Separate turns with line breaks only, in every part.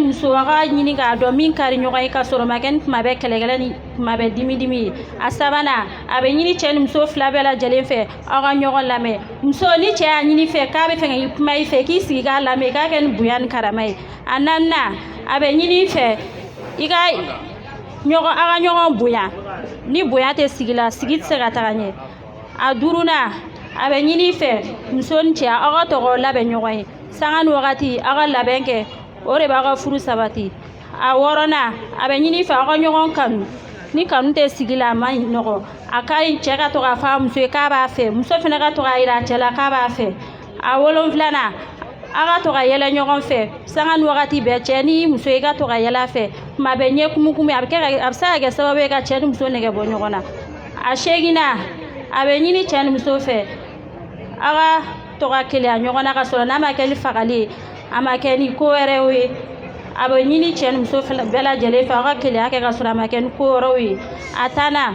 muso aga ɲini k'a dɔn min kari ɲɔgɔn ye ka sɔrɔ ma kɛ ni tuma bɛ kɛlɛkɛla ni tuma bɛ dimi ye. A sabanan a bɛ ɲini cɛ ni muso fila bɛɛ lajɛlen fɛ aw ka ɲɔgɔn lamɛn. Muso ni cɛ y'a ɲini fɛ k'a bɛ fɛ ka kuma i fɛ k'i sigi k'a lamɛn k'a kɛ ni bonya ni karama ye. A naaninan a bɛ ɲini fɛ aw ka ɲɔgɔn bonya. Ni bonya tɛ sigi la sigi tɛ se ka taga ɲɛ. A duurunan a bɛ ɲini fɛ muso ni cɛ aw ka tɔgɔ labɛn ɲɔgɔn ye. Sanga ni wagati aw ka labɛn kɛ o de b'a ka furu sabati. A wɔɔrɔnan a bɛ ɲini fɛ aw ka ɲɔgɔn kanu. Ni kanu tɛ sigi la a ma nɔgɔ. A ka ɲi cɛ ka to k'a fɔ a muso ye k'a b'a fɛ, muso fana ka to k'a yira a cɛ la k'a b'a fɛ. A wolonfilanan a ka to ka yɛlɛ ɲɔgɔn fɛ sanga ni wagati bɛɛ. Cɛ ni muso i ka to ka yɛlɛ a fɛ tuma bɛ ɲɛ kumukumu a bɛ se ka kɛ sababu ye ka cɛ ni muso nɛgɛ bɔ ɲɔgɔn na. A seeginan a bɛ ɲini cɛ ni muso fɛ aw ka to ka keleya ɲɔgɔn na ka sɔrɔ n'a ma kɛ ni fagali ye, a ma kɛ ni ko wɛrɛw ye. A bɛ ɲini cɛ ni muso bɛɛ lajɛlen fɛ aw ka keleya kɛ ka sɔrɔ a ma kɛ ni ko wɛrɛw ye. A tannan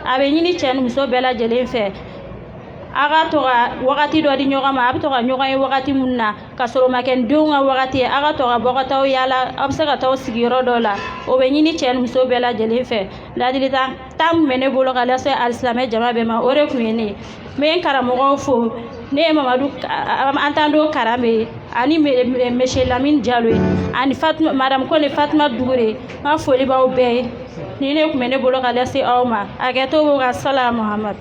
a bɛ ɲini cɛ ni muso bɛɛ lajɛlen fɛ aw ka to ka wagati dɔ di ɲɔgɔn ma. A bɛ to ka ɲɔgɔn ye wagati minnu na ka sɔrɔ o ma kɛ ni denw ka wagati ye. Aw ka to ka bɔ ka taa yaala, aw bɛ se ka taa sigiyɔrɔ dɔw la. O bɛ ɲini cɛ ni muso bɛɛ lajɛlen fɛ. Ladilikan min bɛ ne bolo ka lase alisilamɛ jama bɛɛ ma o de tun ye ne ye. N bɛ n karamɔgɔw fo. Ne ye Mamadu Antando Karame ani Monsieur Lamine Diallo ye ani Madame Kone Fatima Dugure. N ka foli b'aw bɛɛ ye. Ni ne tun bɛ ne bolo ka lase aw ma. Hakɛto b'u ka sala Muhamadu.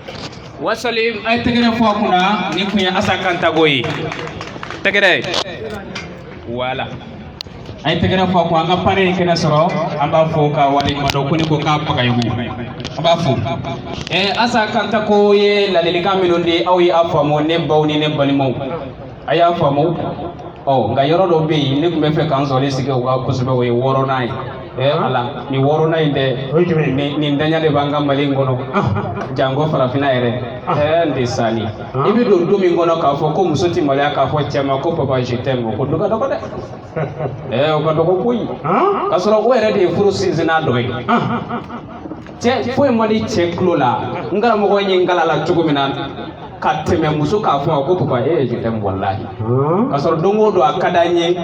Wasalim ay tɛgɛrɛ fɔ a kunna ni kun ye Asa Kantago ye. Tɛgɛrɛ. Voilà. Ay tɛgɛrɛ fɔ a kun an ka pare in kɛnɛ sɔrɔ an b'a fɔ ka waleɲuman dɔn ko ni ko k'a bagayogo an b'a fɔ. Asa Kantago ye ladilikan minnu di aw ye a faamu ne baw ni ne balimaw. A y'a faamu. Nka yɔrɔ dɔ bɛ yen ne tun bɛ fɛ k'an sɔrɔ sigi o ka kosɛbɛ o ye wɔɔrɔnan ye. Ala ni wɔɔrɔnan in dɛ nin daɲa de b'an ka Mali in kɔnɔ janko farafinna yɛrɛ n de sali i bɛ don du min kɔnɔ k'a fɔ ko muso tɛ maloya k'a fɔ cɛ ma ko papa je t'aime o ko du ka dɔgɔ dɛ o ka dɔgɔ koyi k'a sɔrɔ o yɛrɛ de ye furu sinsinna dɔ ye cɛ foyi man di cɛ tulo la n karamɔgɔ ye n kala la cogo min na ka tɛmɛ muso k'a fɔ ko papa je t'aime wallahi k'a sɔrɔ don o don a ka d'an ye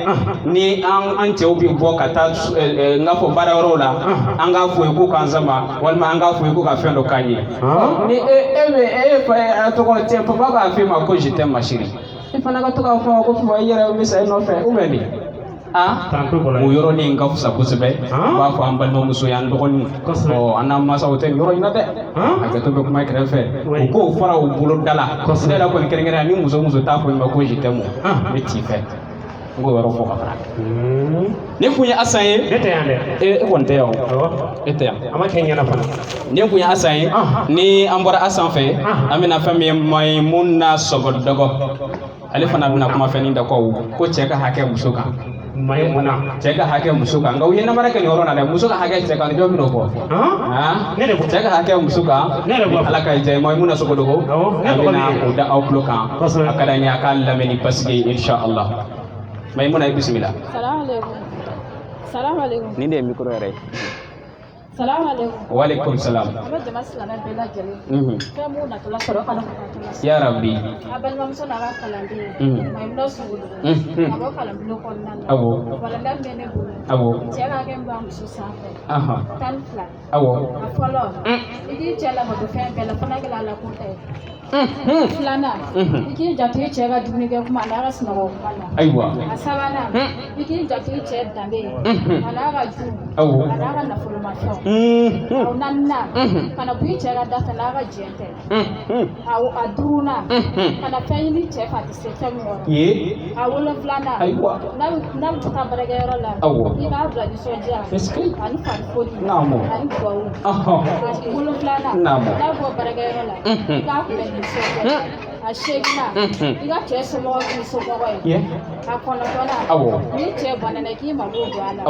ni an cɛw bɛ bɔ ka taa n k'a fɔ baarayɔrɔw la an k'a fɔ ye ko k'an sama walima an k'a fɔ ye ko ka fɛn dɔ k'an ye ni e fa tɔgɔ cɛ papa b'a f'i ma ko je t'aime ma chérie e fana ka to k'a fɔ ko papa i yɛrɛ bɛ sa e nɔfɛ ou bien ni o yɔrɔnin ka fisa kosɛbɛ n b'a fɔ an balimamuso y'an dɔgɔnin an n'an mansaw tɛ nin yɔrɔ in na dɛ hakɛto bɛ kuma kɛrɛfɛ u k'o fara u bolo da la ne yɛrɛ kɔni kɛrɛnkɛrɛnya ni muso t'a fɔ ma ko je t'aime ne t'i fɛ n k'o yɔrɔ fɔ ka fara ne kun ye Asan ye ne tɛ yan dɛ e kɔni tɛ yan e tɛ yan a ma kɛ n ɲɛna fana ne kun ye Asan ye ni an bɔra Asan fɛ an bɛna fɛn min ye Maimuna Sɔgɔdɔgɔ ale fana bɛna kuma fɛn nin da ko cɛ ka hakɛ muso kan Maimuna cɛ ka hakɛ muso kan nka u ye namara kɛ nin yɔrɔ la dɛ muso ka hakɛ cɛ kan jɔn bɛ n'o fɔ cɛ ka hakɛ muso kan Ala ka jɛ Maimuna Sɔgɔdɔgɔ an bɛna o da aw tulo kan a ka d'an ye a k'a lamɛn ni basigi ye inshallah Maimuna i bisimila.
Salamu alaikum.
Ni de ye micro yɛrɛ ye.
Salamu alaikum.
Wa alaikum salam.
An bɛ jama silamɛ bɛɛ lajɛlen. Fɛn mun natɔla sɔrɔ kana fatula.
Ya Rabbi.
A balimamuso n'a ka kalanden. Maimuna Sɔgɔdɔgɔ. A bɔ kalanbulon kɔnɔna na.
Awɔ.
Walanda bɛ ne bolo.
Awɔ.
Cɛ ka kɛ n ba muso sanfɛ. 12.
Awɔ.
A fɔlɔ. I k'i cɛ labato fɛn bɛɛ la fana kɛla Ala ko ta ye. Filanan i k'i janto i cɛ ka dumunikɛ kuma n'a ka sunɔgɔ kuma na.
Ayiwa.
A sabanan i k'i janto i cɛ danbe a n'a ka du a n'a ka nafolomafɛnw. A naaninan kana bɔ i cɛ ka da fɛ n'a ka diɲɛ tɛ. A duurunan kana fɛn ɲini cɛ fɛ a tɛ se fɛn min kɔrɔ. A wolonfilanan n'a bɛ taa baarakɛyɔrɔ la i b'a bila nisɔndiya ani farifoni ani duwawu. A wolonfilanan n'a bɔ baarakɛyɔrɔ la i k'a kunbɛn a seeginan i ka cɛ somɔgɔw k'i somɔgɔ ye a kɔnɔntɔnnan ni cɛ banana k'i mago don a la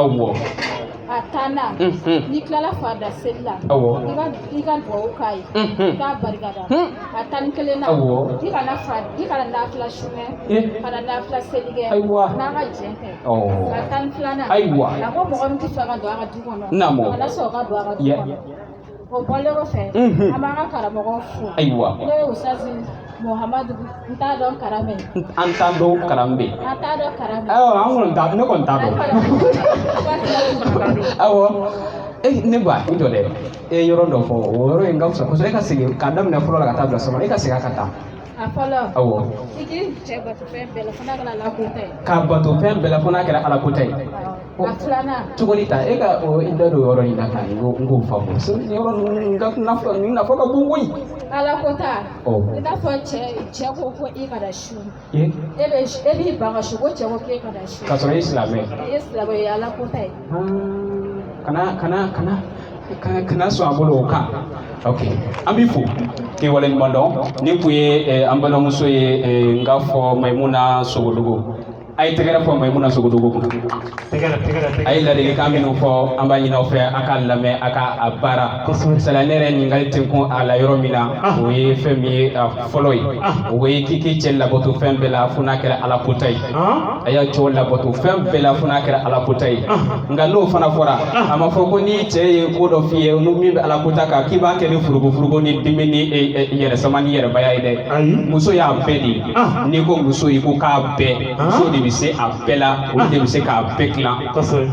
a tannan n'i tilala farida seli la i ka duwawu k'a ye i k'a barikada a tan ni kelennan i kana nafila sumɛ kana nafila seli kɛ n'a ka diɲɛ tɛ a tan ni filanan a ko mɔgɔ min tɛ fɛ ka don a ka du kɔnɔ kana sɔn ka don a ka du kɔnɔ o bɔlen kɔfɛ an b'an ka karamɔgɔw fo n'o ye Usazi Muhammadu nta don karame
anta do karambe
ata do karame
an ta ne kon ta do awo ne ba ido le yoro do fo woro en gawsa ko ka sigi ka dam na folo la ka tabla sama ka siga ka ta
afala
awo
iki cheba to fe bela fana kala la kotai
ka bato fe bela fana kala ala kotai
aflana
tugoni ta ka o inda do yoro ina ka ngo fa bo so yoro na fa ka bungui
ala kota ina fo che ko i kada shu ebe ba ga shu ko che ko ke kada shu
ka so islame
ala kotai
kana so abolo ka okay ambifu ke wala mondo ni kuye ambalo muso ye ngafo maimuna sogodugo ay tegara fo maimuna sogodugo tegara ay la de kamino fo ambani na fe aka lame aka abara sala nere ni ngal tenko ala yoromina o ye femi foloi o ye kiki chella botu fembe la funakere ala putai aya cholla botu fembe la funakere ala putai ngalo fana fora ama fo ko ni che ko do fiye no mi ala putaka kiba ke ni furugo ni dimini yere samani yere bayide muso ya bedi ni ko muso yi ko ka be so de bi se appela o de bi se ka bekla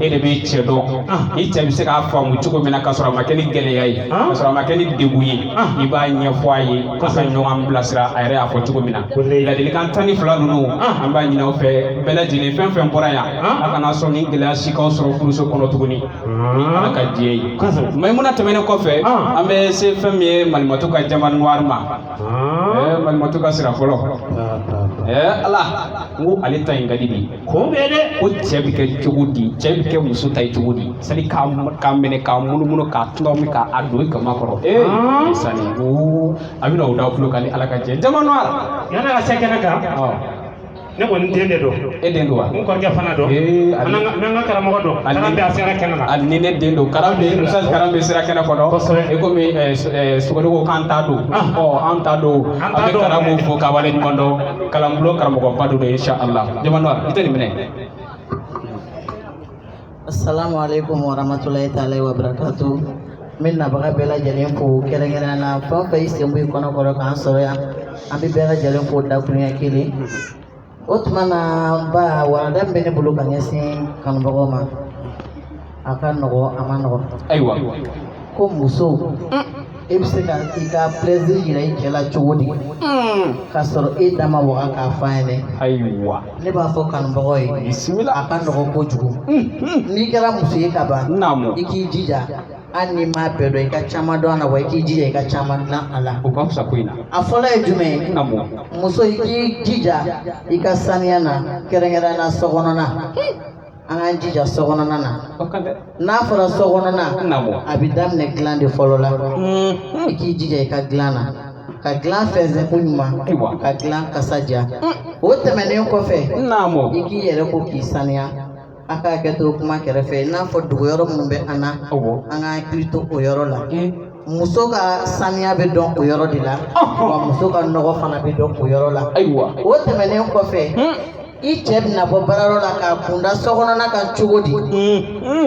e de bi chedo i che bi se ka fa mu chuko mena ka sura makeni gele yayi ka sura makeni debuyi i ba nya foayi ka sa no am blasra ayre afo chuko mena la de kan tani fula nunu am ba nyina o fe bela jini fem poraya aka na so ni gele si ka sura furuso kono tuguni aka diye maimuna temene ko fe ambe se femme malimatu ka jaman noir ma malimatu ka sira folo ala ngo alita ingadi ko bede ko chebi ke chugudi chebi ke musu tay chugudi sali ka mene ka munu ka tnomi ka adu ka makoro sali ngo abina uda fulo kali ala ka je jaman noir
yana ka sekena ka ne ko ndende do
dendo wa
ko ke fana do nanga karamo do karambe asira kenana
alni ne dendo karambe musa karambe sira kenana ko do e ko mi sugodo ko kanta do anta do abe karamo fo ka wale mondo kalam blo karamo ko padu do inshallah jamano itani mene
assalamu alaikum warahmatullahi ta'ala wabarakatuh minna baga bela jalen ko kelengena na fa fa isembu kono ko kan soro ya ambi bela jalen ko da kunya kili Otmana ba waradam bene bulu kanyasi kan bagoma akan nogo aman nogo
aywa
ko muso ebse ka ika plaisir yira kela chodi kasoro e dama wa ka faene
aywa
ne ba fo kan bagoy
bismillah
akan nogo ko jugu ni kala muso e ka ba
namo
iki jija ani ma pedo ika chama do na wa iki jija ika chama na ala
o ka fusa kuina
afola ejume
namo
muso iki jija ika saniana kerengera na sogonona an jija sogonona na na fara sogonona
namo
abidam ne glande folola iki jija ika glana ka glan feze kunyuma ka glan kasaja o temene ko fe
namo
iki yere ko kisania aka keto kuma kerefe na fo dugo yoro mun be ana anga krito o yoro la muso ka saniya be don o yoro de la wa muso ka nogo fana be don o yoro la
aywa
o temene ko fe i cɛ bɛna bɔ baarayɔrɔ la k'a kunda sokɔnɔna kan cogo di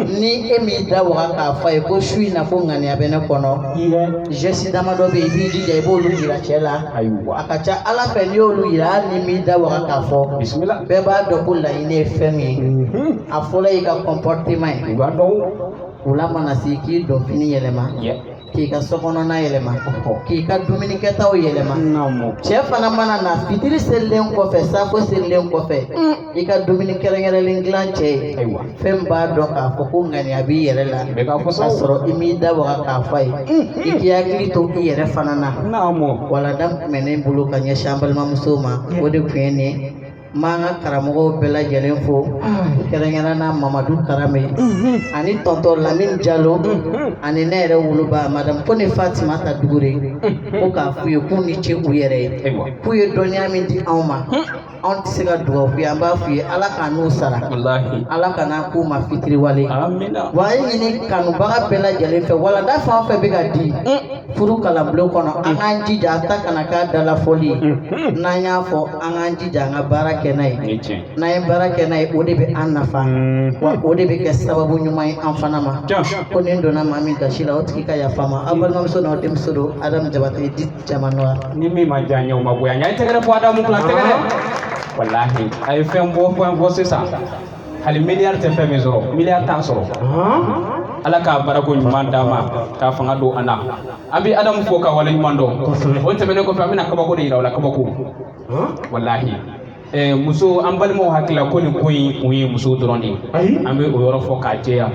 ni e m'i da waga k'a fɔ a ye ko su in na ko ŋaniya bɛ ne kɔnɔ geste damadɔ bɛ yen i b'i jija i b'olu yira cɛ la a ka ca ala fɛ n'i y'olu yira hali ni m'i da waga k'a fɔ bɛɛ b'a dɔn ko laɲini ye fɛn min ye a fɔlɔ y'i ka comportement ye o la mana se k'i dɔn fini yɛlɛma k'i ka sokɔnɔna yɛlɛma k'i ka dumunikɛtaw yɛlɛma cɛ fana mana na fitiri selilen kɔfɛ safo selilen kɔfɛ i ka dumuni kɛrɛnkɛrɛnlen dilan cɛ ye fɛn b'a dɔn k'a fɔ ko ŋaniya b'i yɛrɛ la k'a sɔrɔ i m'i da waga k'a fɔ a ye i k'i hakili to i yɛrɛ fana na walanda kun bɛ ne bolo ka ɲɛsin an balimamusow ma o de kun ye nin ye m'an ka karamɔgɔw bɛɛ lajɛlen fo kɛrɛnkɛrɛnnen na Mamadu Karame ani tonton Lamine Jalo ani ne yɛrɛ woloba madame Kone Fatimata Dugure ko k'a f'u ye k'u ni ce u yɛrɛ ye k'u ye dɔnniya min di anw ma anw tɛ se ka dugawu k'u ye an b'a f'u ye Ala ka n'u sara Ala ka n'a k'u ma fitiri wale wa an ɲini kanubaga bɛɛ lajɛlen fɛ walanda fɛn o fɛn bɛ ka di furu kalanbulon kɔnɔ an k'an jija a ta kana k'a dalafɔli ye n'an y'a fɔ an k'an jija an ka baara kɛ n'a ye n'an ye baara kɛ n'a ye o de bɛ an nafa wa o de bɛ kɛ sababu ɲuman ye an fana ma ko nin donna maa min gasi la o tigi ka yafa ma aw balimamuso n'aw denmuso don Adamu Jabate di Jamanoa
ni min ma diya n ye o ma goya n ye tɛgɛrɛ fɔ Adamu kunna tɛgɛrɛ walahi a ye fɛn bɔ sisan hali miliyari tɛ fɛn min sɔrɔ miliyari t'a sɔrɔ Ala k'a barako ɲuman d'a ma k'a fanga don an na an bɛ Adamu fo ka wale ɲuman dɔn o tɛmɛnen kɔfɛ an bɛna kabako de yira o la kabako walahi muso an balimaw hakilila ko nin ko in kun ye muso dɔrɔn de ye an bɛ o yɔrɔ fɔ k'a jɛya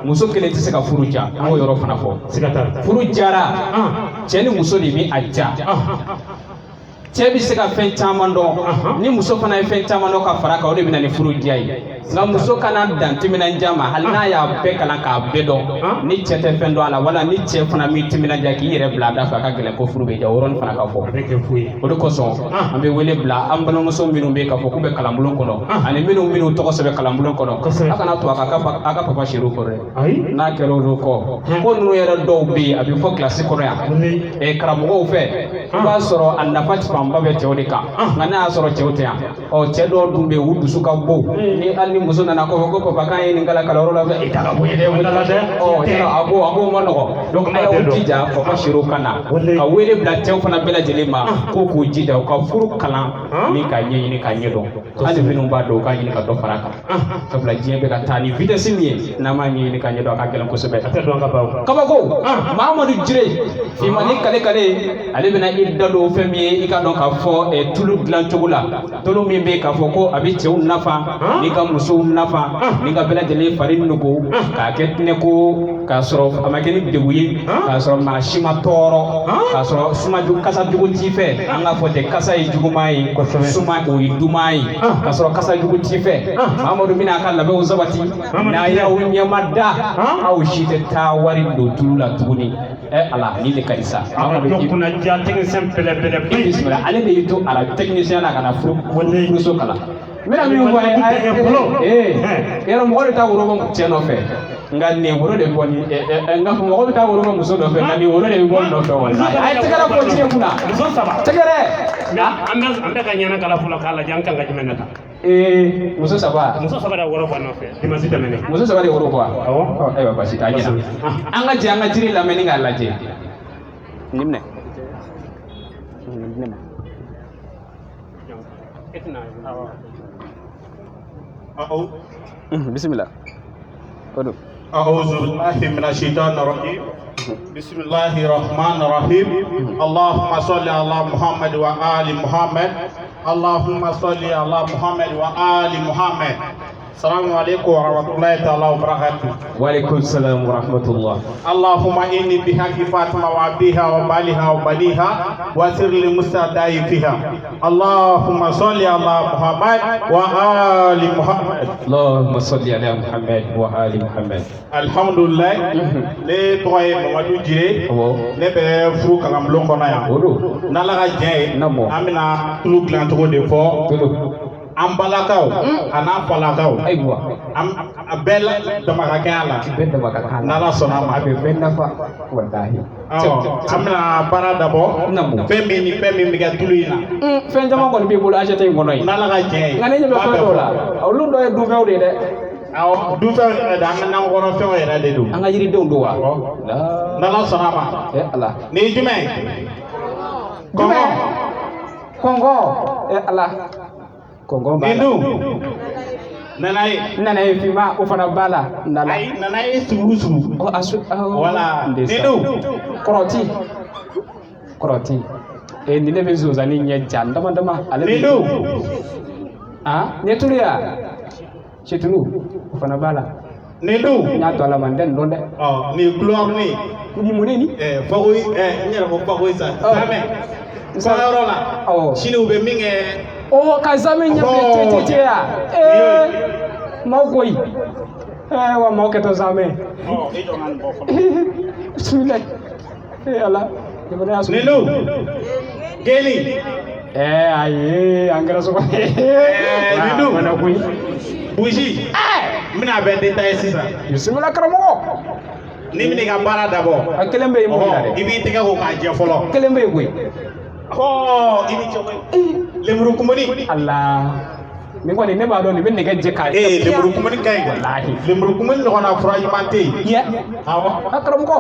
muso kelen tɛ se ka furu ja an b'o yɔrɔ fana fɔ furu jara cɛ ni muso de bɛ a ja cɛ bɛ se ka fɛn caman dɔn ni muso fana ye fɛn caman dɔn ka fara kan o de bɛ na ni furu diya ye nka muso kana dan timinandiya ma hali n'a y'a bɛɛ kalan k'a bɛɛ dɔn ni cɛ tɛ fɛn dɔn a la wala ni cɛ fana bɛ timinandiya k'i yɛrɛ bila a da fɛ a ka gɛlɛn ko furu bɛ diya o yɔrɔnin fana ka fɔ o de kosɔn an bɛ wele bila an balimamuso minnu bɛ yen k'a fɔ k'u bɛ kalanbulon kɔnɔ ani minnu tɔgɔ sɛbɛn kalanbulon kɔnɔ a kana to a ka papa serew kɔrɔ dɛ n'a kɛra olu kɔ ko ninnu yɛrɛ dɔw bɛ yen a bɛ fɔ kilasi kɔnɔ yan karamɔgɔw fɛ i b'a sɔrɔ a nafa fanba bɛ cɛw de kan nka n'a y'a sɔrɔ cɛw tɛ yan cɛ dɔw dun bɛ yen u dusu ka bon ni hali ni muso nana kɔfɛ ko papa k'an ye nin kala kalanyɔrɔ la fɛ i t'a ka bɔ ye dɛ a b'o ma nɔgɔ donc a y'aw jija papa serew ka na ka wele bila cɛw fana bɛɛ lajɛlen ma ko k'u jija u ka furu kalan min ka ɲɛɲini ka ɲɛdɔn hali minnu b'a dɔn u ka ɲini ka dɔ fara kan sabula diɲɛ bɛ ka taa ni vitesse min ye n'an m'a ɲɛɲini ka ɲɛdɔn a ka gɛlɛn kosɛbɛ kabako Mahamadu Jire Fimani kale ale bɛna i da don fɛn min ye i ka dɔn k'a fɔ tulu dilan cogo la tulu min bɛ k'a fɔ ko a bɛ cɛw nafa n'i ka musow nafa n'i ka bɛɛ lajɛlen fari nugu k'a kɛ tɛnɛ ko k'a sɔrɔ a ma kɛ ni degun ye k'a sɔrɔ maa si ma tɔɔrɔ k'a sɔrɔ sumaju kasa jugu t'i fɛ an k'a fɔ ten kasa ye juguman ye suma o ye duman ye k'a sɔrɔ kasa jugu t'i fɛ Mahamadu bɛna a ka labɛnw sabati n'a y'aw ɲɛma da aw si tɛ taa wari don tulu la tuguni Ala ni de ka di sa ale de y'i to a la technicien na ka na furuso kalan n bɛna min fɔ yɔrɔ mɔgɔ bɛ taa woro bɔ cɛ nɔfɛ nka nin woro de bɔ ni nka mɔgɔ bɛ taa woro bɔ muso nɔfɛ nka nin woro de bɛ bɔ nɔfɛ walahi a ye tɛgɛrɛ fɔ tiɲɛ kunna tɛgɛrɛ
an bɛ ka ɲɛna kala fɔlɔ k'a lajɛ an kan ka jumɛn na ta
muso saba
de woro bɔ nɔfɛ dimanche tɛmɛnen
muso saba de woro bɔ awɔ ayiwa basi t'a ɲɛna an ka jɛ an ka jiri lamɛnni k'a lajɛ nin minɛ bismillah
أعوذ بالله من الشيطان الرجيم بسم الله الرحمن الرحيم اللهم صل على محمد وآل محمد اللهم صل على محمد وآل محمد السلام عليكم ورحمة الله تعالى وبركاته.
وعليكم السلام ورحمة الله.
اللهم إني بحق فاطمة وأبيها وبالها وبنيها وسر لمستدعي فيها. اللهم صل على محمد وآل محمد.
اللهم صل على محمد وآل محمد.
الحمد لله. Les trois Mamadou Jire. Ne bɛ furu kalanbulon kɔnɔ yan. N'Ala ka diɲɛ ye. An bɛna tulu dilan cogo de fɔ. An balakaw a n'a falakaw a bɛɛ dama ka kɛ a la n'Ala sɔnna a ma an bɛna baara dabɔ fɛn min ni fɛn min bɛ kɛ tulu in na
fɛn caman kɔni b'i bolo assiette in kɔnɔ yen
n'Ala ka diɲɛ ye
nka ne ɲɛ bɛ fɛn dɔw la olu dɔ ye dunfɛnw de ye dɛ
awɔ dunfɛnw yɛrɛ de an ka nakɔkɔnɔfɛnw yɛrɛ de don
an ka yiridenw don wa
n'Ala sɔnna a ma
Ala
nin ye jumɛn kɔngɔ
kɔngɔ Ala kɔngɔ b'a la.
Nin nanaye.
Nanaye finma o fana b'a la.
Ayi nanaye sugu. Wala. Nin
kɔrɔti. Kɔrɔti. Nin ne bɛ zonzanni ɲɛ ja dama dama.
Nin
nin tulu ya. Cɛtulu o fana b'a la.
Nin
n y'a to a la man tɛ nin dɔn dɛ.
Nin couleur nin.
Ni mun de nin.
Fakoyi n yɛrɛ ko fakoyi sa. Sanyɔrɔ la. Sini u bɛ min kɛ.
Ka zame ɲɛ tɛ ya. Maaw koyi. Wa maaw kɛtɔ zame. Bisimilayi. Ala.
Nin don. Geli.
Ayi an kɛra so.
Nin don.
Mana koyi.
Buji. N bɛna bɛɛ détailler sisan.
Bisimila karamɔgɔ.
Ni bɛ ka baara dabɔ.
A kelen bɛ yen mun na dɛ.
I b'i tɛgɛ ko k'a jɛ fɔlɔ.
Kelen bɛ yen koyi.
ko ini coba lemuru kumuni
Allah min ko ne ba do ni ben ne gajje ka
lemuru kumuni kay
wallahi
lemuru kumuni no na fura yimante
ya
awo
akram ko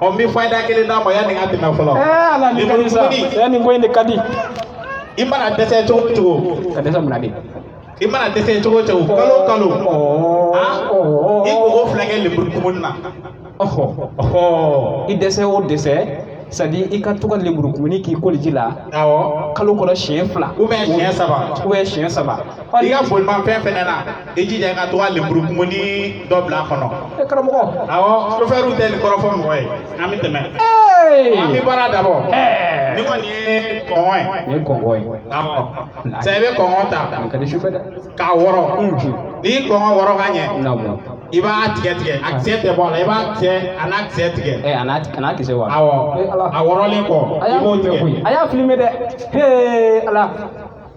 o mi fayda kele na mo ya ni ngati na folo
ala ni
lemuru kumuni
ya ni ngoy ne kadi
imana dese to
kada sam na di
imana dese to kalo ha iko go flage lemuru kumuni na
i dɛsɛ o dɛsɛ c'est à dire i ka to ka lemuru kumuni k'i koliji la
awɔ
kalo kɔnɔ siɲɛ 2
ou bien siɲɛ 3
ou bien siɲɛ 3
i ka bolimafɛn fɛnɛ na i jija i ka to ka lemuru kumuni dɔ bila a kɔnɔ
karamɔgɔ
awɔ chauffeur tɛ nin kɔrɔfɔ mɔgɔ ye an bɛ tɛmɛ an bɛ baara dabɔ ni kɔni ye kɔngɔ ye
nin ye kɔngɔ ye
awɔ sɛ i bɛ kɔngɔ ta
nin ka di sufɛ dɛ
k'a wɔrɔ n'i ye kɔngɔ wɔrɔ ka ɲɛ i b'a tigɛ a kisɛ tɛ bɔ a la i b'a tigɛ a n'a kisɛ tigɛ
a n'a kisɛ wa
awɔ a wɔrɔlen kɔ i b'o tigɛ
a y'a filmé dɛ hee ala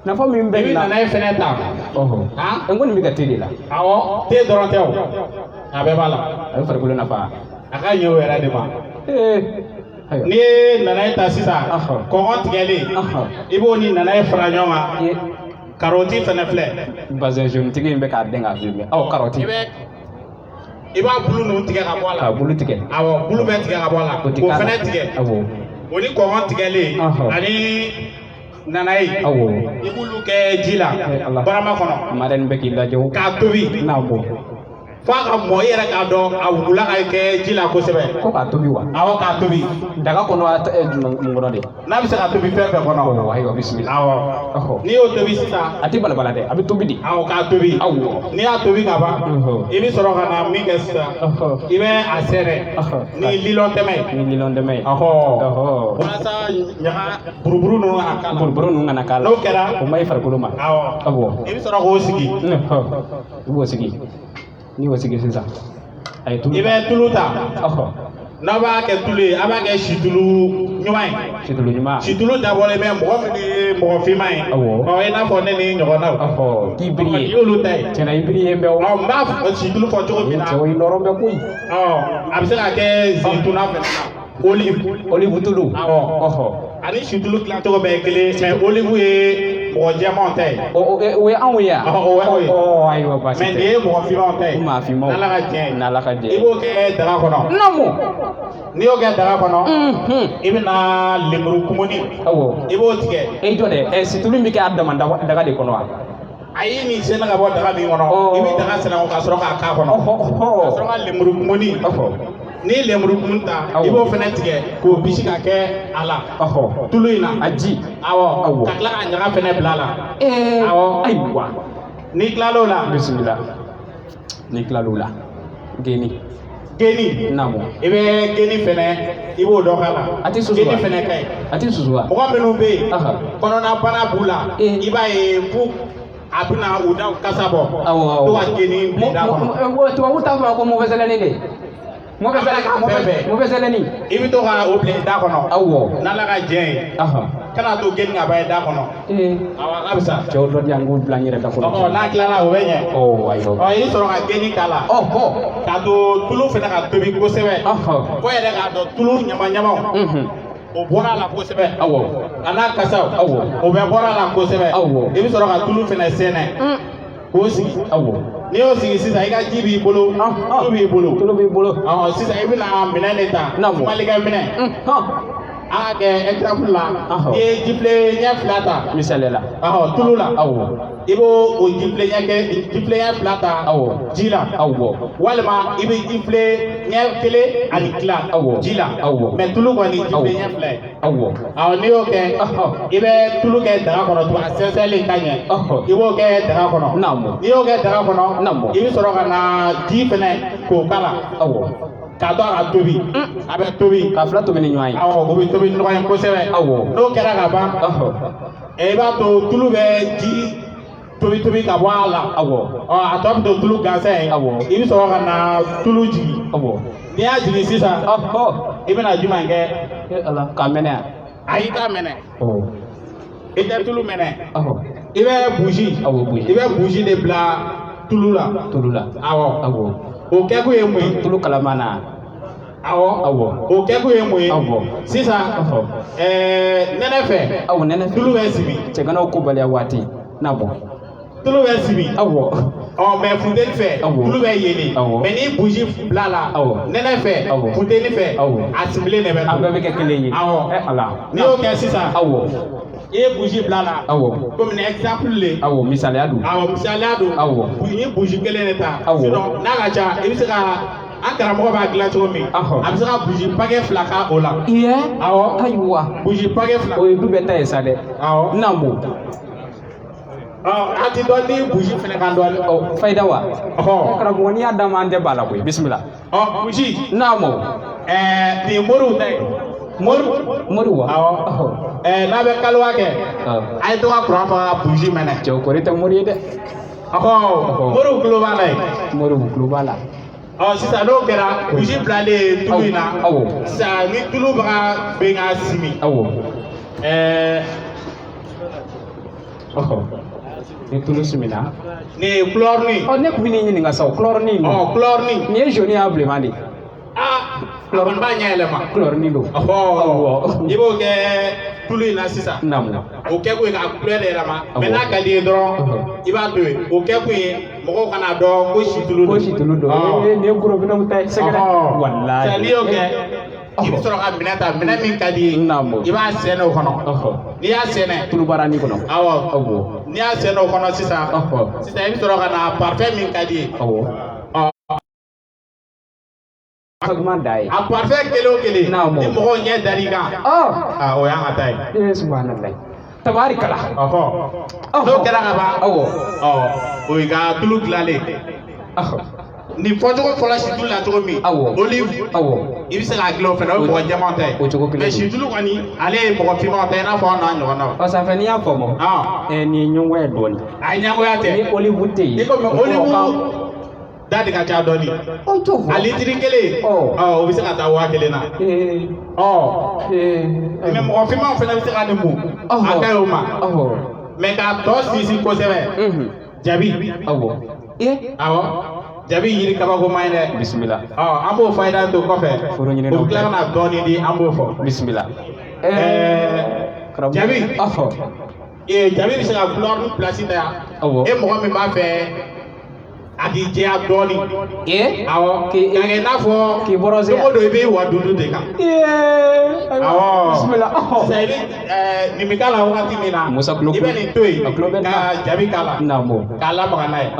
nafa min bɛ
i bɛ nana ye fɛnɛ ta
n kɔni bɛ ka te de la
awɔ te dɔrɔn tɛ o a bɛɛ b'a la
a bɛ farikolo nafa
a ka ɲɛ o yɛrɛ de ma n'i ye nana ye ta sisan kɔngɔ tigɛlen i b'o ni nana ye fara ɲɔgɔn kan karɔti fɛnɛ filɛ
bazin jaune tigi in bɛ k'a den k'a filmé karɔti
i b'a bulu ninnu tigɛ ka bɔ a la
k'a bulu tigɛ
awɔ bulu bɛ tigɛ ka bɔ a la k'o fɛnɛ tigɛ o ni kɔngɔ tigɛlen ani nana ye i b'olu kɛ ji la barama kɔnɔ
marraine bɛ k'i lajɛ
k'a tobi
n'a bɔ
f'a ka mɔ i yɛrɛ k'a dɔn a wugula ka kɛ ji la kosɛbɛ
ko k'a tobi wa
awɔ k'a tobi
daga kɔnɔ mun kɔnɔ de
n'a bɛ se ka tobi fɛn fɛn kɔnɔ
ayiwa bisimila
awɔ n'i y'o tobi sisan
a tɛ balabala dɛ a bɛ tobi de
awɔ k'a tobi n'i y'a tobi ka ban i bɛ sɔrɔ ka na min kɛ sisan i bɛ a sɛnɛ ni lilɔn tɛmɛ ye walasa ɲaga buruburu ninnu kana k'a la n'o kɛra
o ma ɲi farikolo ma
awɔ i bɛ sɔrɔ k'o sigi
i b'o sigi n'i y'o sigi sisan a ye tulu
i bɛ tulu ta n'a b'a kɛ tulu ye a b'a kɛ situlu ɲuman ye
situlu ɲuman
situlu dabɔlen bɛ mɔgɔ min ye mɔgɔ finman ye i n'a fɔ ne ni ɲɔgɔnnaw
k'i biri ye
i y'olu ta ye
tiɲɛna i biri ye n bɛ o
n b'a situlu fɔ cogo min na
cɛw i nɔrɔ bɛ koyi
a bɛ se ka kɛ zentuna fɛnɛ na
olive tulu
ani situlu dilan cogo bɛɛ ye kelen mais olive ye mɔgɔ jɛmanw ta ye
o ye anw ye yan
o ye
ayiwa basi tɛ
mais nin ye mɔgɔ finmanw ta ye
maa finmanw
n'ala ka diɲɛ ye
n'ala ka diɲɛ
i b'o kɛ daga kɔnɔ n'i y'o kɛ daga kɔnɔ i bɛ na lemuru kumuni i b'o tigɛ
e jɔ dɛ situlu bɛ kɛ a dama daga de kɔnɔ wa
ayi nin senna ka bɔ daga min kɔnɔ i bɛ daga sɛnɛ ka sɔrɔ k'a k'a kɔnɔ ka sɔrɔ ka lemuru kumuni n'i ye lemuru kumun ta i b'o fɛnɛ tigɛ k'o bisi ka kɛ a la tulu in na
a ji
awɔ ka tila ka ɲaga fɛnɛ bila a la awɔ
ayiwa
n'i tilal'o la
bisimila n'i tilal'o la geni
naamu i bɛ geni fɛnɛ i b'o dɔ k'a la
a tɛ susu wa
geni fɛnɛ ka ɲi
a tɛ susu wa
mɔgɔ minnu bɛ yen kɔnɔna bana b'u la i b'a ye fo a bɛna u da kasa bɔ to ka geni bila da kɔnɔ
tubabu t'a fɔ ko mauvaise haleine de mauvaise haleine
i bɛ to ka o bila i da kɔnɔ
awɔ
n'ala ka diɲɛ ye kana to geni ka ban i da kɔnɔ awɔ a ka fisa
cɛw dɔ di yan n k'o bila n yɛrɛ da kɔnɔ
n'a tilala o bɛ ɲɛ
ayiwa
i bɛ sɔrɔ ka geni k'a la k'a to tulu fɛnɛ ka tobi kosɛbɛ fo yɛrɛ k'a dɔn tulu ɲama-ɲamaw o bɔra a la kosɛbɛ a n'a kasaw o bɛ bɔra a la kosɛbɛ i bɛ sɔrɔ ka tulu fɛnɛ sɛnɛ k'o sigi n'i y'o sigi sisan i ka ji b'i bolo tulu b'i bolo sisan i bɛna minɛn de ta malikɛ minɛn an ka kɛ exemple la i ye jifilen ɲɛ 2 ta
misaliya la
tulu la i b'o o jifilen ɲɛ 2 ta ji la walima i bɛ jifilen ɲɛ 1 ani tila ji la mais tulu kɔni jifilen ɲɛ 2 ye n'i y'o kɛ i bɛ tulu kɛ daga kɔnɔ tugun a sɛnsɛnlen ka ɲɛ i b'o kɛ daga kɔnɔ n'i y'o kɛ daga kɔnɔ i bɛ sɔrɔ ka na ji fɛnɛ k'o k'a la k'a to a ka tobi a bɛ tobi
ka fila tobi ni ɲɔgɔn ye
o bɛ tobi ni ɲɔgɔn ye kosɛbɛ n'o kɛra ka ban i b'a to tulu bɛ ji tobi ka bɔ a la a tɔ bɛ to tulu gansan ye i bɛ sɔrɔ ka na tulu jigin n'i y'a jigin sisan i bɛna jumɛn kɛ
k'a mɛnɛ yan
ayi t'a mɛnɛ i tɛ tulu mɛnɛ i bɛ burusi de bila tulu la awɔ o kɛkun ye mun ye
tulu kalaman na
awɔ o kɛkun ye mun ye sisan nɛnɛ fɛ
awɔ nɛnɛ fɛ
tulu bɛ simi
cɛganaw ko baliya waati n'a bɔ
tulu bɛ simi
awɔ
mɛ funteni fɛ tulu bɛ yelen mɛ ni buji bila la nɛnɛ fɛ funteni fɛ a sigilen de bɛ to
a bɛɛ bɛ kɛ kelen ye
awɔ
ala
n'i y'o kɛ sisan
awɔ
i ye buji bila la
awɔ
komi exemple le
awɔ misaliya don
misaliya don
awɔ
ni buji kelen de ta
awɔ
sinon n'a ka ca i bɛ se ka an karamɔgɔ b'a dilan cogo min a bɛ se ka buji paquet 2 k'a o la awɔ
ayiwa
buji paquet 2
o ye du bɛɛ ta ye sa dɛ
awɔ
n'a bɔ
a ti dɔn ni buji fɛnɛ kan dɔɔnin
fayida wa karamɔgɔ n'i y'a d'a ma an tɛ b'a la koyi bisimila
buji
n'a mɔ
nin moriw ta ye mori
wa
awɔ n'a bɛ kaliwa kɛ a ye to ka kuran faga ka buji mɛnɛ
cɛw kɔri tɛ mori ye dɛ
moriw tulo b'a la ye
moriw tulo b'a la
sisan n'o kɛra buji bilalen tulu in na sisan ni tulu bɛ ka bɛn ka simi
ni tulu simina
nin ye kulɔrini
ne kun bɛ n'i ɲininka sa o kulɔrini
kulɔrini
nin ye jaune y'a bilenman de
kulɔrini b'a ɲɛ yɛlɛma
kulɔrini don
i b'o kɛ tulu in na sisan o kɛ kun ye ka couleur yɛlɛma mɛ n'a ka di ye dɔrɔn i b'a to yen o kɛ kun ye mɔgɔw kana dɔn ko situlu don
nin ye gorobinɛw ta ye sɛgɛrɛ walayi
n'i y'o kɛ i bɛ sɔrɔ ka minɛ ta minɛ min ka di ye i b'a sɛnɛ o kɔnɔ n'i y'a sɛnɛ
tulu barani kɔnɔ
awɔ n'i y'a sɛnɛ o kɔnɔ sisan i bɛ sɔrɔ ka na parfum min ka di ye a parfum kelen o kelen ni mɔgɔw ɲɛ dar'i kan o y'an ka ta ye
subhanallah tabarikala
n'o kɛra ka ban o ye ka tulu dilanlen nin fɔcogo fɔla situlu la cogo min olive i bɛ se k'a dilan o fɛnɛ o ye mɔgɔ jɛmanw ta ye mɛ situlu kɔni ale ye mɔgɔ finmanw ta ye i n'a fɔ an n'a ɲɔgɔnnaw
sanfɛ n'i y'a faamu nin ye ɲɛngoya ye dɔɔnin
a ye ɲɛngoya tɛ
ni olive tɛ yen
i komi olive da de ka ca dɔɔnin a litiri kelen o bɛ se ka taa 1000 na mɛ mɔgɔ finmanw fɛnɛ bɛ se ka nin mun a ka ɲi o ma mɛ k'a tɔ sinsin kosɛbɛ jabi awɔ jabi yiri kabako ma ye dɛ
bisimila
an b'o fayida to kɔfɛ o bɛ tila ka na dɔɔnin di an b'o fɔ
bisimila
jabi jabi bɛ se ka couleur ni place ta yan e mɔgɔ min b'a fɛ a k'i jɛya dɔɔnin awɔ k'a kɛ i n'a fɔ dogo dɔ i bɛ wa duuru de kan awɔ
bisimila
sisan i bɛ nin bɛ k'a la wagati min na i bɛ nin to yen ka jabi k'a la k'a lamaga n'a ye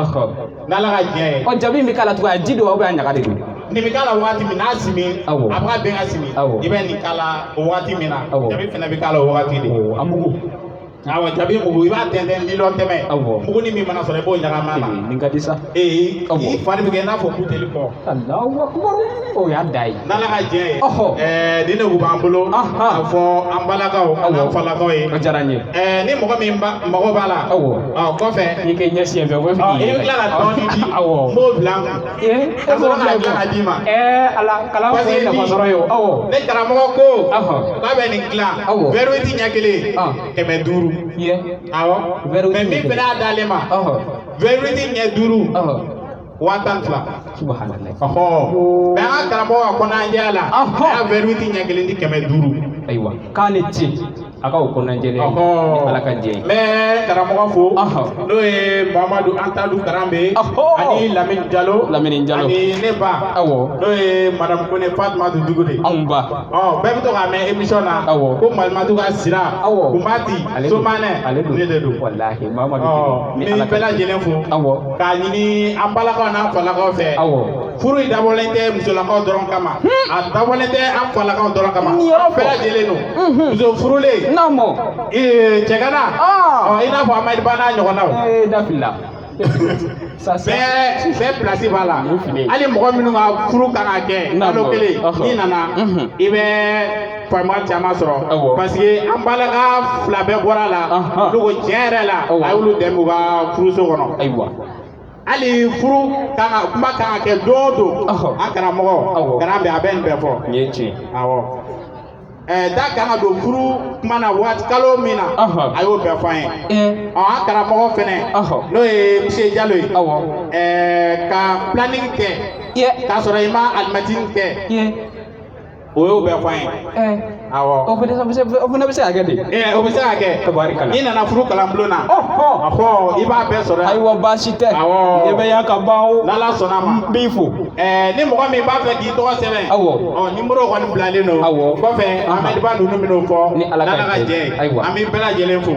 n'ala ka diɲɛ ye
jabi bɛ k'a la tugun a ji don a ɲaga de don
nin bɛ k'a la wagati min n'a simi a bɛ ka bɛn ka simi i bɛ nin k'a la o wagati min na jabi fana bɛ k'a la o wagati de
a mugu
awɔ jabi mugu i b'a tɛntɛn miliyɔn tɛmɛ mugu ni min mana sɔrɔ i b'o ɲagami a la
nin ka di sa
i fari bɛ kɛ i n'a fɔ buteli kɔ
Allahu akbar o y'a da ye
n'ala ka diɲɛ ye nin de kun b'an bolo k'a fɔ an balakaw n'an falakaw ye
o diyara n ye
ni mɔgɔ min mago b'a la kɔfɛ
i k'i ɲɛsin yen fɛ o bɛ
i bɛ tila ka dɔɔnin di n b'o bila n kun ka sɔrɔ k'a dilan ka d'i ma
ala kalan fɔ ye nafa sɔrɔ ye o
ne karamɔgɔ ko k'a bɛ nin dilan verwiti ɲɛ kelen 500 awɔ mɛ min fɛnɛ y'a d'ale ma verwiti ɲɛ 5 1000
subhanallah
mɛ an ka karamɔgɔ ka kɔnɔnajɛya la a y'a verwiti ɲɛ kelen di 500
ayiwa k'a ni ce a ka o kɔnɔnajɛ ni ala ka diɲɛ ye
n bɛ karamɔgɔ fo n'o ye Muhamadu Antadu Karanbe ani Lamini Jalo ani ne ba n'o ye madame Kone Fatumatu Dugure
anw ba
bɛɛ bɛ to k'a mɛn émission na ko Malimatu ka sira Kunbati Somanɛ ne de don
walahi Muhamadu
ni bɛɛ lajɛlen fo k'a ɲini an balakaw n'an falakaw fɛ furu in dabɔlen tɛ musolakaw dɔrɔn kama a dabɔlen tɛ an falakaw dɔrɔn kama an bɛɛ lajɛlen don muso furulen cɛgana i n'a fɔ Amadu Bana ɲɔgɔnnaw
dafila
bɛɛ place b'a la hali mɔgɔ minnu ka furu kan ka kɛ kalo kelen n'i nana i bɛ faamuyali caman sɔrɔ parce que an balaka 2 bɛɛ bɔra la olu ko tiɲɛ yɛrɛ la a y'olu dɛmɛ u ka furuso kɔnɔ hali furu kuma kan ka kɛ don o don an karamɔgɔ Karanbe a bɛ nin bɛɛ fɔ
nin ye tiɲɛ
awɔ da kan ka don furu kuma na waati kalo min na a y'o bɛɛ fɔ an ye an karamɔgɔ fɛnɛ n'o ye monsieur Jalo ye ka planning kɛ k'a sɔrɔ i ma alimɛtini kɛ o y'o bɛɛ fɔ an ye awɔ
o fana bɛ se ka kɛ de
o bɛ se ka kɛ
tabarikala
n'i nana furu kalan bulon na i b'a bɛɛ sɔrɔ yan
ayiwa baasi tɛ
awɔ
ne bɛ yan ka ban o
n'Ala sɔnna ma
n b'i fo
ni mɔgɔ min b'a fɛ k'i tɔgɔ sɛbɛn
awɔ
numéro kɔni bilalen don
awɔ
kɔfɛ Ahmed Ba ninnu min'o fɔ
ni Ala ka
jɛ
ayiwa
an b'i bɛɛ lajɛlen fo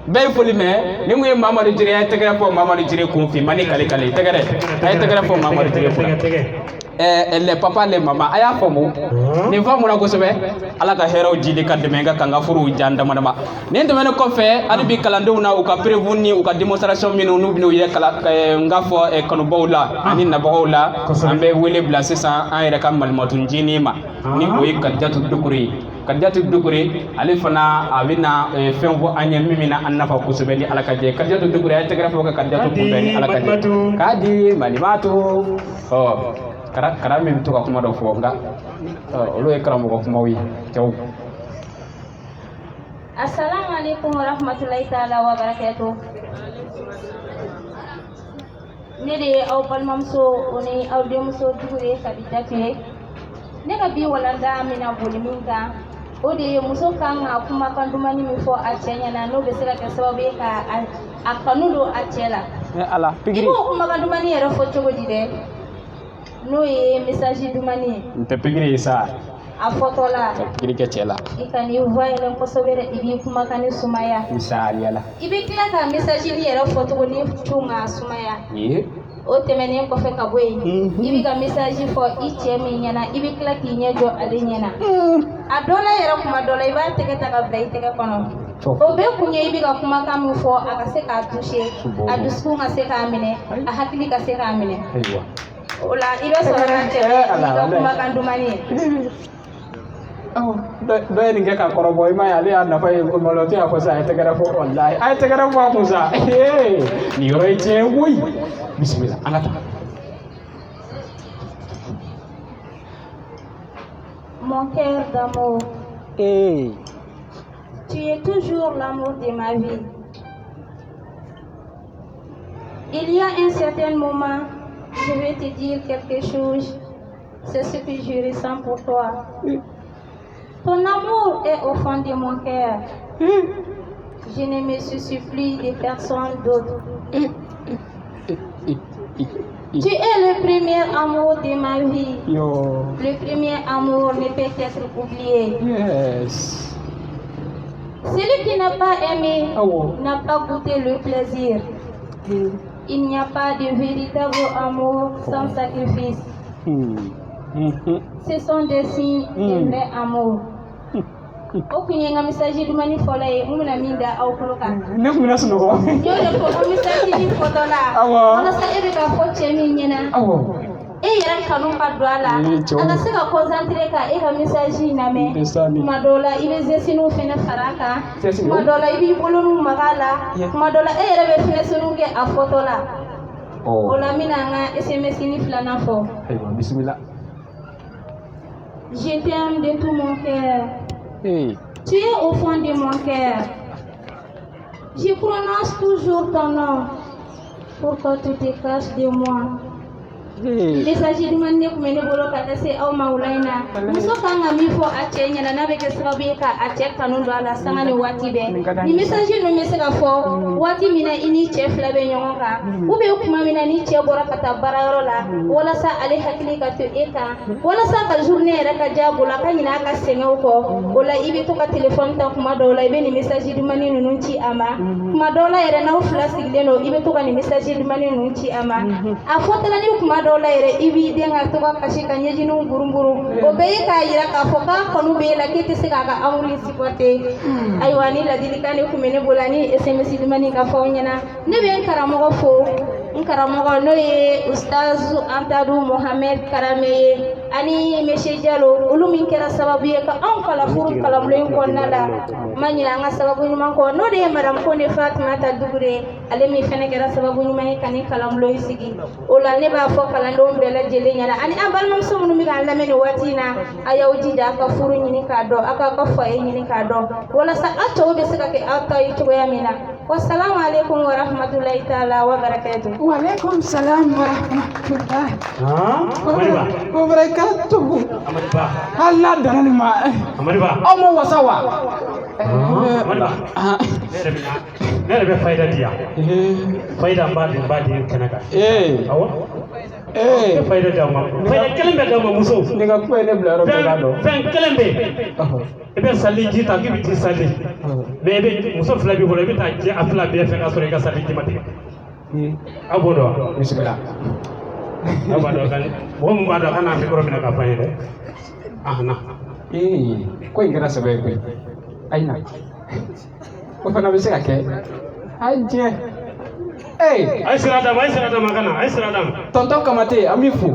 bɛɛ ye foli mɛn ni mun ye Mamadu Jire a ye tɛgɛrɛ fɔ Mamadu Jire kun fin mani kale tɛgɛrɛ a ye tɛgɛrɛ fɔ Mamadu Jire kun les papas les mamans a y'a faamu nin faamuna kosɛbɛ Ala ka hɛrɛw jidi ka dɛmɛ ka kanga furuw jan dama dama nin tɛmɛnen kɔfɛ hali bi kalandenw na u ka prévu ni u ka démonstration minnu n'u bɛn'u yɛrɛ n k'a fɔ kanubaw la ani nabagaw la an bɛ wele bila sisan an yɛrɛ ka malimatunjini ma ni o ye Kadijatu Dukure ye Kadijatu Dukure ale fana a bɛna fɛn fɔ an ye min bɛna an nafa kosɛbɛ ni Ala ka jɛ Kadijatu Dukure a ye tɛgɛrɛ fɔ ka Kadijatu kunbɛn ni Ala ka jɛ k'a di Malimatu kara min bɛ to ka kuma dɔ fɔ nka olu ye karamɔgɔ kumaw ye cɛw.
Assalamu alaikum warahmatullahi ta'ala wa barakatuh. Ne de ye aw balimamuso o ni aw denmuso Dukure Kadijatu ye. Ne ka bi walanda min na boli min kan o de ye muso kan ka kumakan duman min fɔ a cɛ ɲɛna n'o bɛ se ka kɛ sababu ye ka a kanu don a cɛ la.
Ala
I b'o kumakan duman yɛrɛ fɔ cogo di dɛ? N'o ye message duman ye.
N tɛ pikiri ye sa.
A fɔtɔla.
Ka pikiri kɛ cɛ la.
I ka n'i voix yɛlɛn kosɛbɛ dɛ i b'i kumakan ni sumaya.
Misaliya la.
I bɛ tila ka message yɛrɛ fɔ tuguni tun ka sumaya. O tɛmɛnen kɔfɛ ka bɔ yen i bɛ ka message fɔ i cɛ min ɲɛna i bɛ tila k'i ɲɛ jɔ ale ɲɛna a dɔ la yɛrɛ kuma dɔ la i b'a tɛgɛ ta ka bila i tɛgɛ kɔnɔ o bɛɛ kun ye i bɛ ka kumakan min fɔ a ka se k'a toucher a dusukun ka se k'a minɛ a hakili ka se k'a minɛ o la i bɛ sɔrɔ ka tɛmɛ i ka kumakan duman ye.
Dɔ ye nin kɛ ka kɔrɔbɔ i ma ye ale y'a nafa ye malo tɛ y'a fɔ sisan a ye tɛgɛrɛ fɔ walahi a ye tɛgɛrɛ fɔ a kun sa nin yɔrɔ ye tiɲɛ ye koyi bisimila an ka taa.
Mon cœur d'amour, tu es toujours l'amour de ma vie. Il y a un certain moment, je vais te dire quelque chose, c'est ce que je ressens pour toi. Ton amour est au fond de mon cœur. Je ne me soucie plus de personne d'autre. Tu es le premier amour de ma vie. Le premier amour ne peut être oublié. Celui qui n'a pas aimé n'a pas goûté le plaisir. Il n'y a pas de véritable amour sans sacrifice. Ce sont des signes de vrai amour. O kun ye n ka message dumani fɔlɔ ye n bɛna min da aw tulo kan.
Ne kun bɛna sunɔgɔ.
N y'o de fɔ ko message ni fɔtɔ la. Walasa e bɛ ka fɔ cɛ min ɲɛna. E yɛrɛ kanu ka don a la. A ka se ka concentré ka e ka message lamɛn. Tuma dɔw la i bɛ zesiniw fɛnɛ fara a kan. Tuma dɔw la i b'i boloniw maga a la. Tuma dɔw la e yɛrɛ bɛ finɛsiniw kɛ a fɔtɔ la. O la n bɛna n ka SMS ni filanan fɔ.
Ayiwa bisimila.
Je t'aime de tout mon cœur. Tu es au fond de mon cœur. Je prononce toujours ton nom. Pourquoi tu te caches de moi? Message duman ne kun bɛ ne bolo ka lase aw ma wula in na. Muso kan ka min fɔ a cɛ ɲɛna n'a bɛ kɛ sababu ye ka a cɛ kanu don a la sanga ni waati bɛɛ. Nin message ninnu bɛ se ka fɔ waati min na i ni cɛ fila bɛ ɲɔgɔn kan ou bien kuma min na ni cɛ bɔra ka taa baarayɔrɔ la walasa ale hakili ka to e kan walasa ka journée yɛrɛ ka diya a bolo a ka ɲinɛ a ka sɛgɛnw kɔ o la i bɛ to ka téléphone ta kuma dɔw la i bɛ nin message dumani ninnu ci a ma kuma dɔw la yɛrɛ n'aw fila sigilen don i bɛ to ka nin message dumani ninnu ci a ma a fɔtɔla ni kuma dɔw la yɛrɛ i b'i den ka to ka kasi ka ɲɛjiniw buruburu o bɛɛ ye k'a yira k'a fɔ k'a kanu bɛ e la k'e tɛ se k'a ka amour supporter ayiwa ni ladilikan de kun bɛ ne bolo ani SMS dumani ka fɔ aw ɲɛna ne bɛ n karamɔgɔ fo n karamɔgɔ n'o ye Ustaz Antadu Mohamed Karame ye ani Monsieur Diallo olu min kɛra sababu ye ka anw kala furu kalanbulon in kɔnɔna la ma ɲinɛ an ka sababu ɲuman kɔ n'o de ye Madame Kone Fatumata Dukure ale min fɛnɛ kɛra sababu ɲuman ye ka nin kalanbulon in sigi o la ne b'a fɔ kalandenw bɛɛ lajɛlen ɲɛna ani an balimamuso minnu bɛ k'an lamɛn nin waati in na a y'aw jija a ka furu ɲini k'a dɔn a k'aw ka foyer ɲini k'a dɔn walasa aw cɛw bɛ se ka kɛ aw ta ye cogoya min na
Wassalamu alaikum wa rahmatullahi ta'ala wa barakatuh.
Wa alaikum salam wa rahmatullahi wa barakatuh. Allah danani ma. Omo wasawa.
Ne be fayda diya. Fayda mbadi kanaka. Awo. Fayda dama. Fayda kelembe dama muso.
Ndega ko ne blaro belado.
Fen kelembe. Ebe sali jita gibi ti sali. Bebe muso fla bi bolo bi ta je afla be fe asore ka sali jimati. Abodo.
Bismillah.
Abodo kan. Mo mu bado kana mi ko mina ka fayda. Na.
Ko ingera sabe ko. Aina. Ko fana be se ka ke. Anje.
Ai sirada magana, ai sirada.
Tonton Kamate, amifu.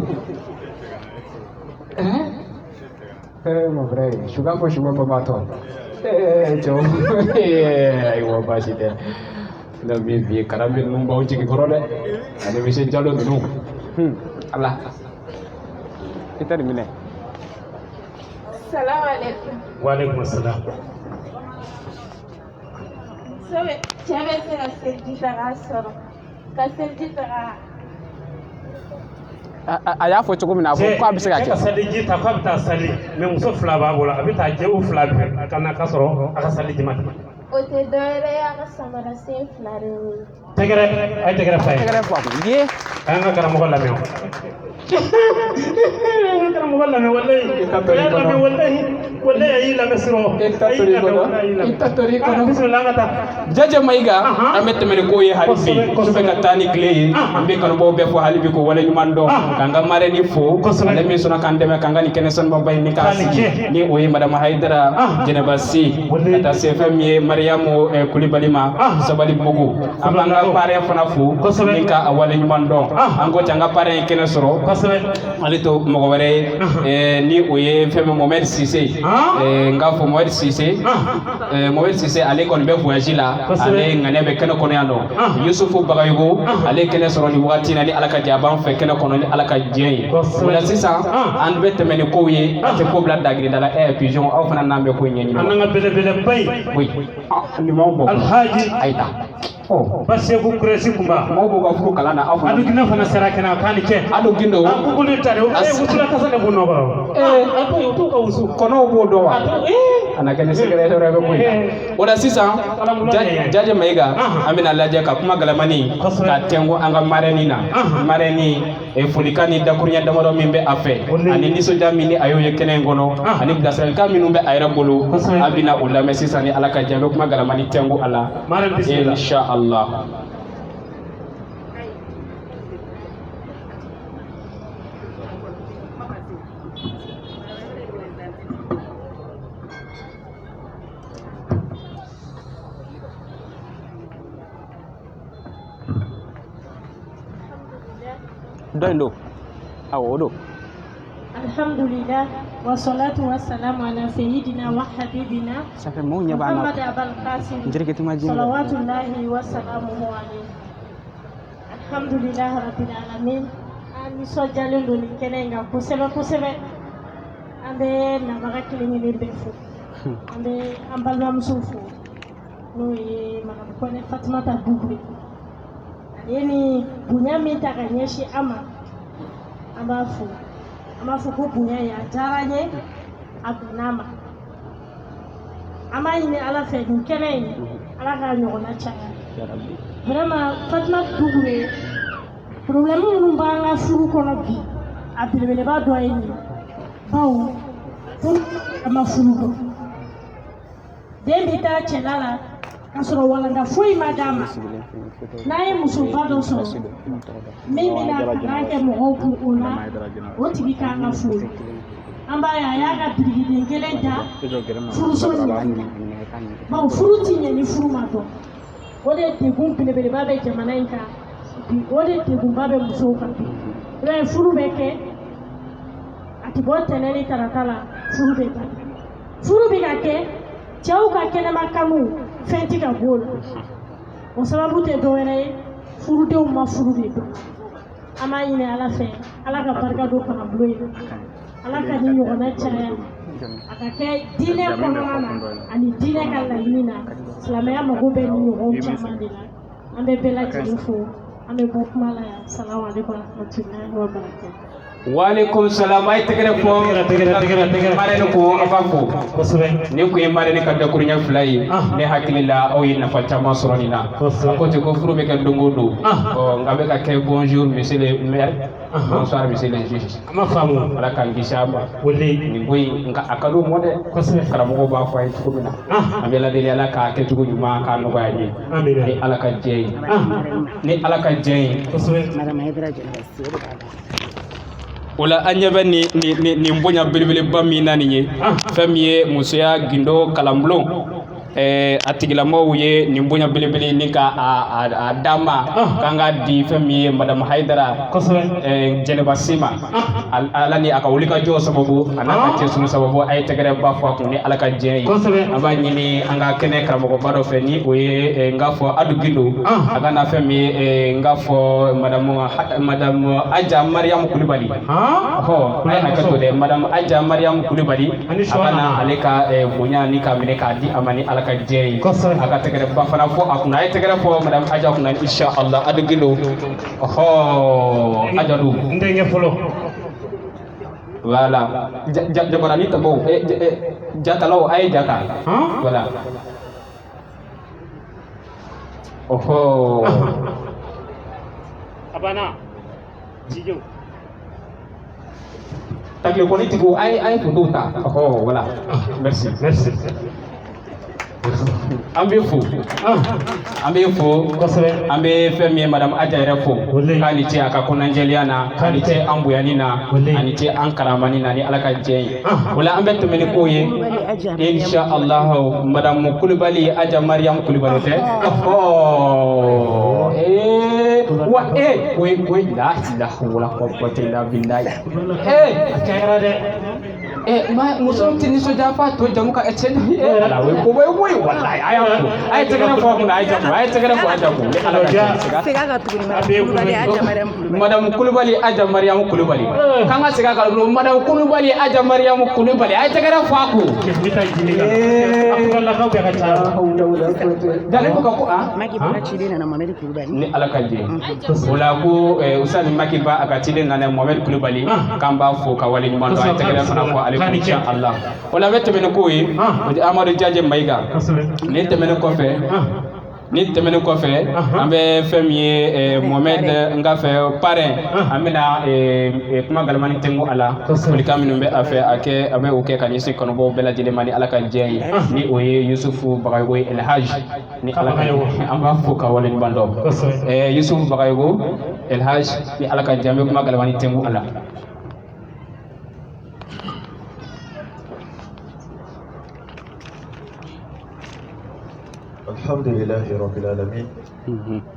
Mon frère, sugar for sugar tomato. Joe. I will pass it there. The baby carabin number of chicken corona. And we say Jalo no. Allah. Kita di mana?
Assalamualaikum.
Waalaikumsalam.
So, chévere será servida solo.
Aya fo cogo min na fo ko a bɛ se ka kɛ
saliji ta ko a bɛ taa sali mais muso fila b'a bolo a bɛ taa jɛ u fila bɛɛ ka na ka sɔrɔ a ka sali jama
o tɛ dɔwɛrɛ ye a ka samara sen fila de wolo
tɛgɛrɛ a ye tɛgɛrɛ fa ye
tɛgɛrɛ fa ko ye
a y'an ka karamɔgɔ lamɛn an ka karamɔgɔ lamɛn walayi a y'a lamɛn walayi a y'i lamɛn sɔrɔ
i ta tori kɔnɔ
bisimila an ka taa
Jaja Maiga an bɛ tɛmɛ ni ko ye hali bi su bɛ ka taa ni tile ye an bɛ kanubaw bɛɛ fɔ hali bi ko wale ɲuman dɔn k'an ka marraine fo ale min sɔnna k'an dɛmɛ k'an ka nin kɛnɛ sanuba in ni k'a sigi ni o ye madame Hayidara Jɛnɛba Si ka taa se fɛn min ye Mariamu Kulibali ma Sabali Bogo an b'an ka parrain fana fo min ka a wale ɲuman dɔn an ko ten an ka parrain ye kɛnɛ sɔrɔ ale to mɔgɔ wɛrɛ ye ni o ye fɛn min Mohamed Cissé n k'a fɔ Mohamed Cissé ale kɔni bɛ voyage la ale ŋanɛ bɛ kɛnɛ kɔnɔ yan nɔ Yusufu Bagayogo ale kɛnɛ sɔrɔ nin wagati na ni Ala ka jɛ a b'an fɛ kɛnɛ kɔnɔ ni Ala ka diɲɛ ye o la sisan an bɛ tɛmɛ ni kow ye an tɛ ko bila dagirida la pigeon aw fana n'an bɛ ko ɲɛɲini
an n'an ka belebeleba in
oui nin m'aw bɔ
Alhaji
Ayita
Baseku Kuresi Kumba
maaw b'u ka furu kalan na aw fana
adu gina fana sera kɛnɛ k'a ni cɛ
adu gindo
a kukuli tare wusula kasa ne b'u nɔkɔrɔ a to yen u t'u ka wusu
kɔnɔw b'o dɔn wa a na kɛ ni secrétaire bɛ ko in na o la sisan Jaja Maiga an bɛna lajɛ ka kuma galamani ka tɛngu an ka marraine na marraine folikan ni dakuruɲɛ damadɔ min bɛ a fɛ ani nisɔndiya min ni a y'o ye kɛnɛ in kɔnɔ ani bilasiralikan minnu bɛ a yɛrɛ bolo an bɛna o lamɛn sisan ni Ala ka jɛ an bɛ kuma galamani tɛngu a la inshallah.
Doindo awodo
Alhamdulillah wassalatu wassalamu ala sayyidina wa habibina
safe mo nya bana
Muhammad Abul Qasim
jirgiti ma jin
salawatullahi wa salamuhu alayhi alhamdulillah rabbil alamin ani sojalen do ni kene nga kosɛbɛ an bɛ nabaga kelen kelen bɛɛ fo an bɛ an balimamuso fo n'o ye madame Kone Fatumata Dukure ale ni bonya min ta ka ɲɛsin an ma an b'a fɔ ko bonya ye a diyara n ye a donna ma an b'a ɲini Ala fɛ nin kɛnɛ in Ala k'a ɲɔgɔnna caya vraiment Fatumata Dukure problème minnu b'an ka furu kɔnɔ bi a belebeleba dɔ ye nin bawo furu a ma furu dɔn den bɛ taa cɛla la k'a sɔrɔ walanda foyi ma d'a ma n'a ye musoba dɔ sɔrɔ min bɛna kalan kɛ mɔgɔw kun o la o tigi k'an ka furu an b'a ye a y'a ka birikiden kelen da furuso nin na bawo furu ti ɲɛ ni furu ma dɔn o de degun belebeleba bɛ jamana in kan bi o de degunba bɛ musow kan bi i b'a ye furu bɛ kɛ a ti bɔ tɛnɛ ni tarata la furu bɛ ban furu bɛ ka kɛ cɛw ka kɛnɛma kanu fɛn ti ka b'o la o sababu tɛ dɔwɛrɛ ye furudenw ma furu de don an b'a ɲini Ala fɛ Ala ka barika don kɔnɔbolo in
ala ka ni ɲɔgɔnna caya a ka kɛ diinɛ kɔnɔna na ani diinɛ ka laɲini na silamɛya mago bɛ ni ɲɔgɔn caman de la an bɛ bɛɛ lajɛlen fo an bɛ bɔ kuma la yan salamu aleykum warahmatulahi wabarakatuh.
Waalaikum salam ay tegere fo marene ko aba fo ni ko marene ka dakuru nya fulay ne hakilila o yi nafa tama soronina ko te ko furu be ka dongodo ngabe ka kay bonjour monsieur le maire bonsoir monsieur le juge
ma famu
wala kan gisaba
wole
ni boy nga akado mode kala mo ba fay ko bina amela de ala ka ke tugu ma ka no bayi ni ala ka jey ni ala ka jey
madame Aïdara Diallo
wala anyaba ni mbonya belebele ba mi nani ye famille musoya gindo kalamblo atigila mawuye ni mbonya belebele ni ka a dama kanga di famille madame Haidara Jeneba Sima alani aka wulika jo sababu anaka tesu sababu ay tegere ba fa ko ni alaka jeyi aba nyini anga kene kramo ko bado fe ni oye ngafo adu gindo aga na famille ngafo madame Aja Mariam Kulibali ho ay akato de madame Aja Mariam Kulibali abana aleka bonya ni ka mine ka di amani alaka jeyi aga tegere ba fana fo akuna ay tegere fo madame Aja kuna insha Allah adu gindo ho ajadu
ndenge folo
voilà jabarani tabo jatalo ay jaka voilà oho
abana jijo
takle politiko ay fuduta oho voilà merci ambe fo ambe femi madame Aja fo kani ti aka konanjeliana kani ti ambuyanina ani ti ankaramanina ni alaka jey wala ambe to meni koye insha Allah madame Kulibali Aja Mariam Kulibali te wa we la ilaha wala quwwata illa billah
akayra de
ma musom tini so jafa to jamuka etchen ala we ko boy wallahi ay tegere fo ko ay tegere fo aja ko ala
sega ga tuguni Kulibali Aja Mariam Kulibali
madame Kulibali Aja Mariam Kulibali kanga sega ka madame Kulibali Aja Mariam Kulibali ay tegere fo ko
kita jiniga akula ka be ka ta
dale ko ko
maki ba ci dina na Mohamed Kulibali
ni ala kaje wala ko usani maki ba aka ci dina na Mohamed Kulibali kamba fo ka wali man do ay tegere fo ko insha Allah wala wette men ko yi Amadou Diadje Maïga ni temene ko fe ambe femier Mohamed nga fe parrain amina kuma galmani tengu ala wali kaminu be afe ake abe oke kan yisi kono bo bela jide mani ala kan jeyi ni oye Yusufu Bagayogo El Haj ni ala kan amba fuka wala bando Yusufu Bagayogo El Haj ni ala kan jambe kuma galmani tengu ala
الحمد لله رب العالمين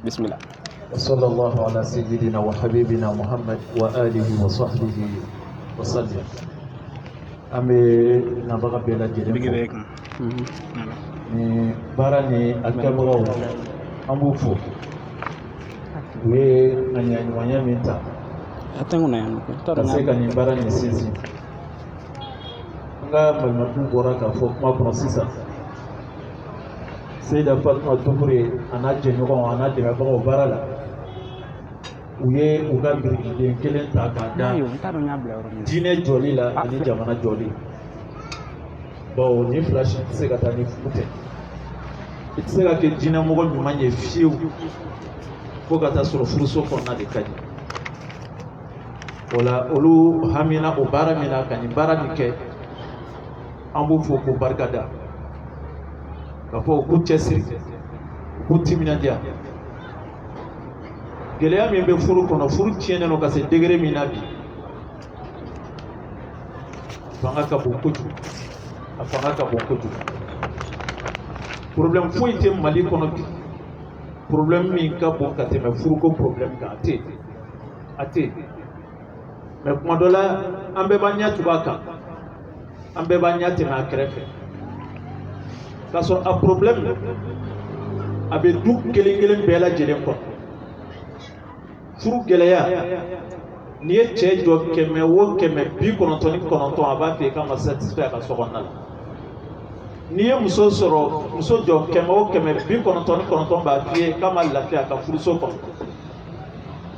بسم الله
وصلى الله على سيدنا وحبيبنا محمد وآله وصحبه وسلم أمي نبغى بلا جديد ni bara ni akabro ambufu we anyanya mita
atenguna yangu
taseka ni bara ni sisi nga malmatu bora ka fo ma processa Seyda Fatma Touré ana jɛɲɔgɔn ana dɛmɛbagaw baara la u ye u ka birikiden kelen ta k'a da diinɛ jɔli la ani jamana jɔli bawo ni fila si tɛ se ka taa ni fu tɛ i tɛ se ka kɛ diinɛmɔgɔ ɲuman ye fiyewu fo ka taa sɔrɔ furuso kɔnɔna de ka ɲi o la olu hamina o baara min na ka nin baara nin kɛ an b'u fo k'u barika da k'a fɔ k'u cɛsiri k'u timinadiya gɛlɛya min bɛ furu kɔnɔ furu tiɲɛnen don ka se degré min na bi fanga ka bon kojugu a fanga ka bon kojugu problème foyi tɛ Mali kɔnɔ bi problème min ka bon ka tɛmɛ furuko problème kan a tɛ mais kuma dɔ la an bɛɛ b'an ɲɛ tugu a kan an bɛɛ b'an ɲɛ tɛmɛ a kɛrɛfɛ k'a sɔrɔ a problème a bɛ du kelen kelen bɛɛ lajɛlen kɔnɔ furu gɛlɛya n'i ye cɛ jɔ 100 o 199 a b'a fɛ i kan ka satisfait a ka so kɔnɔna la n'i ye muso sɔrɔ muso jɔ 100 o 199 b'a f'i ye k'a ma lafiya a ka furuso kɔnɔ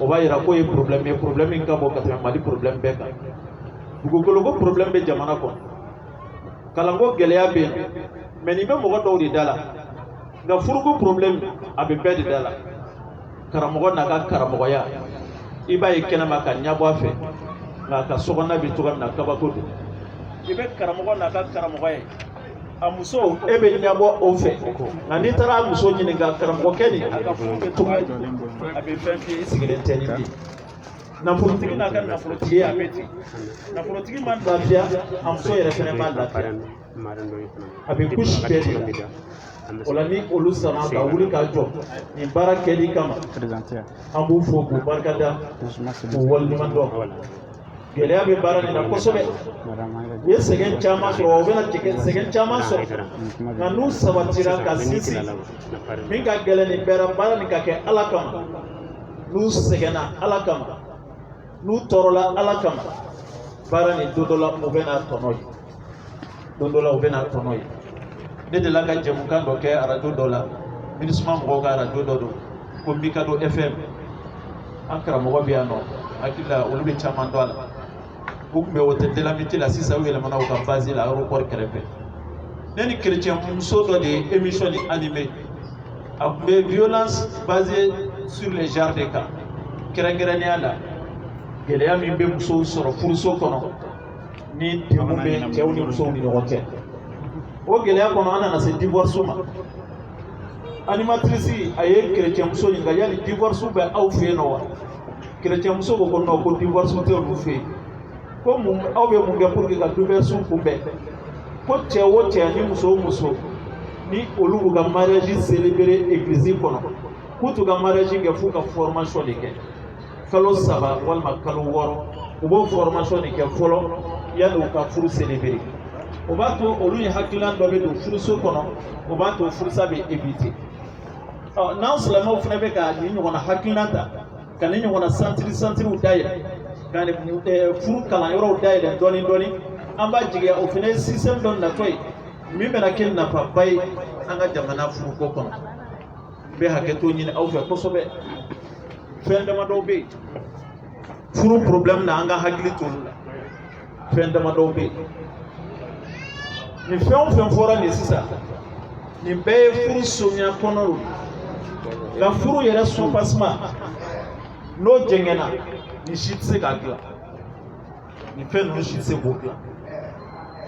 o b'a yira k'o ye problème ye problème min ka bɔ ka tɛmɛ Mali problème bɛɛ kan dugukolo ko problème bɛ jamana kɔnɔ kalanko gɛlɛya bɛ yen mais nin bɛ mɔgɔ dɔw de da la nka furuko problème a bɛ bɛɛ de da la karamɔgɔ n'a ka karamɔgɔya i b'a ye kɛnɛma ka ɲɛbɔ a fɛ nka a ka sokɔnɔna bɛ cogoya min na kabako don i bɛ karamɔgɔ n'a ka karamɔgɔya a muso e bɛ ɲɛbɔ o fɛ nka n'i taara a muso ɲininka karamɔgɔkɛ nin a ka furu bɛ cogoya a bɛ fɛn f'i ye i sigilen tɛ nin bi nafolotigi n'a ka nafolotigi a bɛ ten nafolotigi ma lafiya a muso yɛrɛ fɛnɛ ma lafiya a bɛ kusi bɛɛ de la o la ni olu sɔnna ka wuli ka jɔ nin baara kɛli kama an b'u fo k'u barikada k'u waleɲuman dɔn gɛlɛya bɛ baara nin na kosɛbɛ u ye sɛgɛn caman sɔrɔ u bɛna sɛgɛn caman sɔrɔ nka n'u sabatira ka sinsin min ka gɛlɛn nin bɛɛ la baara nin ka kɛ Ala kama n'u sɛgɛnna Ala kama n'u tɔɔrɔla Ala kama baara nin don dɔ la u bɛna tɔnɔ ye don dɔ la u bɛna tɔnɔ ye ne delila ka jɛmukan dɔ kɛ arajo dɔ la MINUSMA mɔgɔw ka arajo dɔ don ko Mikado FM an karamɔgɔ bɛ yan nɔ hakili la olu bɛ caman dɔn a la u tun bɛ hôtel de l'amitié la sisan u yɛlɛmana u ka base la aéroport kɛrɛfɛ ne ni chrétien muso dɔ de ye émission ni animé a tun bɛ violence basée sur les genres de cas kɛrɛnkɛrɛnnenya la gɛlɛya min bɛ musow sɔrɔ furuso kɔnɔ ni degun bɛ cɛw ni musow ni ɲɔgɔn cɛ o gɛlɛya kɔnɔ an nana se divorce ma animatrice a ye chrétien muso ɲininka yali divorce bɛ aw fɛ yen nɔ wa chrétien muso ko non ko divorce tɛ olu fɛ yen ko mun aw bɛ mun kɛ pour que ka divorce kunbɛn ko cɛ o cɛ ni muso o muso ni olu b'u ka mariage célébrer église kɔnɔ k'u t'u ka mariage kɛ f'u ka formation de kɛ kalo 3 walima kalo 6 u b'o formation de kɛ fɔlɔ yanni u ka furu célébrer o b'a to olu ye hakilina dɔ bɛ don furuso kɔnɔ o b'a to furusa bɛ éviter n'an silamɛw fana bɛ ka nin ɲɔgɔnna hakilina ta ka nin ɲɔgɔnna santiriw dayɛlɛ ka nin furu kalanyɔrɔw dayɛlɛ dɔɔni dɔɔni an b'a jigiya o fana ye système dɔ natɔ ye min bɛna kɛ nafaba ye an ka jamana furuko kɔnɔ n bɛ hakɛto ɲini aw fɛ kosɛbɛ fɛn damadɔw bɛ yen furu problème na an ka hakili to olu la fɛn damadɔw bɛ yen nin fɛn o fɛn fɔra nin sisan nin bɛɛ ye furu sonya kɔnɔ nka furu yɛrɛ soupassement n'o jɛngɛnna nin si tɛ se k'a dilan nin fɛn ninnu si tɛ se k'o dilan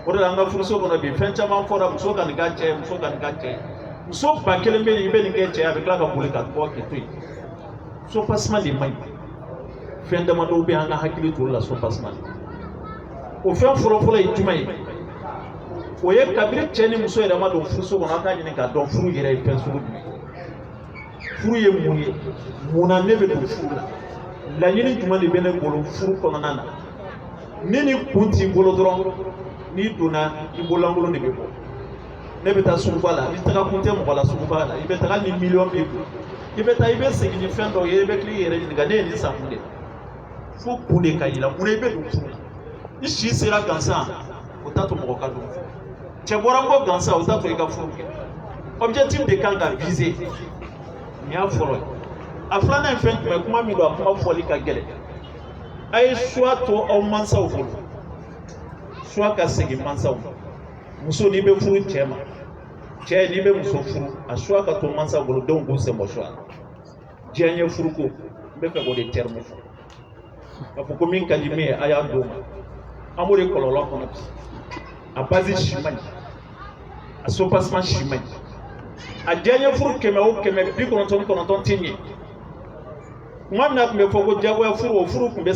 o de la an ka furuso kɔnɔ bi fɛn caman fɔra muso ka nin k'a cɛ ye muso ka nin k'a cɛ ye muso ba kelen bɛ yen i bɛ nin kɛ cɛ ye a bɛ tila ka boli ka bɔ k'i to yen soupassement de man ɲi fɛn damadɔw bɛ yen an ka hakili to olu la soupassement o fɛn fɔlɔfɔlɔ ye jumɛn ye o ye kabini cɛ ni muso yɛrɛ ma don furuso kɔnɔ an k'a ɲini k'a dɔn furu yɛrɛ ye fɛn sugu jumɛn furu ye mun ye mun na ne bɛ don furu la laɲini jumɛn de bɛ ne bolo furu kɔnɔna na ni nin kun t'i bolo dɔrɔn n'i donna i bololankolon de bɛ bɔ ne bɛ taa suguba la i taga kun tɛ mɔgɔ la suguba la i bɛ taga ni miliyɔn b'i kun i bɛ taa i bɛ segin ni fɛn dɔw ye i bɛ tila i yɛrɛ ɲininka ne ye nin san mun de fo kun de ka yira mun na i bɛ don furu la ni si sera gansan o t'a to mɔgɔ ka don cɛ bɔra n kɔ gansan o t'a to i ka furu kɛ objectif de kan ka viser nin y'a fɔlɔ ye a filanan ye fɛn jumɛn kuma min don a kuma fɔli ka gɛlɛn a ye choix to aw mansaw bolo choix ka segin mansaw ma muso n'i bɛ furu cɛ ma cɛ n'i bɛ muso furu a choix ka to mansaw bolo denw k'u sen bɔ choix la diɲɛ ye furuko n bɛ fɛ k'o de terme fɔ k'a fɔ ko min ka di min ye a y'a d'o ma an b'o de kɔlɔlɔ kɔnɔ bi a base si man ɲi a soupassement si man ɲi a diɲɛ ye furu 100 o 100 99 tɛ ɲɛ kuma min na tun bɛ fɔ ko diyagoya furu o furu tun bɛ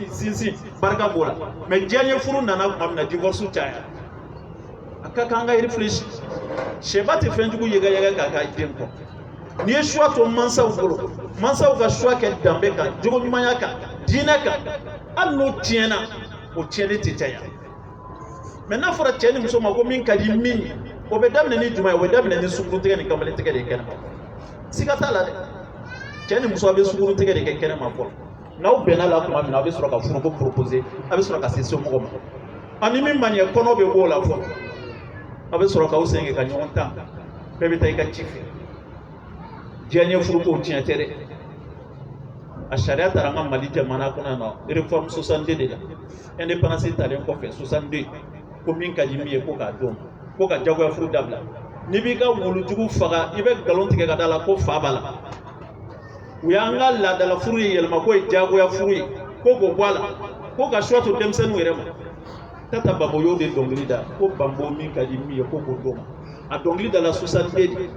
sinsin barika b'o la mais diɲɛ ye furu nana kuma min na divorce caya a ka kan an ka réfléchir sɛba tɛ fɛn jugu yɛgɛyɛgɛ k'a k'a den kɔ n'i ye choix to mansaw bolo mansaw ka choix kɛ danbe kan jogo ɲumanya kan diinɛ kan hali n'o tiɲɛna o tiɲɛni tɛ caya mais n'a fɔra cɛ ni muso ma ko min ka di min ye o bɛ daminɛ ni jumɛn ye o bɛ daminɛ ni sukuru tigɛ ni kamalen tigɛ de ye kɛnɛma siga t'a la dɛ cɛ ni muso a bɛ sukuru tigɛ de kɛ kɛnɛma fɔlɔ n'aw bɛnna la tuma min na a bɛ sɔrɔ ka furuko proposer a bɛ sɔrɔ ka se somɔgɔw ma ani min man ɲɛ kɔnɔ bɛ b'o la fɔ a bɛ sɔrɔ k'aw sen kɛ ka ɲɔgɔn tan bɛɛ bɛ taa i ka ci fɛ diɲɛ ɲɛ furuko tiɲɛ tɛ dɛ a sariya taara an ka Mali jamana kɔnɔ yan nɔ réforme 62 de la indépendance talen kɔfɛ 62 ko min ka di min ye ko k'a dɔn ko ka jagoya furu dabila n'i b'i ka wulujugu faga i bɛ nkalon tigɛ ka da la ko fa b'a la u y'an ka laadala furu ye yɛlɛma ko ye jagoya furu ye ko k'o bɔ a la ko ka choix to denmisɛnninw yɛrɛ ma Tata Bambo y'o de dɔnkili da ko Bambo min ka di min ye ko k'o d'o ma a dɔnkili da la 62 de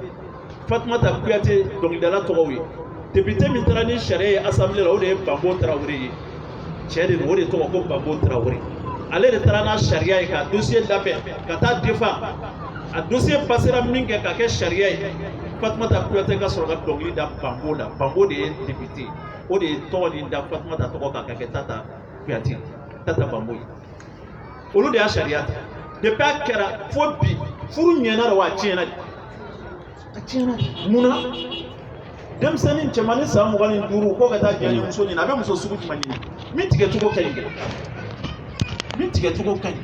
Fatumata Kuyate dɔnkilidala tɔgɔw ye député min taara ni sariya ye assemblée la o de ye Bambo Traoré ye cɛ de don o de tɔgɔ ko Bambo Traoré ale de taara n'a sariya ye ka dossier labɛn ka taa défend a dossier passera min kɛ ka kɛ sariya ye Fatumata Kuyate ka sɔrɔ ka dɔnkili da Bambo la Bambo de ye député o de ye tɔgɔ nin da Fatumata tɔgɔ kan ka kɛ Tata Kuyate Tata Bambo ye olu de y'a sariya ta depuis a kɛra fo bi furu ɲɛna de wa a tiɲɛna de a tiɲɛna de munna denmisɛnnin cɛmannin san 25 ko ka taa jɛn muso ɲini a bɛ muso sugu jumɛn ɲini min tigɛcogo ka ɲi min tigɛcogo ka ɲi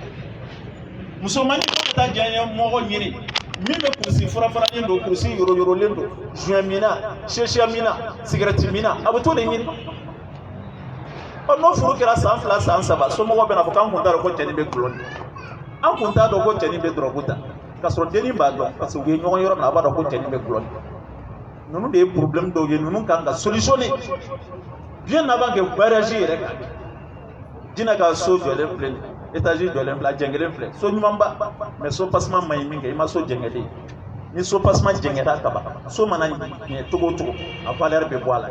musomanin ko ka taa jɛn mɔgɔ ɲini min bɛ kurusi farafaralen don kurusi yɔrɔyɔrɔlen don joint mina shisha mina cigarette mina a bɛ t'o de ɲini n'o furu kɛra san 2 san 3 somɔgɔw bɛna fɔ k'an kun t'a dɔn ko cɛnin bɛ gulɔ ni an kun t'a dɔn ko cɛnin bɛ dɔrɔgu ta k'a sɔrɔ dennin b'a dɔn parce que u ye ɲɔgɔn yɔrɔ min a b'a dɔn ko cɛnin bɛ gulɔ ni ninnu de ye problème dɔw ye ninnu kan ka solutionner bien avant que barrage yɛrɛ ka jinɛ ka so jɔlen filɛ étage jɔlen filɛ a jɛngɛlen filɛ so ɲumanba mais so passement man ɲi min kɛ i ma so jɛngɛlen ni so passement jɛngɛra ka ban so mana ɲɛ cogo o cogo a valeur bɛ bɔ a la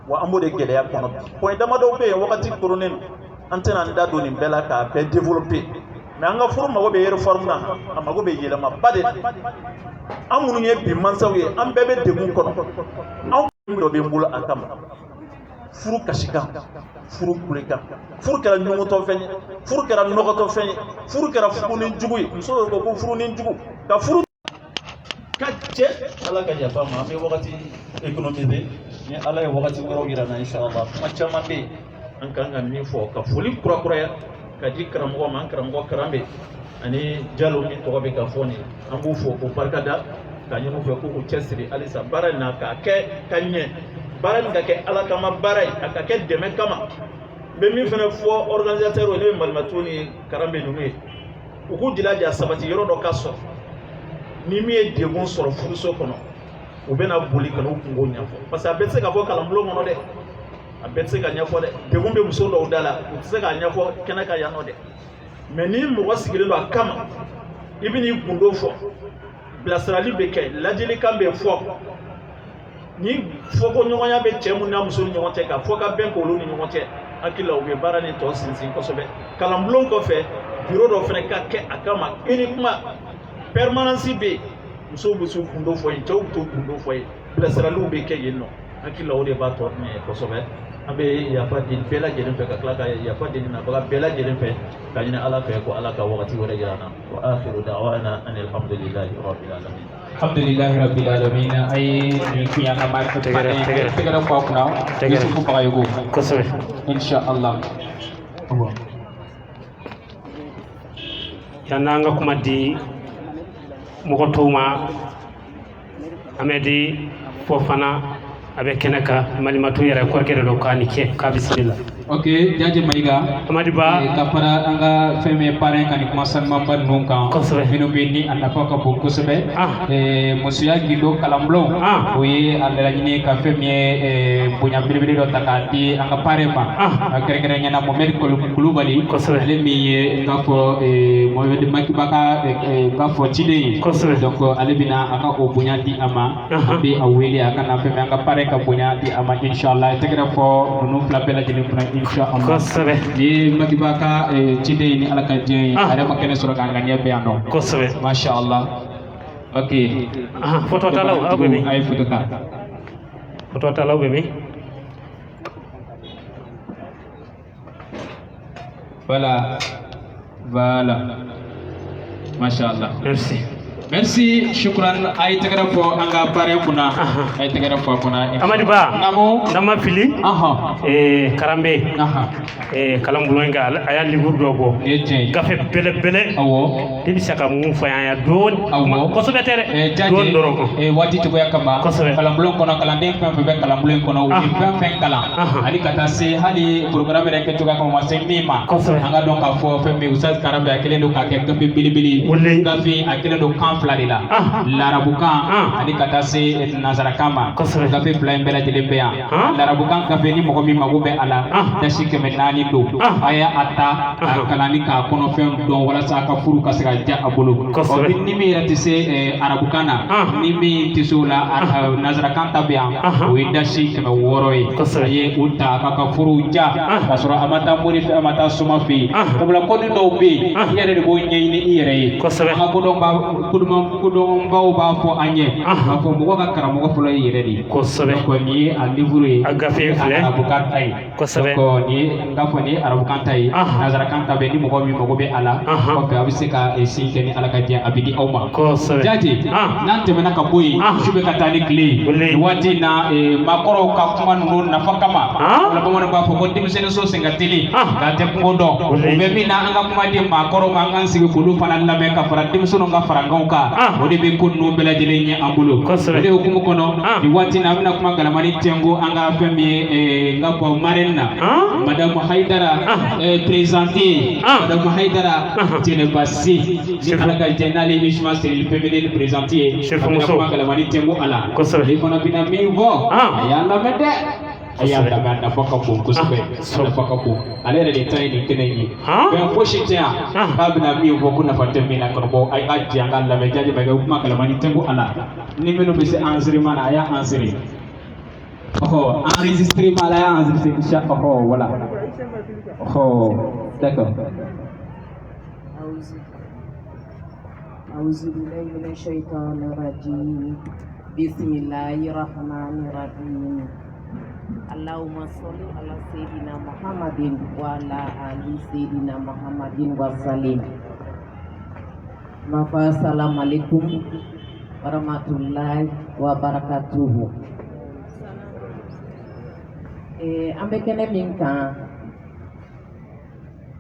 wa an b'o de gɛlɛya kɔnɔ point damadɔw bɛ yen wagati koronnen an tɛna an da don nin bɛɛ la k'a bɛɛ développer mais an ka furu mago bɛ réforme na a mago bɛ yɛlɛmaba de an minnu ye bi mansaw ye an bɛɛ bɛ degun kɔnɔ anw dɔ bɛ n bolo a kama furu kasikan furu kulekan furu kɛra ɲɔgɔntɔ fɛn ye furu kɛra nɔgɔtɔ fɛn ye furu kɛra furu ni jugu ye muso ko ko furu ni jugu ka furu ka cɛ ala ka yafa ma an bɛ wagati économiser ni ala ye wagati wɛrɛw yira na inshallah kuma caman bɛ yen an kan ka min fɔ ka foli kurakuraya ka di karamɔgɔ ma an karamɔgɔ karan bɛ ani jalo min tɔgɔ bɛ ka fɔ nin an b'u fɔ k'u barika da ka ɲini u fɛ k'u k'u cɛsiri halisa baara in na k'a kɛ ka ɲɛ baara in ka kɛ ala kama baara ye a ka kɛ dɛmɛ kama n bɛ min fana fɔ organisateur ne bɛ malimatu ni karan bɛ ninnu ye u k'u jilaja sabati yɔrɔ dɔ ka sɔrɔ ni min ye degun sɔrɔ furuso kɔnɔ u bɛna boli ka n'u kungo ɲɛfɔ parce que a bɛɛ tɛ se ka fɔ kalanbulon kɔnɔ dɛ a bɛɛ tɛ se ka ɲɛfɔ dɛ degun bɛ muso dɔw da la u tɛ se k'a ɲɛfɔ kɛnɛ ka yan nɔ dɛ mais ni mɔgɔ sigilen don a kama i bɛ n'i gundo fɔ bilasirali bɛ kɛ ladilikan bɛ fɔ ni fɔko ɲɔgɔnya bɛ cɛ mun n'a muso ni ɲɔgɔn cɛ ka fɔ ka bɛn k'olu ni ɲɔgɔn cɛ hakili la u bɛ baara ni tɔ sinsin kosɛbɛ kalanbulon kɔfɛ bureau dɔ fana ka kɛ a kama uniquement permanence bɛ yen musow bɛ s'u gundo fɔ yen cɛw bɛ t'u gundo fɔ yen bilasiraliw bɛ kɛ yen nɔ hakili la o de b'a tɔ ɲɛ kosɛbɛ an bɛ yafa deli bɛɛ lajɛlen fɛ ka tila ka yafa deli nabaga bɛɛ lajɛlen fɛ ka ɲini ala fɛ ko ala ka wagati wɛrɛ jira an na wa akhiru da'wana anil hamdulillahi rabbil alamin
alhamdulillahi rabbil alamin ay ni kuya ka ma tegere ko kuna tegere ko ba yugo kosebe insha Allah
yananga kuma di mɔgɔ tɔw ma an bɛ di fɔfana a bɛ kɛnɛ kan malimatu yɛrɛ kɔrɔkɛ de don k'a ni kɛ k'a bisimila.
ok jaje Mayiga
Amady Ba
ka fara an ka fɛn min parrain kan ni kuma sanumanba ninnu kan minnu bɛ ni a nafa ka bon kosɛbɛ musoya gindo kalanbulon o ye a laɲini ka fɛn min ye bonya belebele dɔ ta k'a di an ka parrain ma a kɛrɛnkɛrɛnnenya Mohamed Kulubali ale min ye n k'a fɔ Mohamed Makiba ka n k'a fɔ ciden ye donc ale bɛna a ka o bonya di a ma an bɛ a wele a ka na fɛn min an ka parrain ka bonya di a ma inshallah tɛgɛrɛ fɔ ninnu fila bɛɛ lajɛlen fana inshallah kosɛbɛ ni Makiba ka ciden ni ala ka diɲɛ ye a yɛrɛ ma kɛnɛ sɔrɔ k'an ka ɲɛ bɛ yan nɔ kosɛbɛ mashallah ok
photo talaw aw bɛ min
a ye photo ta
photo talaw bɛ min
voilà mashallah
merci
Merci, shukran. Ay tegera fo anga bare kuna. Ay tegera fo kuna.
Amadi Ba.
Namo.
Nama fili. Karambe. Kalambulo nga aya livre dogo. Gafe bele.
Awo.
Dibi saka mu fa ya don.
Awo.
Kosobe tere.
Don doro. Wati to ya kama. Kalambulo kono kalande pe be kalambulo kono wi pe kala. Ali kata se hali programme rek to ka ko ma se mima. Anga don ka fo pe me usaz Karambe akele do ka ke gafe bili. Gafe akele do fladila larabukan ani kata se nazarakama gafe plan bela jelebea larabukan gafe ni mogo mi mago be ala dashi keme nani do aya ata kalani ka kono fem don wala sa ka furu ka sega ja abulu o ni mi rati se arabukana ni mi tisola nazarakan tabia o dashi keme woroi ye uta ka furu ja kasoro amata muri fe amata suma fi tabla ko ni do be yere de bo nyini yere ko don ba kudon bawo ba fo anye ba fo mo ka karamo fo lay yere di ko ni a livre
agafe fle
abukat ay ko ni ngafo ni arabukan tay nazara kan tabe ni mo mi mo be ala ko be abiseka e si keni ala ka dia abidi awma jaji nante mena ka boy shube ka tani kle wati na makoro ka kuma no na fakama wala bamana ba fo ko dimisene so senga tili ka te ngodo be mi na anga kuma di makoro mangan sigi kulu fanan la me ka fara dimisono nga fara ngauka o de be kunno bela jele nya ambulo o de hukumu kono di wati na amna kuma galamani tengo anga femi nga ko marenna madame Haidara présenter madame Haidara jene bassi ni alaga jenali mishma sel femele présenter chef muso galamani tengo ala ko so de kono bina mi vo ayanda mede ayanda banda foka ko kusbe foka ko alere de tay ni keneni ben foshitia babna mi vo kuna fatemmi na ko ay ajji anga la me jaji baga kuma kala mani tengo ala ni meno be se enregistrement na ya enregistré enregistrement la ya enregistré insha Allah voilà d'accord
أعوذ بالله من الشيطان الرجيم بسم الله الرحمن الرحيم اللهم صل على سيدنا محمد وعلى آل سيدنا محمد وسلم. Assalamu alaikum warahmatullahi wabarakatuh. Ambe kene minka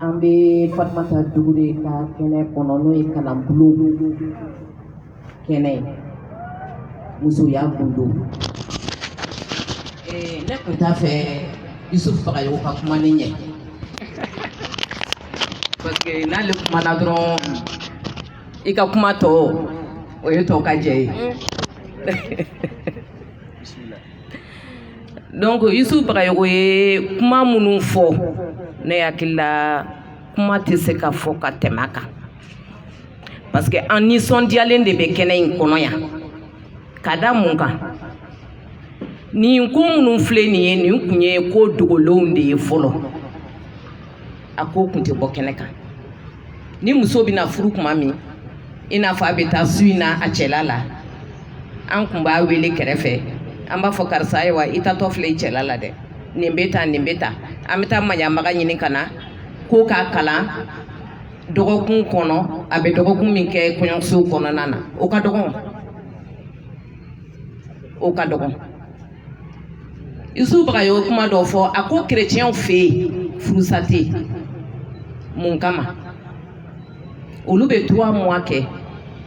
ambe Fatmata Dugure ka kene kono no e kalambulu kene muso ya bundu ne kun t'a fɛ Yusuf Bagayogo ka kuma ne ɲɛ parce que n'ale kumana dɔrɔn i ka kuma tɔ o ye tɔ ka jɛ ye donc Yusuf Bagayogo ye kuma minnu fɔ ne hakili la kuma tɛ se ka fɔ ka tɛmɛ a kan parce que an nisɔndiyalen de bɛ kɛnɛ in kɔnɔ yan ka da mun kan nin ko minnu filɛ nin ye nin kun ye ko dogolenw de ye fɔlɔ a ko kun tɛ bɔ kɛnɛ kan ni muso bɛna furu kuma min i n'a fɔ a bɛ taa su in na a cɛla la an kun b'a wele kɛrɛfɛ an b'a fɔ karisa ayiwa i tatɔ filɛ i cɛla la dɛ nin bɛ tan nin bɛ tan an bɛ taa maɲamaga ɲini ka na ko k'a kalan dɔgɔkun kɔnɔ a bɛ dɔgɔkun min kɛ kɔɲɔmuso kɔnɔna na o ka dɔgɔn o ka dɔgɔn Yusuf Bagayogo kuma dɔ fɔ a ko chrétienw fɛ yen furusa tɛ yen mun kama olu bɛ 3 mois kɛ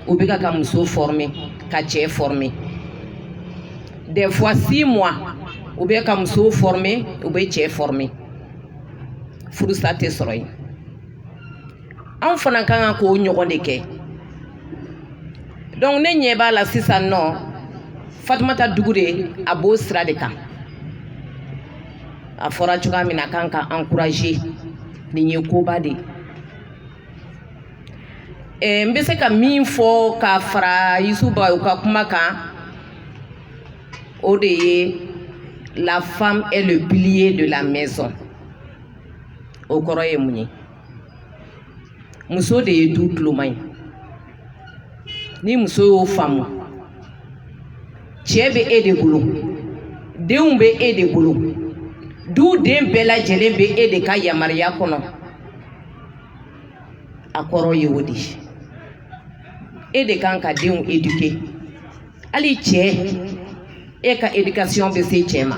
u bɛ ka muso former ka cɛ former des fois 6 mois u bɛ ka muso former u bɛ cɛ former furusa tɛ sɔrɔ yen anw fana kan ka k'o ɲɔgɔn de kɛ donc ne ɲɛ b'a la sisan nɔ Fatumata Dugure a b'o sira de kan a fɔra cogoya min na kan ka encourager nin ye koba de n bɛ se ka min fɔ ka fara Yusuf Bagayogo ka kuma kan o de ye la femme est le pilier de la maison o kɔrɔ ye mun ye muso de ye du tuloma ye ni muso y'o faamu cɛ bɛ e de bolo denw bɛ e de bolo du den bɛɛ lajɛlen bɛ e de ka yamaruya kɔnɔ a kɔrɔ ye o de e de kan ka denw éduquer ali cɛ e ka éducation bɛ se cɛ ma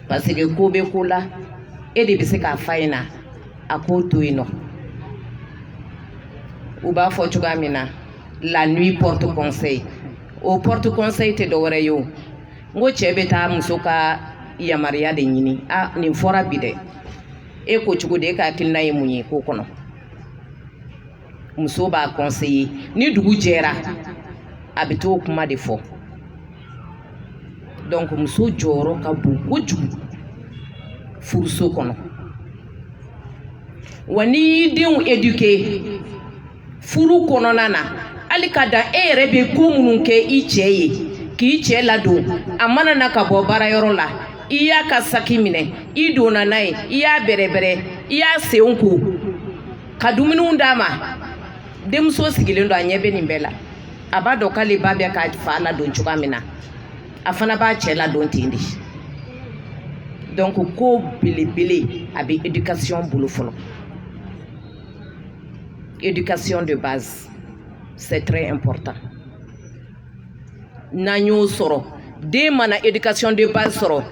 parce que ko bɛ ko la e de bɛ se k'a fa ɲɛna a k'o to yen nɔ u b'a fɔ cogoya min na la nuit porte conseil o porte conseil tɛ dɔwɛrɛ ye o n ko cɛ bɛ taa muso ka yamaruya de ɲini nin fɔra bi dɛ e ko cogo di e ka hakilina ye mun ye ko kɔnɔ muso b'a conseiller ni dugu jɛra a bɛ t'o kuma de fɔ donc muso jɔyɔrɔ ka bon kojugu furuso kɔnɔ wa n'i y'i denw éduquer furu kɔnɔna na hali ka dan e yɛrɛ bɛ ko minnu kɛ i cɛ ye k'i cɛ ladon a mana na ka bɔ baarayɔrɔ la i y'a ka saki minɛ i donna n'a ye i y'a bɛrɛbɛrɛ i y'a senw ko ka dumuniw d'a ma denmuso sigilen don a ɲɛ bɛ nin bɛɛ la a b'a dɔn k'ale ba bɛ ka fa ladon cogoya min na a fana b'a cɛ ladon ten de donc ko belebele a bɛ éducation bolo fɔlɔ éducation de base c'est très important n'an y'o sɔrɔ den mana éducation de base sɔrɔ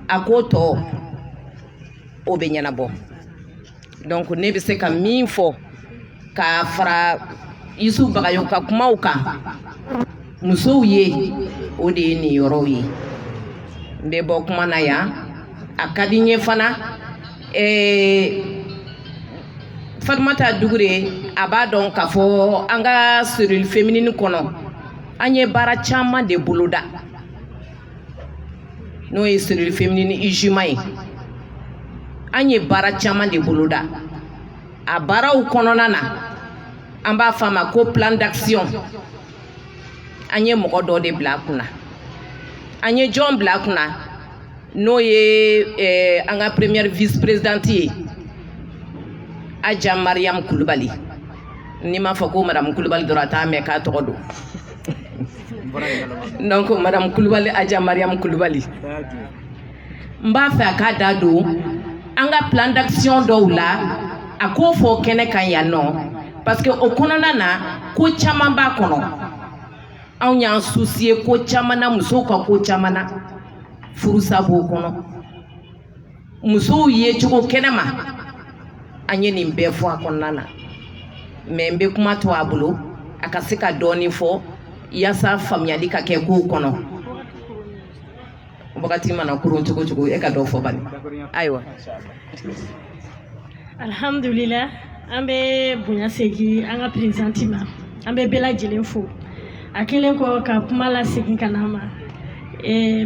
a ko tɔ o bɛ ɲɛnabɔ donc ne bɛ se ka min fɔ k'a fara Yusu Bagayogo ka kumaw kan musow ye o de ye nin yɔrɔw ye n bɛ bɔ kuma na yan a ka di n ye fana Fatumata Dugure a b'a dɔn k'a fɔ an ka cellule féminine kɔnɔ an ye baara caman de boloda n'o ye cellule féminine UJIMA ye an ye baara caman de boloda a baaraw kɔnɔna na an b'a fɔ a ma ko plan d'action an ye mɔgɔ dɔ de bila a kunna an ye jɔn bila a kunna n'o ye an ka première vice présidente ye Aja Mariam Kulibali ni m'a fɔ ko madame Kulibali dɔrɔn a t'a mɛn k'a tɔgɔ don donc madame Kulibali Aja Mariam Kulibali n b'a fɛ a k'a da don an ka plan d'action dɔw la a k'o fɔ kɛnɛ kan yan nɔ parce que o kɔnɔna na ko caman b'a kɔnɔ anw y'an soucier ko caman na musow ka ko caman na furusa b'o kɔnɔ musow ye cogo kɛnɛma an ye nin bɛɛ fɔ a kɔnɔna na mais n bɛ kuma to a bolo a ka se ka dɔɔni fɔ yaasa faamuyali ka kɛ kow kɔnɔ wagati mana koron cogo cogo e ka dɔ fɔ bani ayiwa
alhamdulillah an bɛ bonya segin an ka présidente ma an bɛ bɛɛ lajɛlen fo a kɛlen kɔ ka kuma lasegin ka na ma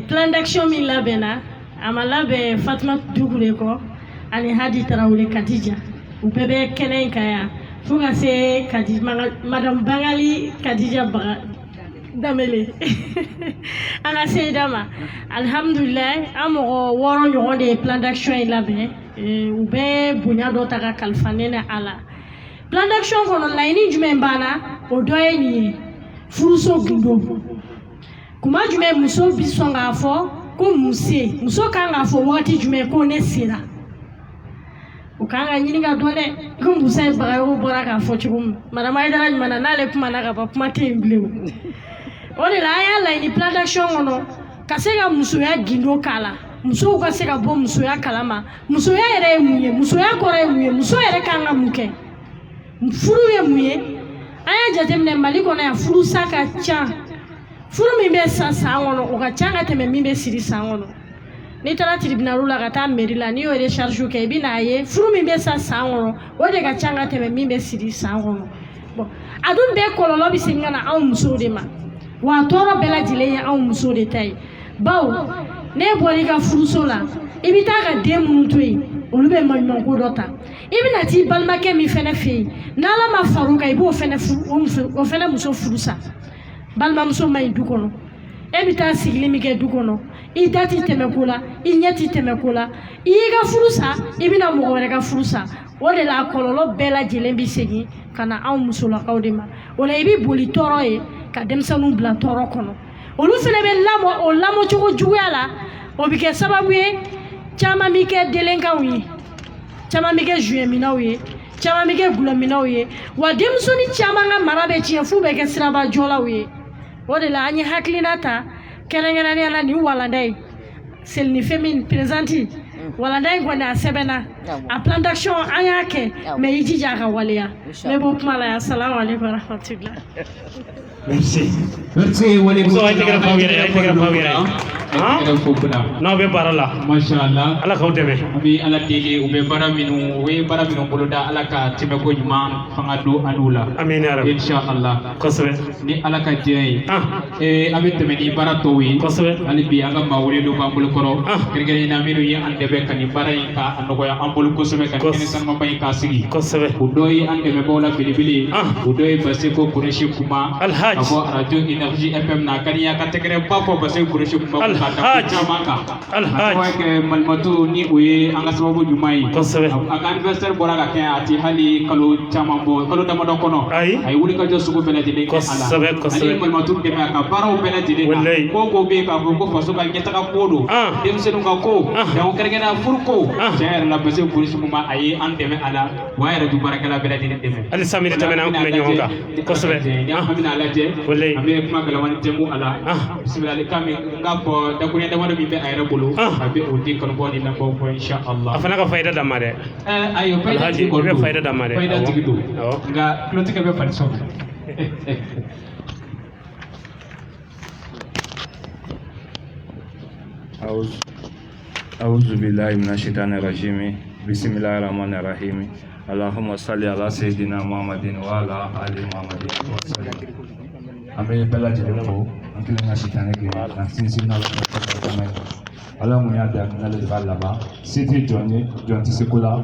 plan d'action min labɛnna a ma labɛn Fatumata Dugure kɔ ani Hadi Tarawele Kadija u bɛɛ bɛ kɛnɛ in kan yan fo ka se madame Bangali Kadija Damele an ka seyida ma alhamdulillah an mɔgɔ 6 ɲɔgɔn de ye plan d'action in labɛn u bɛ bonya dɔ ta ka kalifa ne ni a la plan d'action kɔnɔ laɲini jumɛn banna o dɔ ye nin ye furuso gundo kuma jumɛn muso bi sɔn k'a fɔ ko muso kan k'a fɔ wagati jumɛn ko ne sera o kan ka ɲini ka dɔn dɛ ko Musa Bagayogo bɔra k'a fɔ cogo min madame Aïdara ɲuman n'ale kumana ka ban kuma tɛ yen bilen o de la an y'a laɲini plan d'action kɔnɔ ka se ka musoya gindo k'a la musow ka se ka bɔ musoya kalama musoya yɛrɛ ye mun ye musoya kɔrɔ ye mun ye muso yɛrɛ kan ka mun kɛ furu ye mun ye an y'a jateminɛ Mali kɔnɔ yan furusa ka ca furu min bɛ san kɔnɔ o ka ca ka tɛmɛ min bɛ siri san kɔnɔ n'i taara tribunal la ka taa mairie la n'i y'o recharge kɛ i bɛ n'a ye furu min bɛ san kɔnɔ o de ka ca ka tɛmɛ min bɛ siri san kɔnɔ bon a dun bɛɛ kɔlɔlɔ bɛ segin ka na anw musow de ma wa a tɔɔrɔ bɛɛ lajɛlen ye anw musow de ta ye bawo ne bɔra i ka furuso la i bɛ taa ka den minnu to yen olu bɛ maɲumanko dɔ ta i bɛna t'i balimakɛ min fɛnɛ fɛ yen n'Ala ma far'o kan i b'o fɛnɛ muso furu sa balimamuso ma ɲi du kɔnɔ e bɛ taa sigili min kɛ du kɔnɔ i da t'i tɛmɛ ko la i ɲɛ t'i tɛmɛ ko la i y'i ka furu sa i bɛna mɔgɔ wɛrɛ ka furu sa o de la kɔlɔlɔ bɛɛ lajɛlen bɛ segin ka na anw musolakaw de ma o la i bɛ boli tɔɔrɔ ye ka denmisɛnninw bila tɔɔrɔ kɔnɔ olu fɛnɛ bɛ lamɔ o lamɔcogo juguya la o bɛ kɛ sababu ye caman bɛ kɛ delenkanw ye caman bɛ kɛ juɛminanw ye caman bɛ kɛ gulɔminaw ye wa denmisɛnnin caman ka mara bɛ tiɲɛ f'u bɛ kɛ siraba jɔlaw ye o de la an ye hakilina ta kɛrɛnkɛrɛnnenya la nin walanda ye selinifɛn min présidente walanda in kɔni a sɛbɛnna a plan d'action an y'a kɛ mais i jija a ka waleya ne b'o kuma la yan salamu aleykum wa rahmatulah.
Merci.
Merci.
So ay tegra pawira. No be barala.
Mashallah.
Ala ka deme.
Abi ala dege ube bara minu boloda ala ka teme ko nyuma fanga do anula.
Amin ya rabbi.
Inshallah.
Kosebe.
Ni ala ka jey. Abi teme ni bara to wi.
Kosebe.
Ali bi aga mawre do bambul koro. Gergere ina minu yi ande be kan bara yi ka andogo ya ambul kosebe kan kene san mabay ka sigi.
Kosebe.
Udoyi ande me bola bilibili. Udoyi basiko kureshi kuma.
Alhaj.
Abo radio Energy FM na kaniya ka tegere papo basiko kureshi kuma.
Alhaj.
Ke malmatu ni uye anga sababu nyumai.
Kosebe.
Aga anniversaire bora ka ken ati hali kalo chamambo kalo damado kono. Ay wuli ka jo sugo bela dile ala.
Kosebe.
Ali malmatu de ma ka baro bela dile. Ko be ka ko faso ka nyeta ka kodo. Dem senu ka ko. Da o kerge na furko. Jair la bese kureshi kuma ayi andeme ala. Wa ya du barakala bela dile deme.
Ali samiri tamena ko me nyonga. Kosebe.
Ya famina alaje. Wallahi. Abe kuma kala wani temu ala. Bismillah kami ngapo da kunya da wani bibe ayra bolo. Abe odi kan boni na ko inshallah.
Afana ka faida da mare.
Ayo faida ti ko.
Faida da mare.
Faida ti do. Nga kloti ka be fa so.
أعوذ بالله من الشيطان الرجيم بسم الله الرحمن الرحيم اللهم صل على سيدنا محمد وعلى آل محمد وسلم أمي بلا جلو أنكل الشيطان الرجيم نسينا الله ala mun y'a da n'ale de b'a laban se tɛ jɔn ye jɔn tɛ se ko la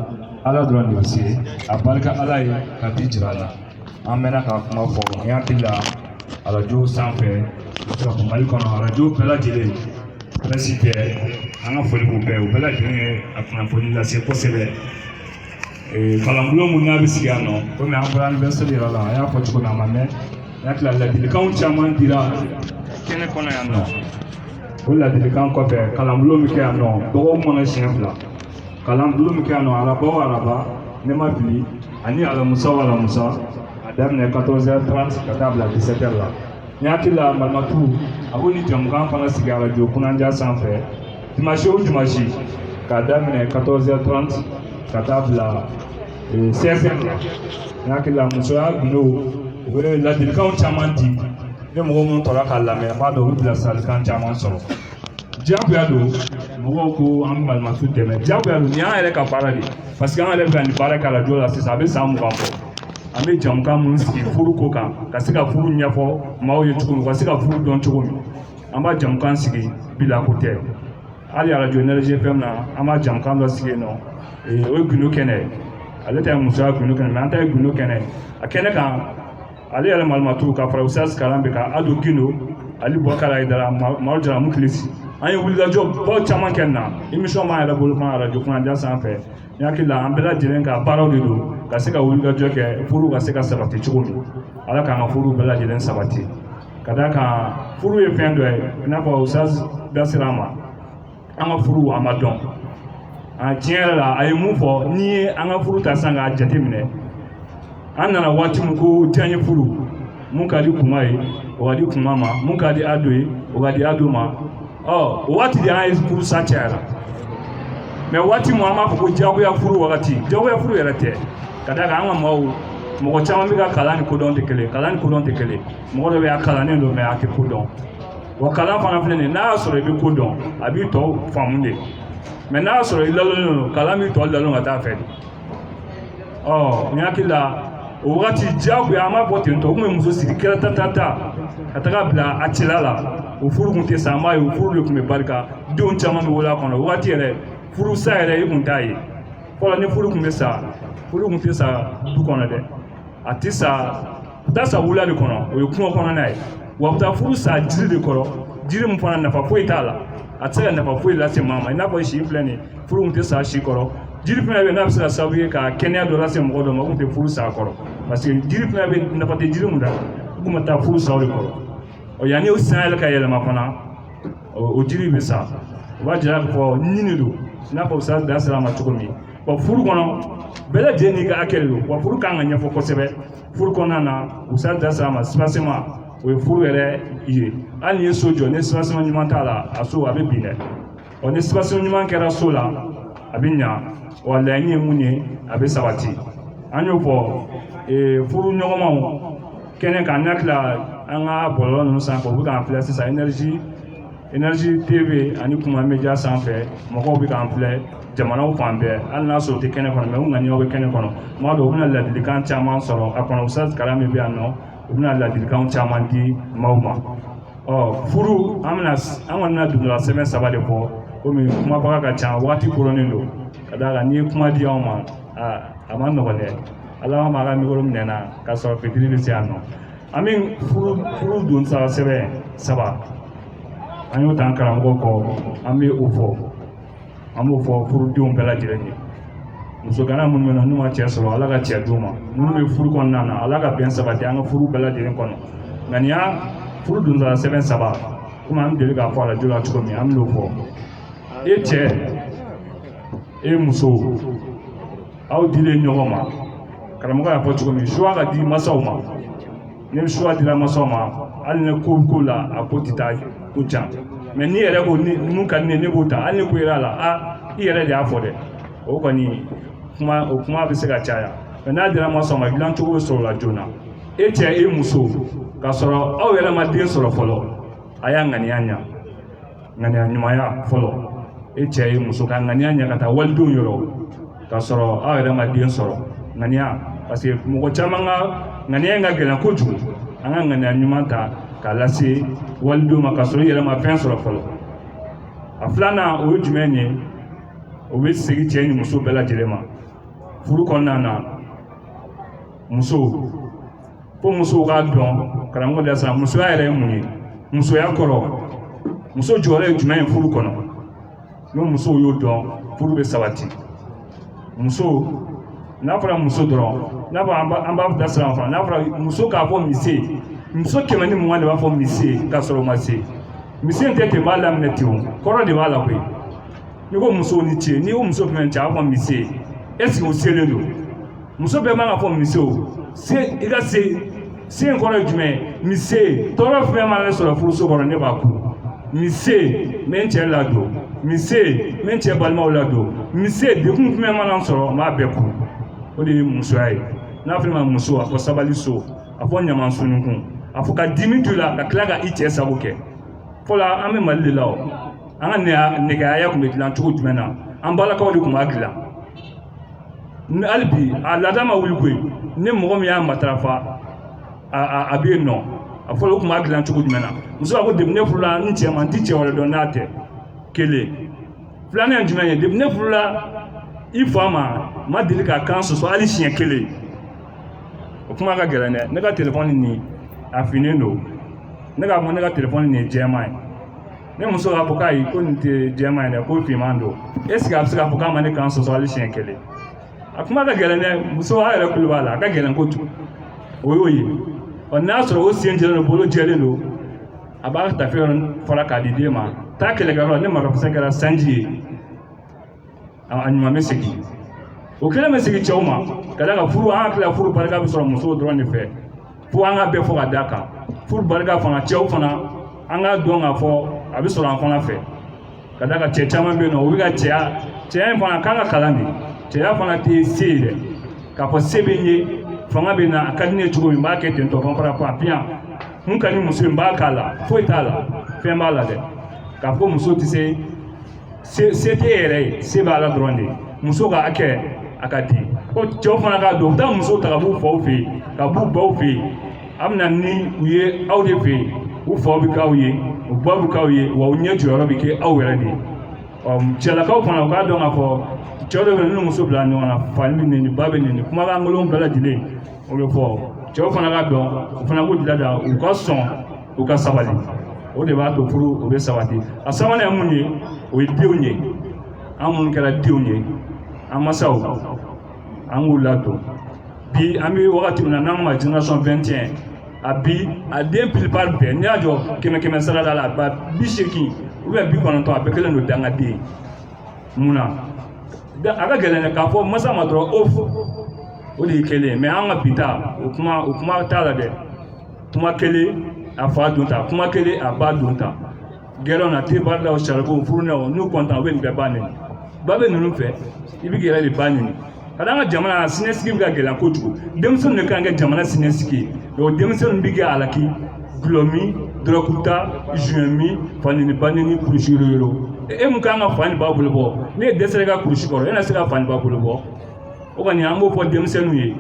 ala dɔrɔn de bɛ se a barika ala ye ka di jira a la an mɛnna ka kuma fɔ an y'an tigi la arajo sanfɛ mali kɔnɔ arajo bɛɛ lajɛlen presse bɛɛ an ka foli b'u bɛɛ u bɛɛ lajɛlen ye a kunnafoni lase kosɛbɛ kalanbulon mun n'a bɛ sigi yan nɔ komi an bɔra anniversaire yɛrɛ la an y'a fɔ cogo min a ma mɛn n hakili la ladilikanw caman dira kɛnɛ kɔnɔ yan nɔ. O ladilikan kɔfɛ kalanbulon min kɛ yan nɔ dɔgɔkun kɔnɔ siɲɛ 2 kalanbulon min kɛ yan nɔ araba o araba ne ma fili ani alamusa o alamusa a daminɛ 14h30 ka taa bila 17h la n hakili la malimatu a ko ni jamukan fana sigi arajo kunnadiya sanfɛ dimanche o dimanche k'a daminɛ 14h30 ka taa bila 16h la n hakili la musoya gundo u bɛ ladilikanw caman di. Ne mɔgɔ minnu tora k'a lamɛn n b'a dɔn u bɛ bilasiralikan caman sɔrɔ diyagoya don mɔgɔw ko an bɛ balimatu dɛmɛ diyagoya don nin y'an yɛrɛ ka baara de ye parce que an yɛrɛ bɛ ka nin baara kɛ arajo la sisan a bɛ san 20 bɔ an bɛ jamukan minnu sigi furu ko kan ka se ka furu ɲɛfɔ maaw ye cogo min u ka se ka furu dɔn cogo min an b'a jamukan sigi bila ko tɛ hali arajo Energy FM na an b'a jamukan dɔ sigi yen nɔ o ye gundo kɛnɛ ale tɛ musoya gundo kɛnɛ mɛ an ta ye gundo kɛnɛ a kɛnɛ kan. Ale yɛrɛ malimatu ka fara usas kalan bɛ ka ado gindo ali bɔkara idara maaw jara mu kilisi an ye wulikajɔ baw caman kɛ na émission b'an yɛrɛ bolo kan arajo kunnadiya sanfɛ n hakili la an bɛɛ lajɛlen ka baaraw de don ka se ka wulikajɔ kɛ furu ka se ka sabati cogo min ala k'an ka furu bɛɛ lajɛlen sabati ka d'a kan furu ye fɛn dɔ ye i n'a fɔ usas da sera an ma an ka furu a ma dɔn tiɲɛ yɛrɛ la a ye mun fɔ n'i ye an ka furu ta sisan k'a jate minɛ an nana waati min ko diɲɛ furu mun ka di kuma ye o ka di kuma ma mun ka di ado ye o ka di ado ma o waati de an ye furu sa cayara mɛ waati min an b'a fɔ ko diyagoya furu wagati diyagoya furu yɛrɛ tɛ ka d'a kan an ka maaw mɔgɔ caman bɛ ka kalan ni kodɔn tɛ kelen kalan ni kodɔn tɛ kelen mɔgɔ dɔ bɛ a kalannen don mɛ a tɛ kodɔn wa kalan fana filɛ nin ye n'a y'a sɔrɔ i bɛ kodɔn a b'i tɔ faamu de mɛ n'a y'a sɔrɔ i ladɔnlen don kalan b'i tɔ ladɔn ka taa fɛ de n hakili la o wagati diyagoya an b'a fɔ ten tɔ o tun bɛ muso sigi kɛlɛ ta ka taga bila a cɛla la o furu tun tɛ sa an b'a ye o furu de tun bɛ barika denw caman bɛ wolo a kɔnɔ o wagati yɛrɛ furu sa yɛrɛ i tun t'a ye fɔlɔ ni furu tun bɛ sa furu tun tɛ sa du kɔnɔ dɛ a tɛ sa u t'a sa wula de kɔnɔ o ye kungo kɔnɔna ye wa u bɛ taa furu sa jiri de kɔrɔ jiri min fana nafa foyi t'a la a tɛ se ka nafa foyi lase maa ma i n'a fɔ si filɛ nin ye furu tun tɛ sa si kɔrɔ jiri fana bɛ n'a bɛ se ka sababu ye ka kɛnɛya dɔ lase mɔgɔ dɔ ma o tun tɛ furu sa kɔrɔ parce que jiri fana bɛ nafa tɛ jiri mun na u tun bɛ taa furu sa o de kɔrɔ yanni o san yɛrɛ ka yɛlɛma fana o jiri bɛ sa o b'a jira k'a fɔ ɲini don i n'a fɔ sa da sera a ma cogo min furu kɔnɔ bɛɛ lajɛlen n'i ka hakɛ de don wa furu kan ka ɲɛfɔ kosɛbɛ furu kɔnɔna na u sa da sira ma spacement o ye furu yɛrɛ ye hali n'i ye so jɔ ni spacement ɲuman t'a la a so a bɛ bin dɛ wa ni spacement ɲuman kɛra so la a bɛ ɲa wa laɲini ye mun ye a bɛ sabati an y'o fɔ furu ɲɔgɔnmaw kɛnɛ kan n'a tila an ka bɔlɔlɔ ninnu sanfɛ u bɛ k'an filɛ sisan énergie TV ani kuma média sanfɛ mɔgɔw bɛ k'an filɛ jamanaw fan bɛɛ hali n'a sɔrɔ u tɛ kɛnɛ kɔnɔ mɛ u ŋaniyaw bɛ kɛnɛ kɔnɔ tuma dɔw u bɛna ladilikan caman sɔrɔ a kɔnɔ Ustaz Kara min bɛ yan nɔ u bɛna ladilikan caman di maaw ma furu an kɔni bɛna dundala sɛbɛn 3 de fɔ komi kumabaga ka ca waati koronnen don ka d'a kan n'i ye kuma di anw ma a ma nɔgɔn dɛ ala ma ka micro minɛ na k'a sɔrɔ fitiri bɛ se yan nɔ an bɛ furu don sɛbɛn 3 an y'o ta an karamɔgɔw kɔ an bɛ o fɔ an b'o fɔ furudenw bɛɛ lajɛlen ye muso gana minnu bɛ na n'u ma cɛ sɔrɔ ala ka cɛ d'u ma minnu bɛ furu kɔnɔna na ala ka bɛn sabati an ka furu bɛɛ lajɛlen kɔnɔ nka nin y'a furu don sɛbɛn 3 komi an bɛ deli k'a fɔ a radio la cogo min an bɛ n'o fɔ e cɛ e muso aw dilen ɲɔgɔn ma karamɔgɔ y'a fɔ cogo min choix ka di masaw ma ni choix dira masaw ma hali ni ko la a ko tɛ taa ko can mɛ n'i yɛrɛ ko mun ka di ne b'o ta hali ni ko yera la i yɛrɛ de y'a fɔ dɛ o kɔni o kuma bɛ se ka caya mɛ n'a dira masaw ma dilan cogo bɛ sɔrɔ la joona e cɛ e muso k'a sɔrɔ aw yɛrɛ ma den sɔrɔ fɔlɔ a y'a ŋaniya ɲa ŋaniya ɲumanya fɔlɔ e cɛ e muso ka ŋaniya ɲa ka taa walidenw yɔrɔ k'a sɔrɔ aw yɛrɛ ma den sɔrɔ ŋaniya parce que mɔgɔ caman ka ŋaniya in ka gɛlɛn kojugu an ka ŋaniya ɲuman ta k'a lase walidenw ma k'a sɔrɔ i yɛrɛ ma fɛn sɔrɔ fɔlɔ a filanan o ye jumɛn ye o bɛ segin cɛ ni muso bɛɛ lajɛlen ma furu kɔnɔna na muso fo musow k'a dɔn karamɔgɔ da sisan musoya yɛrɛ ye mun ye musoya kɔrɔ muso jɔyɔrɔ ye jumɛn ye furu kɔnɔ ni musow y'o dɔn furu bɛ sabati muso n'a fɔra muso dɔrɔn n'a fɔ an b'a da sira fana n'a fɔra muso k'a fɔ mise muso 120 de b'a fɔ mise k'a sɔrɔ o ma se mise in tɛ ten b'a laminɛ ten o kɔrɔ de b'a la koyi n'i ko muso ni cɛ n'i ko muso fɛnɛ cɛ a b'a fɔ mise est-ce que o selen don muso bɛɛ man ka fɔ mise o se i ka se in kɔrɔ ye jumɛn mise tɔɔrɔ fɛn mana sɔrɔ furuso kɔnɔ ne b'a ku mise n bɛ n cɛ ladon mise n bɛ n cɛ balimaw ladon mise dekun fɛn mana sɔrɔ n b'a bɛɛ ku o de ye musoya ye n'a fɔra ma muso a fɔ sabali so a fɔ ɲaman sununkun a fɔ ka dimi to i la ka tila ka i cɛ sago kɛ fɔlɔ an bɛ mali de la o an ka nɛgɛya tun bɛ dilan cogo jumɛn na an balakaw de tun b'a dilan hali bi a laada ma wuli koyi ni mɔgɔ min y'a matarafa a bɛ yen nɔ a fɔlɔ o tun b'a dilan cogo jumɛn na muso b'a fɔ depi ne furula n cɛ ma n tɛ cɛ wɛrɛ dɔn n'a tɛ kelen filanan ye jumɛn ye depi ne furula i fa ma deli ka kan sɔsɔ hali siɲɛ kelen o kuma ka gɛlɛn dɛ ne ka telefɔni nin a finnen don ne k'a fɔ ne ka telefɔni nin ye jɛman ye ne muso k'a fɔ k'ayi ko nin tɛ jɛman ye dɛ ko finman don est-ce que a bɛ se k'a fɔ k'a ma ne kan sɔsɔ hali siɲɛ kelen a kuma ka gɛlɛn dɛ muso a yɛrɛ kulo b'a la a ka gɛlɛn kojugu o y'o ye ɔ n'a sɔrɔ o sen jɛlen don bolo jɛlen don a b'a ka tafe yɔrɔ fara k'a di den ma taa kɛlɛkɛyɔrɔ ne marafasa kɛra sanji ye a ɲuman bɛ segin o kelen bɛ segin cɛw ma ka d'a kan furu an hakili la furu barika bɛ sɔrɔ musow dɔrɔn de fɛ fo an ka bɛɛ fɔ ka d'a kan furu barika fana cɛw fana an ka dɔn k'a fɔ a bɛ sɔrɔ an fana fɛ ka d'a kan cɛ caman bɛ yen nɔ o bɛ ka cɛya in fana kan ka kalan de cɛya fana tɛ se ye dɛ k'a fɔ se bɛ n ye fanga bɛ na a ka di ne ye cogo min n b'a kɛ ten tɔ fana fara fɔ a piyan mun ka di muso in b'a k'a la foyi t'a la fɛn b'a la dɛ k'a fɔ muso tɛ se tɛ yɛrɛ ye se b'a la dɔrɔn de muso ka hakɛ a ka di ko cɛw fana k'a dɔn u taa muso ta ka b'u faw fɛ yen ka b'u baw fɛ yen a bɛ na ni u ye aw de fɛ yen u faw bɛ k'aw ye u baw bɛ k'aw ye wa u ɲɛ jɔyɔrɔ bɛ kɛ aw yɛrɛ de ye cɛlakaw fana u k'a dɔn k'a fɔ cɛw dɔ bɛ yen n'u muso bila ɲɔgɔn na fa bɛ nɛni ba bɛ nɛni kumakan kolon bɛɛ lajɛlen o bɛ fɔ cɛw fana k'a dɔn u fana b'u dilada u ka sɔn u ka sabali o de b'a to furu o bɛ sabati a sabanan ye mun ye o ye denw ye an minnu kɛra denw ye an masaw an k'u ladon bi an bɛ wagati min na n'an ma génération 21 a bi a den plupart bɛɛ n'i y'a jɔ 100 sarada la a ba 80 ou bien 90 a bɛɛ kɛlen don dangaden mun na a ka gɛlɛn dɛ k'a fɔ masa ma dɔrɔn o de ye kelen mais an ka bi ta o kuma t'a la dɛ kuma kelen a fa don ta kuma kelen a ba don ta gɛlɛnw na tebardaw sarikow furunaw n'u kɔntan u bɛ nin bɛɛ ba nɛni ba bɛ ninnu fɛ i bɛ k'i yɛrɛ de ba ɲini ka d'an ka jamana na siniɲɛsigi bɛ ka gɛlɛn kojugu denmisɛnninw de kan kɛ jamana siniɲɛsigi ye o denmisɛnninw bɛ kɛ alaki gulɔmi dɔrɔkuta zuɲɛmi fanini banini kurusi yoro e mun kan ka fa ni ba bolo bɔ ne ye dɛsɛra ka kurusi kɔrɔ e na se ka fa ni ba bolo bɔ o kɔni an b'o fɔ denmisɛnninw ye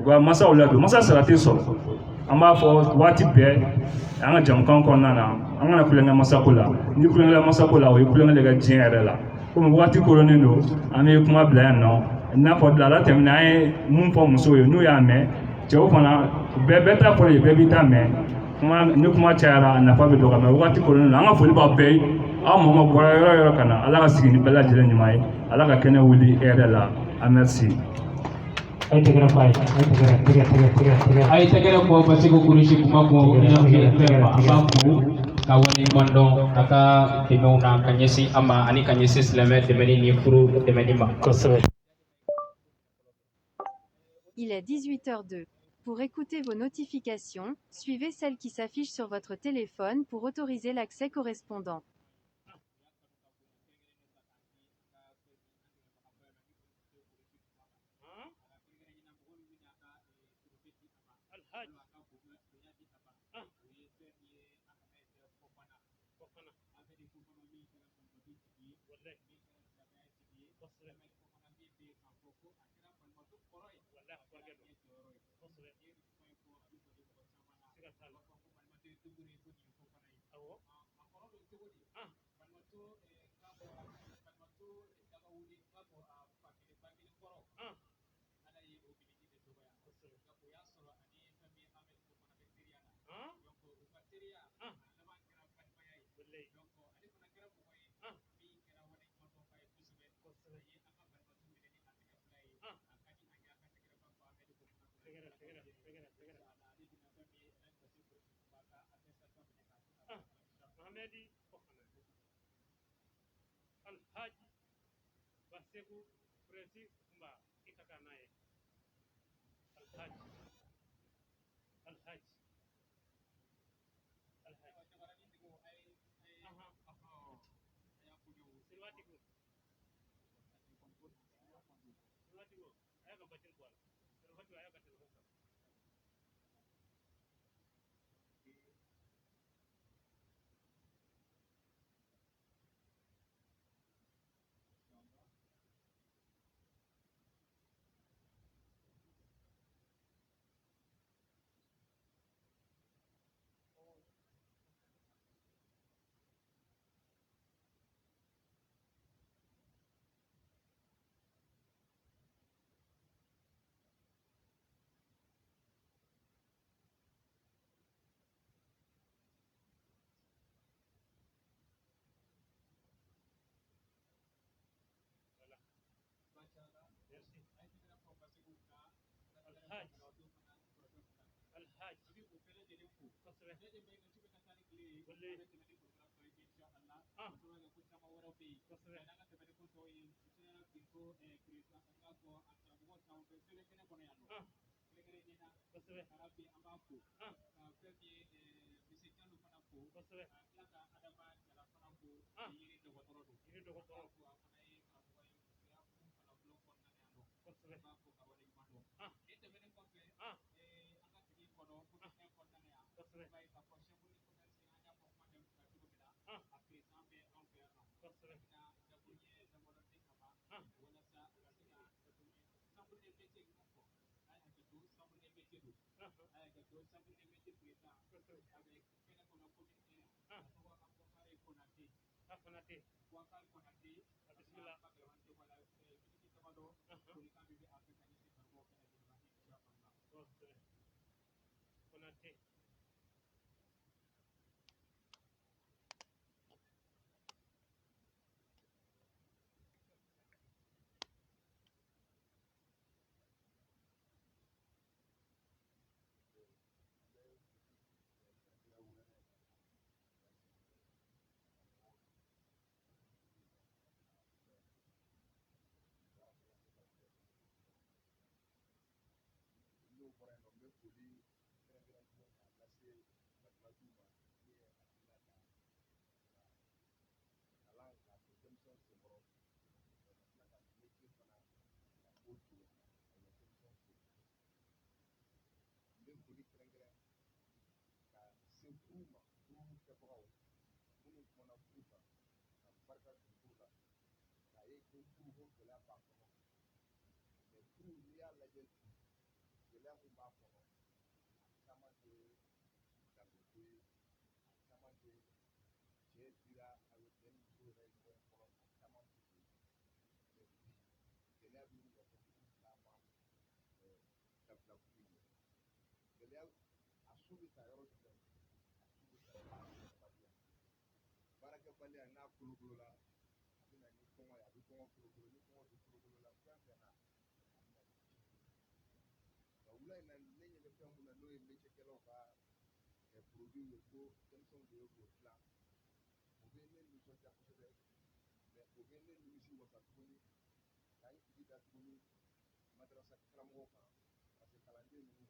u ka masaw ladon masa sara tɛ sɔrɔ an b'a fɔ waati bɛɛ an ka jamukan kɔnɔna na an kana kulonkɛ masako la ni kulonkɛ masako la o ye kulonkɛ de ka diɲɛ yɛrɛ la komi waati koronnen don an bɛ kuma bila yan nɔ i n'a fɔ ala tɛmɛna an ye mun fɔ musow ye n'u y'a mɛn cɛw fana bɛɛ ta fɔlɔ ye bɛɛ b'i ta mɛn ni kuma cayara a nafa bɛ dɔgɔ mɛ waati koronnen don an ka foli b'aw bɛɛ ye aw mɔgɔ bɔra yɔrɔ yɔrɔ ka na ala ka sigi ni bɛɛ lajɛlen ɲuman ye ala ka kɛnɛ wuli e yɛrɛ la a merci.
a ye tɛgɛrɛ fɔ a ye
a ye tɛgɛrɛ fɔ parce que kurusi kuma ko fɛn ma an b'a fo ka waleɲuman dɔn a ka dɛmɛw na ka ɲɛsin an ma ani ka ɲɛsin silamɛ dɛmɛni ni furu dɛmɛni ma.
Il est 18h02. Pour écouter vos notifications, suivez celle qui s'affiche sur votre téléphone pour autoriser l'accès correspondant.
Ahmedi Fofana Alhaji Baseku Presi Kumba Itakanaye Alhaji Silwatiku ayaga batin kwal Silwatiku ayaga tilhosa
d'uma ni ye hakilina ta kalan k'a to denmisɛnw senkɔrɔ ka tila ka métier fana ka k'o cogo ka yɛlɛ denmisɛnw sen n bɛ foli kɛrɛnkɛrɛn ka se furu ma furu kɛbagaw minnu kumana furu kan ka barika don furu la k'a ye ko furu ko gɛlɛya b'a kɔnɔ mais furu n'i y'a lajɛ bi gɛlɛya min b'a kɔnɔ a caman tɛ danbeko ye a caman tɛ cɛ dira a bɛ cɛ ni muso yɛrɛ ɲɔgɔn kɔnɔ a caman tɛ yen mais bi gɛlɛya bɛ ɲini ka kɛ furu caman dabila furu ye gɛlɛya a su bɛ ta yɔrɔ jumɛn a su bɛ ta baarakɛbaliya baarakɛbaliya n'a kolokolola a bɛ na ni kɔngɔ ye a bɛ kɔngɔ kolokolo ni kɔngɔ bɛ kolokolola fɛn fɛn na a bɛ na ni ci nka wula in na ne ɲɛ bɛ fɛn mun na n'o ye métier-kɛlaw ka produit ye ko denmisɛnw de ye k'o dilan o bɛ ne nisɔndiya kosɛbɛ mais o bɛ ne nimisi wasa tuguni k'a n jigi da tuguni madarasa karamɔgɔw kan parce que kalanden ninnu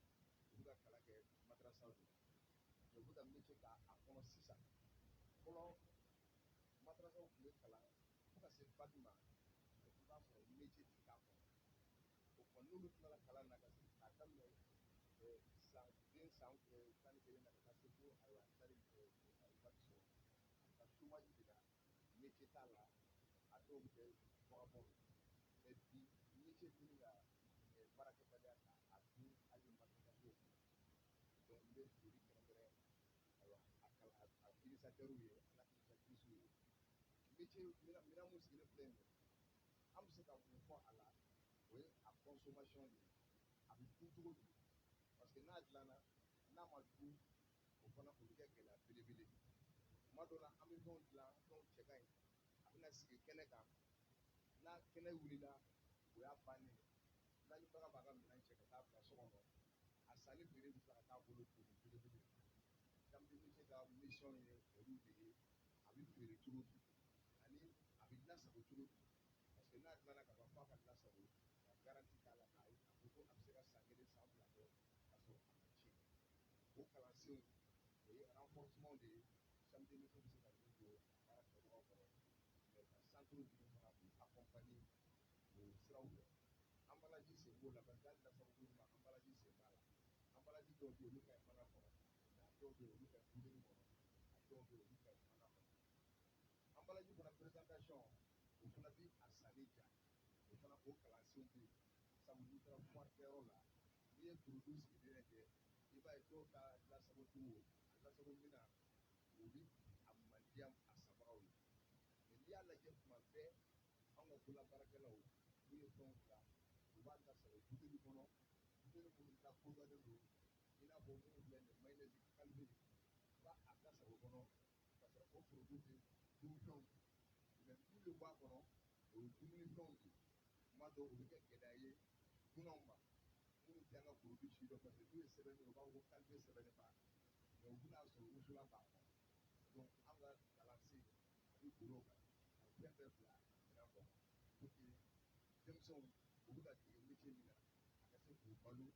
u bɛ ka kalan kɛ madarasaw de la u bɛ ka métier k'a kɔnɔ sisan fɔlɔ madarasaw tun bɛ kalan fo ka se bac ma i b'a sɔrɔ métier tɛ k'a kɔnɔ o kɔni n'olu tilala kalan na ka se k'a daminɛ san tan ni kelen na ka taa se fo ayiwa tari bac sɔrɔ ka chômage de la métier t'a la a dɔw bɛ kɛ bɔgɔbɔw ye mais bi métier ɲini ka baarakɛbaliya ta a dun hali matériel donc n bɛ foli kɛrɛnkɛrɛn ayiwa a utilisateur ye ala utilisatrice ye métier minɛn mun sigilen filɛ nin ye an bɛ se ka mun fɔ a la o ye a consommation de ye a bɛ dun cogo di parce que n'a dilanna n'a ma dun o fana o bɛ kɛ gɛlɛya belebele tuma dɔ la an bɛ fɛnw dilan fɛnw cɛ ka ɲi a bɛna sigi kɛnɛ kan n'a kɛnɛ wulila o y'a bannen dilannibaga b'a ka minɛn cɛ ka taa bila so kɔnɔ a sanni feere bɛ tila ka taa bolo toni belebele danbe métier ka mission ye olu de ye a bɛ feere cogo di ani a bɛ lasago cogo di parce que n'a dilanna ka ban f'a ka lasago ka garanti k'a la k'a fɔ ko a bɛ se ka san kelen san fila kɛ k'a sɔrɔ a ma tiɲɛ o kalansenw o ye renforcement de ye samedi bɛ se ka min don baara kɛbagaw kɔrɔ mais ka centre ninnu fana k'u accompagner o siraw fɛ emballage sen b'o la parce que hali lasago ko ɲuman emballage sen b'a la emballage dɔw bɛ yen olu ka ɲi mana kɔnɔ mais a dɔw bɛ yen olu ka ɲi poudre kɔnɔ a dɔw bɛ yen olu ka ɲi mana kɔnɔ emballage fana présentation o fana bɛ a sanni ja o fana o kalansenw bɛ yen sabu n'i taara foire kɛyɔrɔ la n'i ye produit sigilen lajɛ i b'a ye dɔw ta lasago cogo a lasago minan o bɛ a man diya a sanbagaw ye mais n'i y'a lajɛ tuma bɛɛ anw ka bololabaarakɛlaw n'u ye fɛnw dilan u b'a lasago buteli kɔnɔ buteli minnu lakodɔnnen don i n'a fɔ minnu filɛ nin ye mayonnaise qualité u b'a a lasago kɔnɔ ka sɔrɔ o produit tɛ dunfɛnw mais min bɛ bɔ a kɔnɔ o ye dumunifɛnw de ye tuma dɔw o bɛ kɛ gɛlɛya ye dunanw ma minnu tɛ an ka produit si dɔn parce que n'u ye sɛbɛnni ye u b'a fɔ ko qualité sɛbɛnnen b'a mais u bɛna sɔrɔ wusulan b'a kɔnɔ donc an ka kalansen a bɛ bolo kan ka fɛn bɛɛ bila minɛn kɔnɔ pour que denmisɛnw u bɛ ka dege métier min na a ka se k'u balo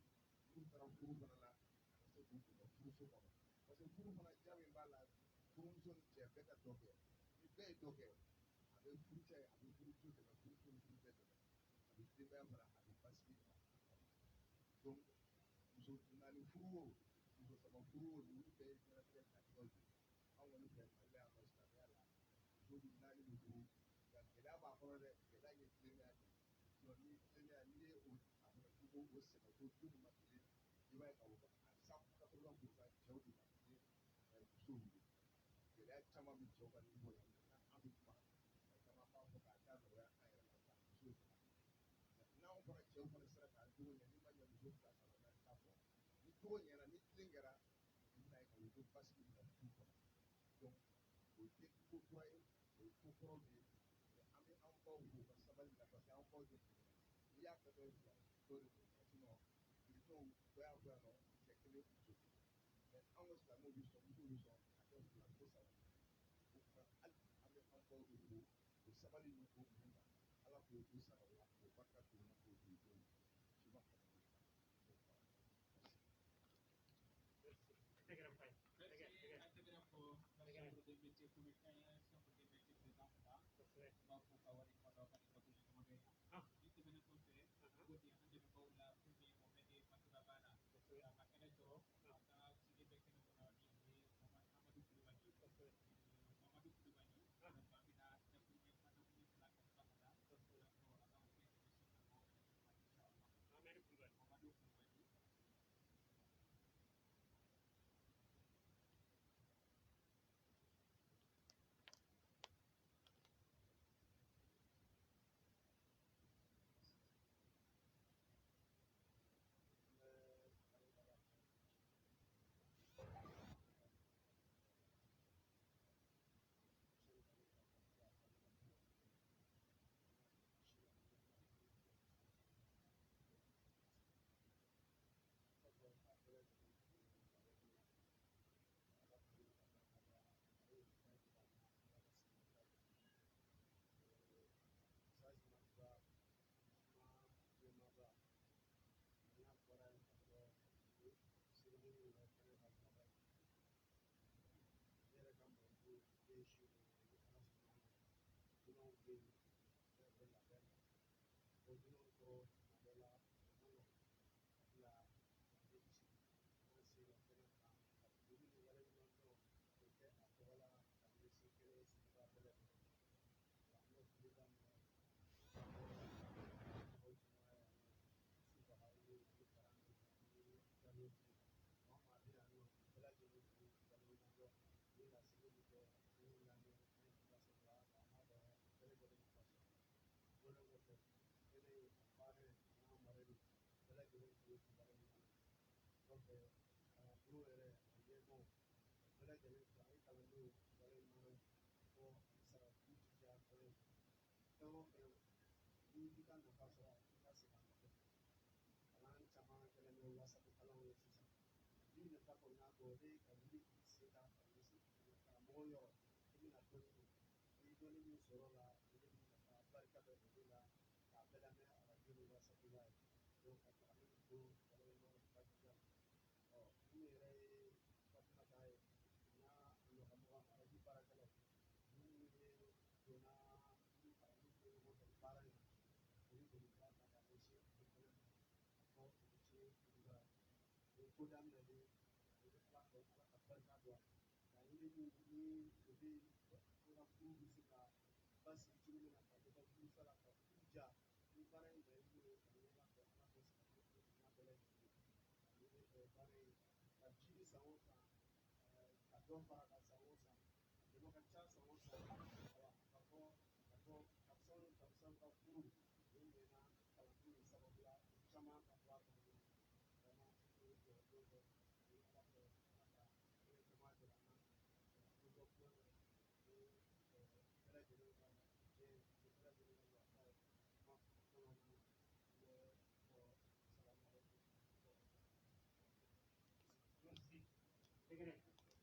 n'u taara furu fana la a ka se k'u dɛmɛ furuso kɔnɔ parce que furu fana ja min b'a la furumuso ni cɛ bɛɛ ka dɔ kɛ ni bɛɛ ye dɔ kɛ a bɛ furucɛ a bɛ furuso dɛmɛ furuso ni furu bɛɛ dɛmɛ a bɛ denbaya fana a bɛ basigi donc muso naani furu o muso saba furu o olu bɛɛ ye diɲɛlatigɛ natigɛw de ye anw kɔni fɛ mali la yan nɔ silamɛya la muso naani bɛ furu nka gɛlɛya b'a kɔnɔ dɛ gɛlɛya ye tilennenya de ye ni tilennenya n'i ye o a fana k'i ko o sɛbɛ ko du ma kelen i b'a ye k'a fɔ a 180% cɛw de ma kelen musow ye gɛlɛya caman bɛ cɛw ka niveau la an bɛ kuma caman b'a fɔ k'a da nɔgɔya an yɛrɛ la ka musow fana n'anw fana cɛw fana sera k'an jogo ɲɛ ni ma ɲɛ muso fila saba naani t'a fɔ ni jogo ɲɛna ni tilen kɛra i bɛna ye k'a fɔ ko basigi bɛ na du kɔnɔ donc o tɛ ko kura ye o ye ko kɔrɔw de ye an bɛ an baw fo ka sabali la parce que an baw de tun n'i y'a kɛ dɔ ye fila dɔw de tun sinon chrétienw dɔ y'a fɔ yan nɔ cɛ kelen muso kelen mais anw ka silamɛw bɛ sɔn musow bɛ sɔn a kɛ fila fo saba o tuma hali an bɛ an baw de fo o sabali ni o kun kan ala k'o to sara la k'o barika to na k'o to denw ci ma kɔnɔ
Take it up,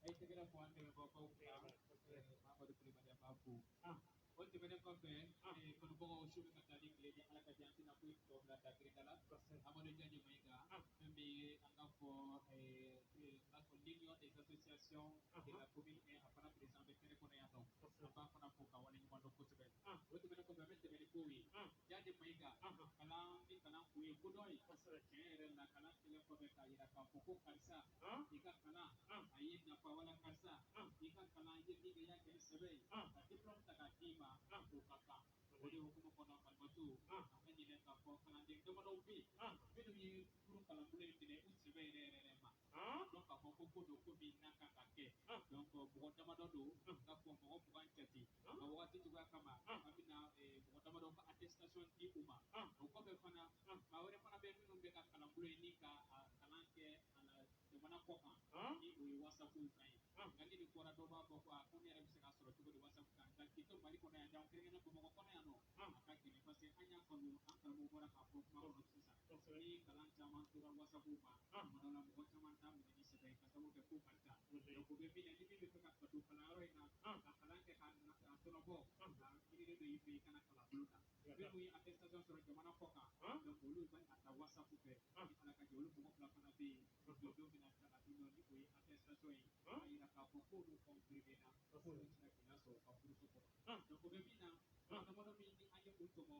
ay tegera ko ande ko ko Mamadou Coulibaly Abakou on te menen ko fe kono bongo shubi katali kledi ala ka janti na kuit to la ta krindala Amadou Diagne Maïga mbi anga fo la l'union des associations de la commune et apana président de kene kono yato aba fana fo ka wala nyundo ko sebe o te menen ko be te menen ko wi Diagne Maïga kala mi kala ko e ko doy kere la kala tele ko be ka ira ka ko kalsa ika kala ayi na pa wala kalsa ika kala ye ni ya ke sebe a diplôme ta ka dima ko kaka o de hukumu kono kalbatu anyi ne ka ko kala de do do bi bi ni kuru kala bule ni ne sebe re ma donc ka ko do ko bi na ka ka ke donc bo dama do ka ko mo ko ban chati ma wakati tu kama amina bo dama do ka attestation di uma o ko be fana ma wore fana be minnu be ka kala bule ni ka kala ke ala jamana ko kan ni o yi whatsapp kan ngali ni kora do ba ko ko ne re se ka soro to do whatsapp kan ta kito mari ko na jam kire na ko ko na no aka kini parce que anya ko no an kala mo bora ka ko ma ko sisa ni kala jama to whatsapp ba mo na mo jama ta mi ni se be ka sabu ke ko kanta ko be bi ni bi be ka do kala ro ina kala ke kan na to no bo ni re do yi kana kala bluta be mo yi attestation soro jamana ko kan donc lu ba ata whatsapp be ala ka jolu ko ko kana be do bi na kala bi no ni ko yi attestation yi ina ka ko ko do ko privé na ko sɔrɔ ka furuso kɔnɔ donc o bɛ min na damadɔ min ni an ye o tɔmɔ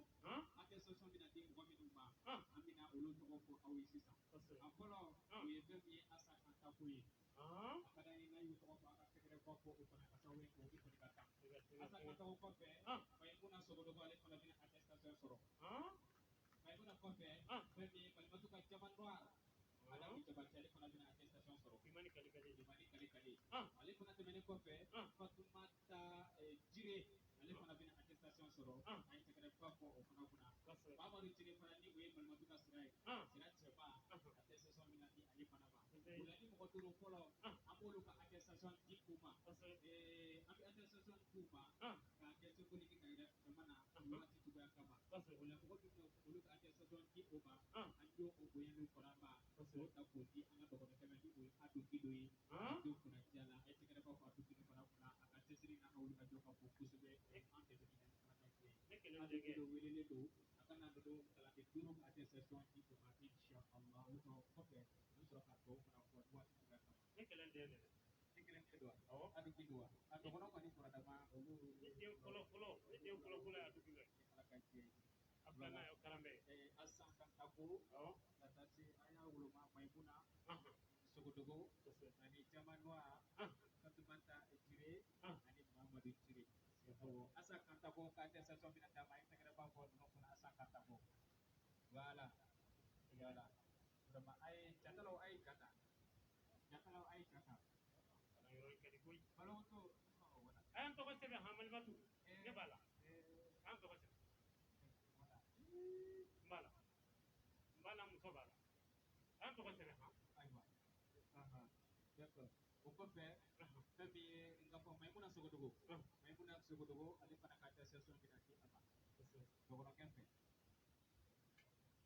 attestation bɛna di mɔgɔ minnu ma an bɛna olu tɔgɔ fɔ aw ye sisan a fɔlɔ o ye fɛn min ye asa kan tako ye a ka d'an ye n'a y'u tɔgɔ fɔ a ka tɛgɛrɛ fɔ o fana ka sababu ye k'o kɔni ka kan asa kan tako kɔfɛ Maimuna Sogodogo ale fana bɛna attestation sɔrɔ Maimuna kɔfɛ fɛn min ye Malimatu ka jama noir Madame Jabate ale fana bɛna attestation sɔrɔ Imani Kalikale ale fana tɛmɛnen kɔfɛ Fatumata Jire ale fana bɛna attestation sɔrɔ an ye tɛgɛrɛba fɔ o fana kunna Mamadu Jire fana ni o ye Malimatu ka sira ye sira cɛba attestation bɛna di ale fana ma o la ni mɔgɔ duuru fɔlɔ an b'olu ka attestation di u ma an bɛ attestation d'u ma k'a kɛ symbolique ka yira jamana wagati cogoya kama o la mɔgɔ min olu ka attestation di o ma an y'o o bonya n'u fara ma o ta k'o di an ka dɔgɔtɔrɔkɛ ma ni o ye Ado Gido ye Ado Kunnadiya la a ye tɛgɛrɛ fɔ Ado Gido fana kunna a ka cɛsiri n'a ka wuli ka jɔ ka bon kosɛbɛ an dɛmɛ ni fana ka kɛ Ado Gido welelen don a ka na ninnu kalanden duuru ka attestation di o ma inshallah o kɔfɛ an bɛ sɔrɔ ka tɔw fana fɔ waati cogoya kama ne kelen tɛ dɛ ne kelen tɛ don wa Ado Gido wa a dɔgɔnɔ kɔni fɔra dama olu ne den fɔlɔ ye Ado Gido ye ala ka jɛ Abdana yo karambe asan kan tako ka taa se an y'a woloma Maimuna Sogodogo ani jama noir Fatumata Jire ani Mamadu Jire asa kan tako ka attestation bɛna d'a ma a ye tɛgɛrɛba fɔ ninnu kunna asa kan tako voilà vraiment a ye jatalaw a ye jata balawoto a y'an tɔgɔ sɛbɛn Malimatu ne b'a la an tɔgɔ sɛbɛn Mbala muso b'a la an tɔgɔ sɛbɛn ayiwa d'accord o kɔfɛ fɛn min ye n ka fɔ Maimuna Sogodogo ale fana ka attestation bɛna di a ma dɔgɔnɔkɛ fɛ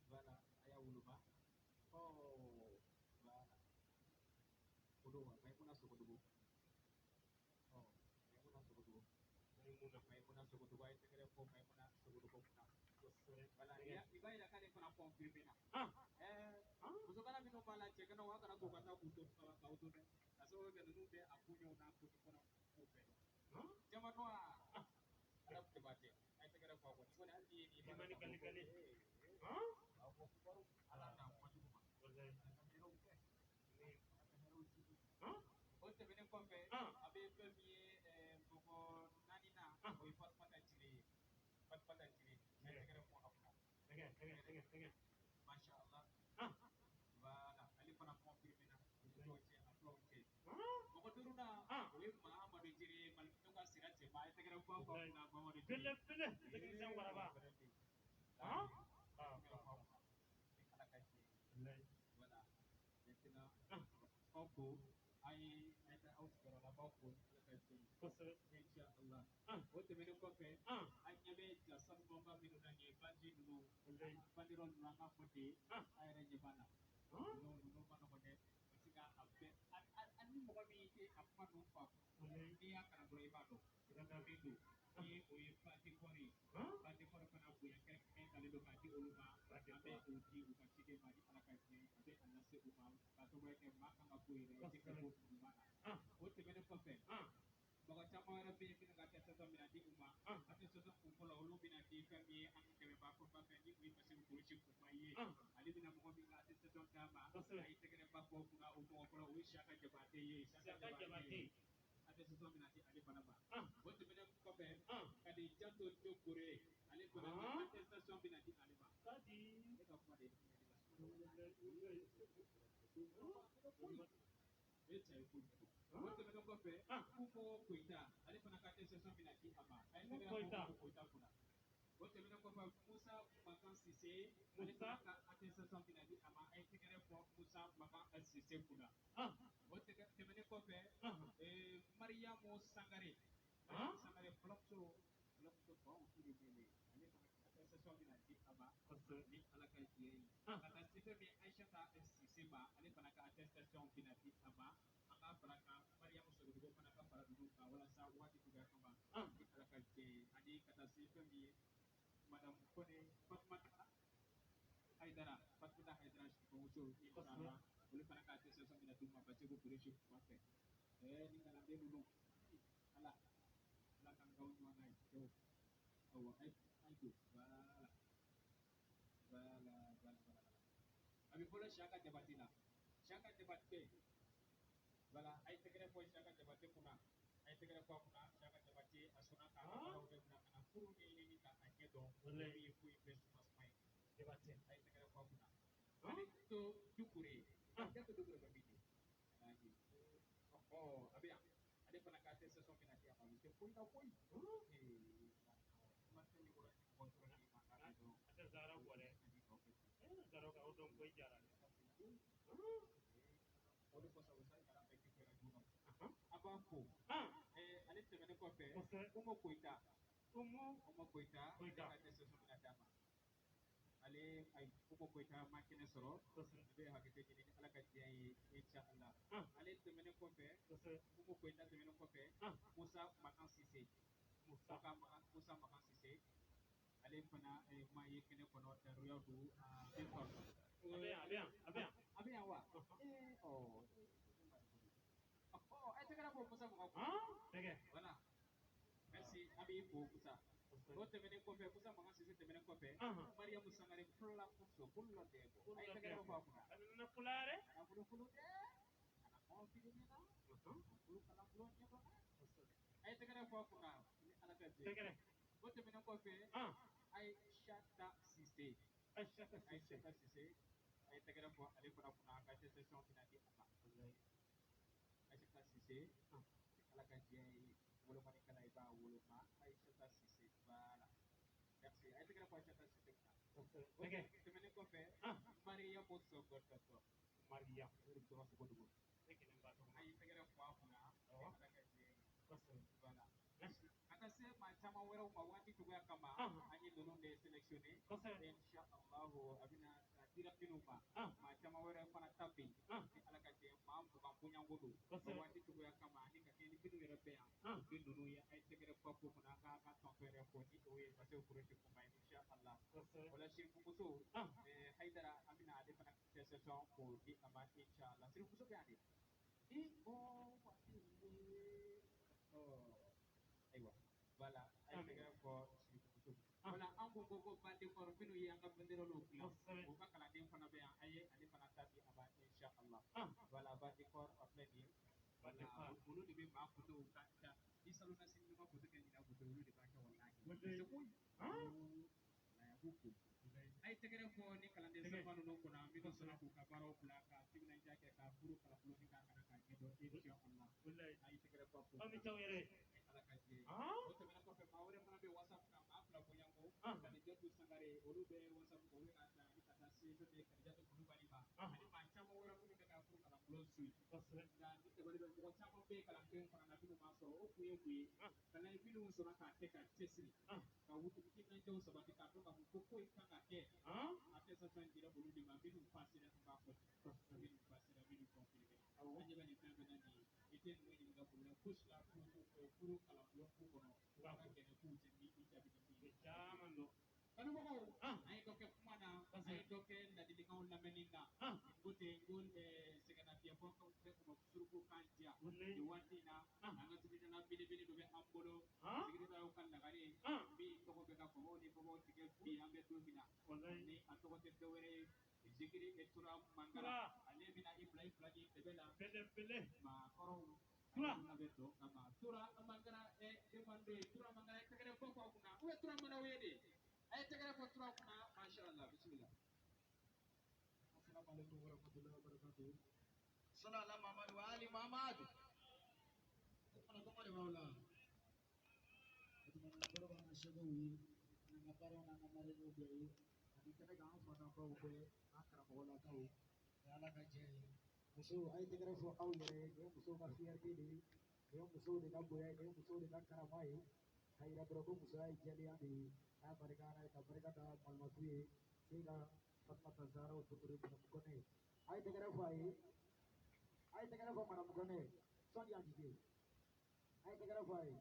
voilà a y'a woloma voilà o don wa Maimuna Sogodogo Maimuna Sogodogo a ye tɛgɛrɛ fɔ Maimuna Sogodogo kunna voilà i b'a yira k'ale fana confirmé na musokɔnɔma minnu b'a la cɛkɛnɛw a kana to ka taa k'u to k'aw to dɛ ka sababu kɛ ninnu bɛ a koɲɛw n'a ko kɔnɔ k'u bɛɛ jama noir ala Jabate a ye tɛgɛrɛ fɔ a kɔni kɔni hali ni ye nin Imani Kalikale aw fɔ kubaru ala n'a fɔcogo ma ala ka hɛrɛw kɛ o tɛmɛnen kɔfɛ a bɛ fɛn min ye mɔgɔ naaninan o ye Fatumata Jire ye Fatumata Jire a ye tɛgɛrɛ fɔ a kunna masha Allah voilà ale fana confirmé na o cɛ a filaw cɛ mɔgɔ duurunan o ye Mahamadu Jire ye Malimatu ka sira cɛba a ye tɛgɛrɛ fɔ a kunna Mahamadu Jire technicien waraba ala ka jɛ voilà maintenant aw ko a ye aw sigiyɔrɔlabaw ko ala ka jɛ inshallah o tɛmɛnen kɔfɛ an ɲɛ bɛ ja sanumanba minnu na nin ye banji ninnu banderole ninnu an ka fɔ ten an yɛrɛ ɲɛ b'a la ninnu ma nɔgɔn dɛ parce que a bɛɛ ani mɔgɔ min ye a kuma ninnu faamu n'i y'a kalan dɔrɔn i b'a dɔn min don ni o ye batikɔri ye batikɔri fana bonya kɛrɛnkɛrɛn talen don k'a di olu ma an bɛ o di u ka ciden ma ni ala ka jɛ a bɛ a lase u ma k'a sababu kɛ maa kan ka bɔ yen dɛ i tɛ kɛ ko ɲuman na o tɛmɛnen kɔfɛ mɔgɔ caman wɛrɛ bɛ yen minnu ka attestation bɛna di u ma attestation kun fɔlɔ olu bɛna di fɛn min ye an ka dɛmɛbaa kɔfɛ ni o ye Basiru Korosi Kunba ye ale bɛna mɔgɔ min ka attestation d'a ma a ye tɛgɛrɛba fɔ kunna o mɔgɔ fɔlɔ o ye Siyaka Jabate ye Siyaka Jabate attestation bɛna di ale fana ma o tɛmɛnen kɔfɛ Kadijato Jokore ale fana ka attestation bɛna di ale ma ne ka kuma de ye e cɛ ye ko ɲɛdɔn o tɛmɛnen kɔfɛ Kuko Koyita ale fana ka attestation bɛna di a ma a ye tɛgɛrɛ fɔ Koyita kunna o tɛmɛnen kɔfɛ Musa Makan Sise ale fana ka attestation bɛna di a ma a ye tɛgɛrɛ fɔ Musa Makan Sise kunna o tɛmɛnen kɔfɛ Mariyamu Sangare fɔlɔmuso baw tu de bɛ yen ale fana ka attestation bɛna di a ma ni ala ka jɛ ye ka taa se fɛn min Ayisata Sise ma ale fana ka attestation bɛna di a ma an ka fara kan Mariyamu Sogodogo fana ka fara ninnu kan walasa waati cogoya kama ni ala ka jɛ ye ani ka taa se fɛn min ye Madame Kone Fatumata Haidara bamuso ni fara olu fana ka attestation bɛna d'u ma Basiru Korosi Kunba fɛ ni kalanden ninnu ala kau mana itu awak itu bala abi pula syaka debatina syaka debatte bala ai tegere po syaka debatte kuna ai tegere po kuna syaka debatte asuna ka ko be kuna kana puru ni ni ka ake do le yi ku invest mas mai debatte ai tegere po kuna ani to dukure ada to dukure ba bidi lagi oh abi ada pernah kata sesuatu kena dia apa mesti pun tahu pun macam ni orang kontrol ni makanan itu
ada zara boleh zara kau dong kau jalan
orang pasal-pasal kalau pergi ke rumah apa aku ada teman aku apa umo kuita kata sesuatu kena dia apa ale ay umo kuita makin soro be hakite jadi ala kajian insyaallah ale teman aku apa umo kuita teman aku apa Musa makan sisi Musa makan sisi ale fana mai kene kono daruya du tekor abia wa oh ay tegara po Musa makan tege wala merci abi po Musa o temene ko fe Musa makan sisi temene ko fe Maria Musa ngare fulla so fullo debo ay tegara po kuna
na pulare
ana fulo de ana ko fi ni na fulo kala fulo ni ko ay tegara po kuna ni ala ka je tegara o temene ko fe ay shata sisi ay shata sisi ay tegara po ale ko kuna ka je session finali apa ay shata sisi ala ka je wolo mani kana iba wolo ma ay shata sisi bala merci ay tegara po shata sisi okay temene ko fe Maria mo so goto Maria ko so goto ay tegara po kuna ala ka je bala akase machama wera mawati tuya kama anyi dono de sélectionné inshallah abina tira kinuma machama wera fana tapi ala ka je mam bukan punya ngodo mawati tuya kama ni ka ni kinu wera pe ni dono ya ay tegere papo kuna ka tempere ko ni o ye parce que projet ko may inshallah wala shir ko so haydara abina de fana session ko di ama inshallah shir ko so be ade aywa voilà ay tegere ko wala an ko bande ko binu yi an ka bandero lo kila o ba kala den fana be ay ali fana tabi aba inshallah voilà bande ko après ni voilà ulu de be ma ko to ka di salona sin ma ko to ke ni na ko to ulu de ba ka wallahi c'est cool la ya buku ay tegere ko ni kala den sabanu no ko na mi do sona ko ka baro bla ka tibna jake ka buru kala blo ni ka kana ka do inshallah wallahi ay tegere ko ami tawere ala ka je o te mena ko fe mawre fana be whatsapp ka ma fla ko yango ka ni jotu sangare olu be whatsapp ko we ka ta ni ka ta se to de ka jatu ko bani ba ani ma chama wora ko ka ka furu kala blo sui da ni te bali be ko chama be kala ken fana na binu ma so o kuye kala ni binu so na ka te ka tesri ka wutu ki kan jaw so ba ka to ka ko ko ka ka ke ate sa tan dira bolu di ma binu pasi da ba ko binu pasi da binu ko ke awu anje bani tan na ni ite no ni ga bulu push la puru kala blo ko no wa ka ke ku je ni ita bi ni jaman no kanu mo ay to ke kumana ay to ke na di ngaw na meninga ngote ngol segana pia ko ko ko suruko kanja di watina anga tibita na bile bile do be ambolo sigiri ba kan na gari bi to ko be ka ko ni ko tige bi ambe do bina ni ato ko te were zikiri etura mangara ale bina ibrahim plagi tebela pele ma koro na beto kama tura mangara demande tura mangara tegere ko ko kuna we tura mana wede ay tegere ko tura kuna mashallah bismillah assalamu alaikum warahmatullahi wabarakatuh sallallahu Muhammad wa ali Muhammad kuna kama ni maula tumana boro bana shagowi na ngaparo na ngamare no be ani tele gaam fona ko be akara bola ka o ala ka je muso ay tegere fo aw yere e muso ka fierté de e muso de ka boya e muso de ka karamai hayra bro ko muso ay jeli andi na barigana ka barigata malmatuye sega fatma tazara o tuturi ko ne ay tegere fo manam ko ne son ya dige ay tegere fo ay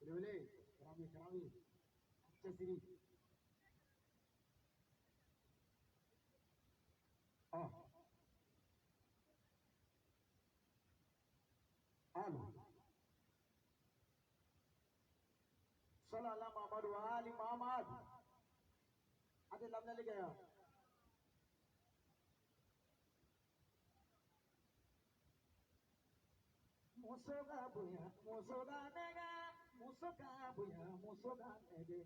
Bele kerami Cesiri
Sallallahu Muhammad wa ali Muhammad. Ate lamne le gaya. Musoga buya, musoga nega, musoga buya, musoga nege.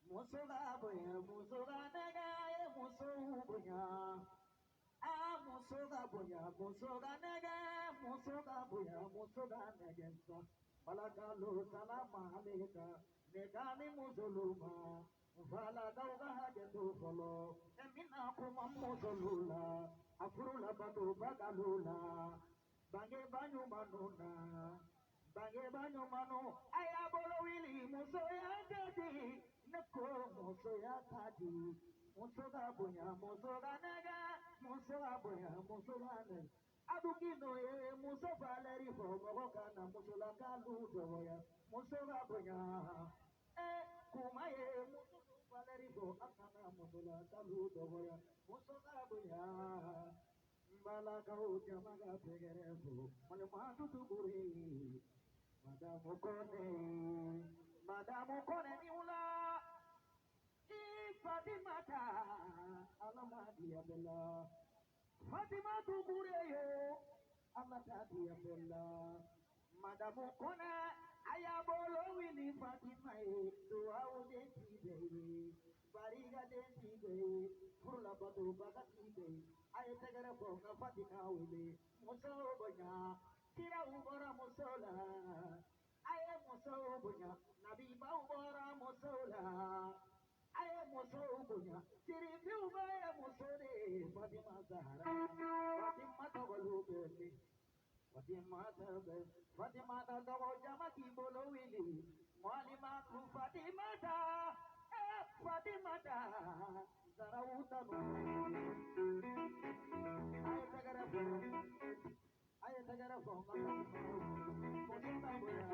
Musoga buya, musoga nega, musoga buya. Ah, musoga buya, musoga nega, musoga buya, musoga nege. Malakalu salama aleka, negani muzuluma. Vala dauga hajatu folo, emina kuma muzulula. Afurula batu bagalula. Bange banyu manuna, bange banyu manu. Aya bolo wili muso ya tadi, neko muso ya tadi. Muso ga bunya, muso ga nega, muso ga bunya, muso ga nega. Adukino ye muso valeri fo mogoka na muso la kalu doya, muso ga bunya. Kuma ye muso valeri fo akana muso la kalu doya, muso ga bunya. Malakau jamaga pegerefu, malematu tuguri, madamu kone niula, Fatimata, Alamadi Abella, Fatima tugure yo, Amatati Abella, madamu kone, ayabolo wili Fatima, duau denti baby, bariga denti baby, furla batu bagati baby. Aye tegere bonga Fatima wili, muso bonya, tira ubora musola. Aye muso bonya, nabi ba ubora musola. Aye muso bonya, tiri bi ubaya musole. Fatima Zahra, Fatima togolubeli, Fatima tabe, Fatima tago jama kibolo wili, Mwalima ku Fatima ta, Fatima ta, Zara utanu. Aye tagara fo, Mosola boya,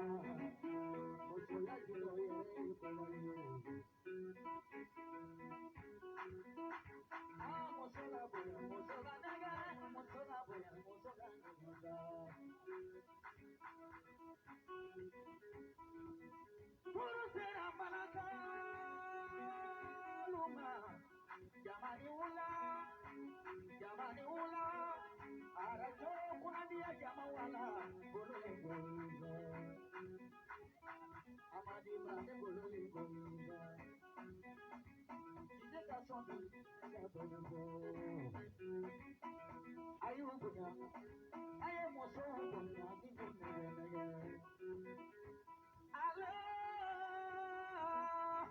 Mosola kilo ye kolo. Ah, Mosola boya, Mosola naga, Mosola boya, Mosola naga. Puro sera malaka, luma, jamani ula, arajo kunadia jamawala, bolole bonza, amadi mane bolole bonza, jideka sobi, sabongo, ayubunya, aye moso bunya, dibunya. Allah,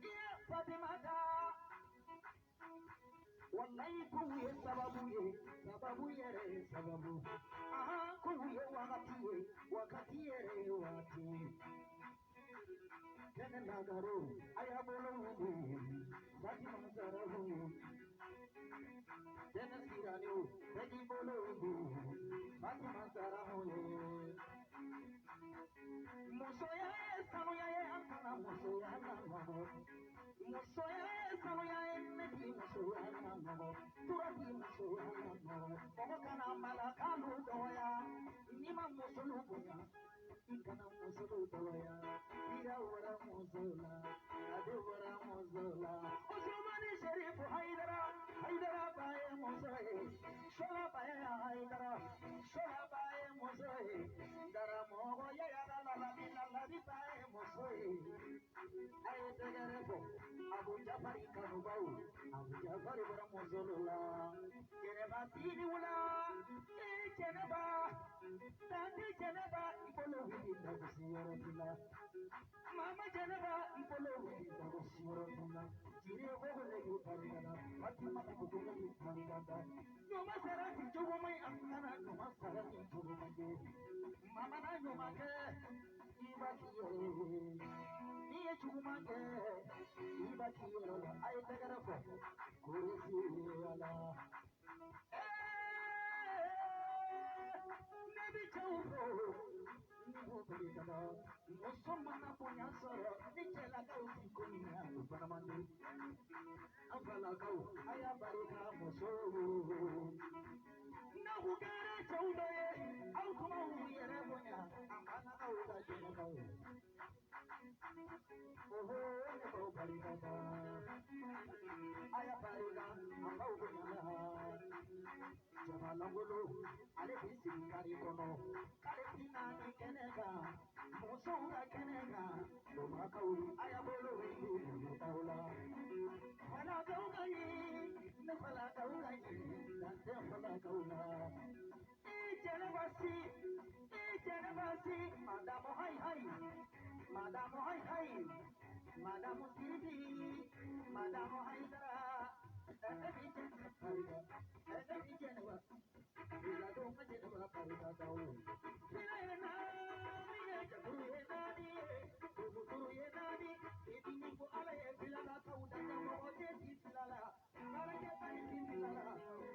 iya Fatimata. Wallahi kuye sababu yere sababu. Aha kuye wakati yere wati. Tene nagaro ayabolo Fatima zarahu. Tene sirani begi bolo Fatima zarahu. Musoya sanuya antana musoya namo. Musoya sanuya neti musoya namo. Turati musoya namo. Kana malakalu doya. Nima musulu bunya. Ikana musulu doya. Ira wara musula. Adu wara musula. Usmani Sharif Haidara baye musoye. Shola baye Haidara. Shola baye musoye. Dara mogo ya la baye musoye. Aye tegere bo. Abu Jafari kanubau. Abu Jafari wara musula. Jeneba tini wula. Jeneba. Tante Jeneba. Ipolo wili na tila. Mama Jeneba. Ipolo wili na Jire gogo legi parigana. Fatima kutuga ni parigana. Nyoma sara kichugo mai akana. Nyoma sara kichugo mai. Mama na nyoma ke. Iba kiyo. Niye chuma ke. Iba kiyo. Aye tegara fo. Kuresi ala. Nebi chauko. Nibo parigana. Osomana punya soro. Nichela kausi kunya. Panamandi. Afalakau. Ayabarika moso. Nahugere chaudoye. Au kuma huyere bonya. Amana kauda jenakau. oho ne ko barikata aya barika ambau kunyala jama langolo ale bisi kari kono kare pina ni kenega muso ka kenega do makau aya bolo windu taula fala kaugai ne fala kaugai dante fala kaula madam hai hai madam hai hai madam sirbi madam hai dara ebi jenwa ila do ma jenwa parida dawo filena miye jaburu enani jaburu enani ebi ni ko ala e filala kauda jawo oje ti filala ala ke tani ti filala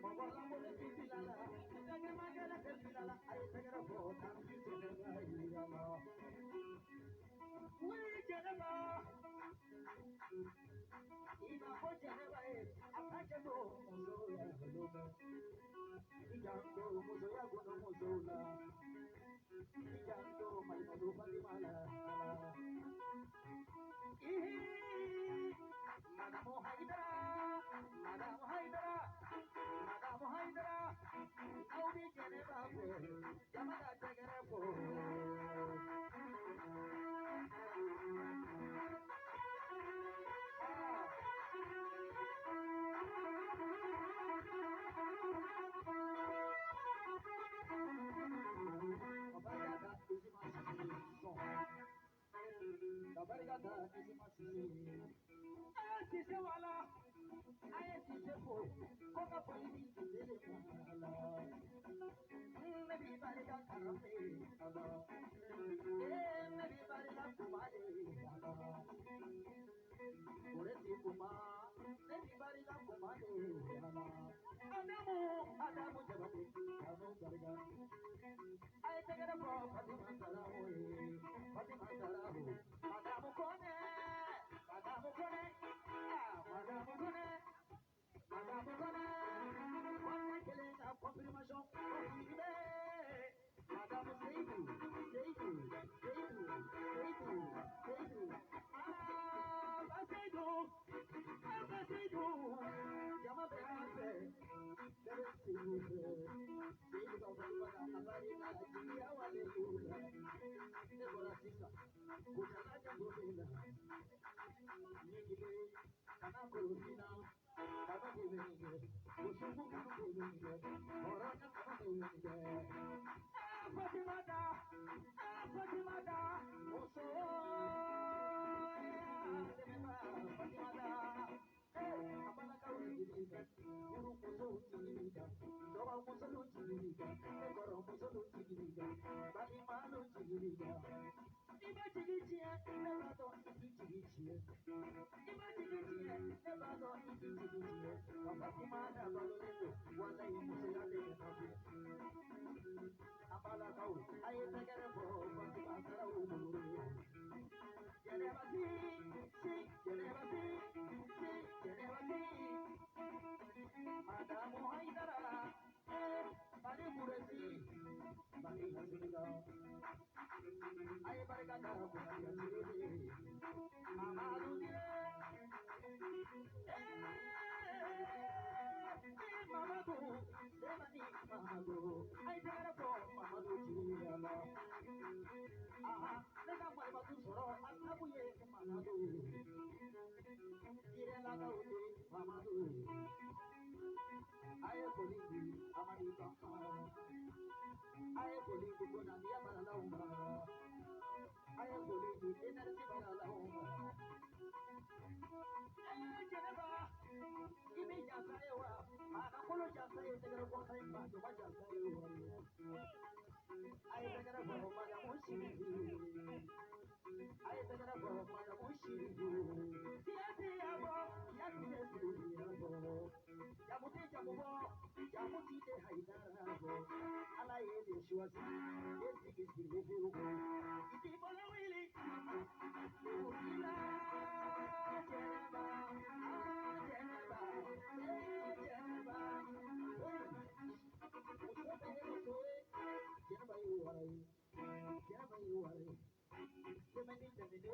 mogola mo ti filala nage magala te filala ay tegara ko tan ti jenwa ila we jenwa ina ko jenwa e akaje no so ya lo Ijando muzo ya gono muzo la Ijando malimado fatimala Ihi Madamu Haidara Madamu Haidara Madamu Haidara Audi Geneva ko Yamada Tegere ko Barigada is my sister. Sister wala, I sister fo, koka poli sister wala. Maybe bariga karame ala. Maybe bariga kumare ala. Ore si kuma, maybe bariga kumare ala. Adamu jabate, adamu bariga. I take it up for Fatima Tarahu, Fatima Tarahu, Madame Kone, Madame Kone, Madame Kone, Madame Kone, one killing a confirmation, Madame Seidu, Seidu, Seidu, Seidu, Seidu, Seidu, Seidu, Yamabe, there is Seidu. Madamu Haidara, Bari Buresi, Bari Hasida, Ay Barigada, Bari Mama Ludia, Mama Go, Semani Mama Go, I take a phone, Mama Ludia. Aha, let us find out to sorrow, and Abuye, Mama Go. Irela Gaudi, Mama Go. Aye polisi amari kama aye polisi kuna dia baralauma aye polisi energy baralauma jeneba imi jasayewa ana kolo jasaye tegero kwa saimba to jasayewa aye tegero kwa mada mushiri aye tegero kwa mada mushiri siasi yabo yasi yabo Jamuti jamubo, jamuti de haidara, ala yede shuasi, yesi kisi lefu, iti bola wili, ukila jeneba, jeneba, jeneba, jeneba yuwarai, jeneba yuwarai, semeni jenene,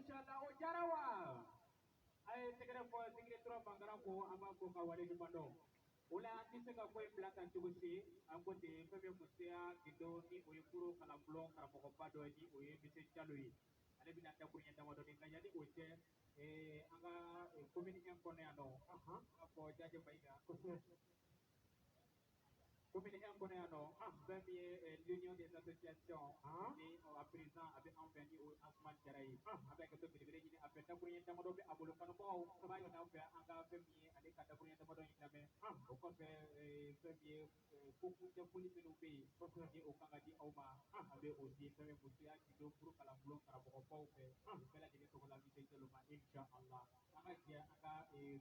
Mashallah o jarawa ay tigre tro bangara ko ama ko ka wale jumando ula tise ka koy platan tugusi ango de febe musia gido ni o yukuro kala blon kala ko pado ni o ye bise chalui ale bina ta kunya ta wado ni kanya ni o che anga commune en kono ano ko jaje bayga commune en kono ano premier l'union des associations ni à présent avec enfin ni o asman jaray avec to bibere ni après ta kunya ta wado be abulu kanu ko ba ni na be anga premier ale ka ta kunya ta wado ni tame o ko be premier beaucoup de police no be ni o kanga di awma abe aussi premier musia ki do pour kala blon kala ko ko be bela di to la vie de l'homme inshallah anga dia anga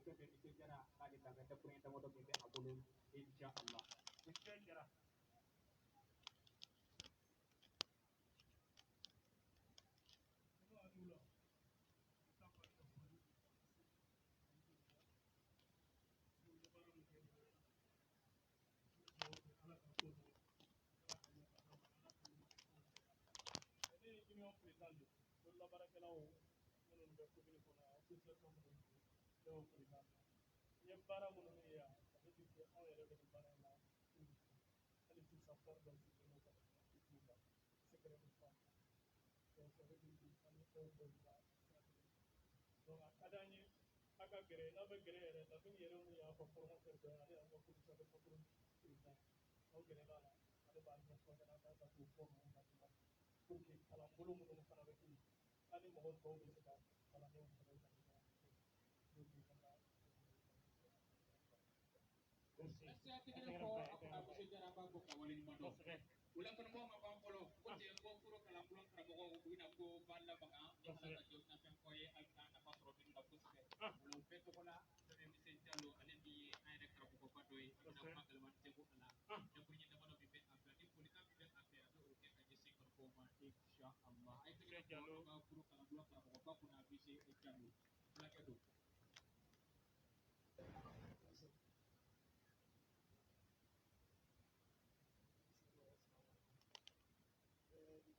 to be mi jara ka di ta kunya ta wado be abulu inshallah Jara.
Union présidente de la barakela o minnu bɛ commune kɔnɔ association minnu bɛ o président n ye baara minnu ye yan a bɛ kɛ anw yɛrɛ bɛ nin baara in na hali sisan Donc a ka d'an ye a ka gɛrɛ n'a bɛ gɛrɛ yɛrɛ Lamini yɛrɛ mun y'a fɔ formateur dɔ ye ale y'an ka commission de contrôle président aw gɛrɛ b'a la ale b'a ɲɛfɔ ɲɛna k'a ka t'o fɔ mɔgɔw ma cogoya pour que kalanbolo minnu fana bɛ kɛ hali mɔgɔ tɔw bɛ se ka kalandenw fana ka
Ula kono mo ma bangolo ko te ko kuro kala bulon kala mo ko ina ko balla banga ni kala ka jot na fen ko ye alta na pasro bin da kusbe ula pe to kola to ne misen jallo ale bi ay rek ko ko padoy na magal man te ko ala e ko ni da bi be afra ni ko ni ka bi be afra do o ke ka jesi ko ko ma insha Allah ay te jallo ka kuro kala bulon kala ko ba ko na bi se e jallo la ke do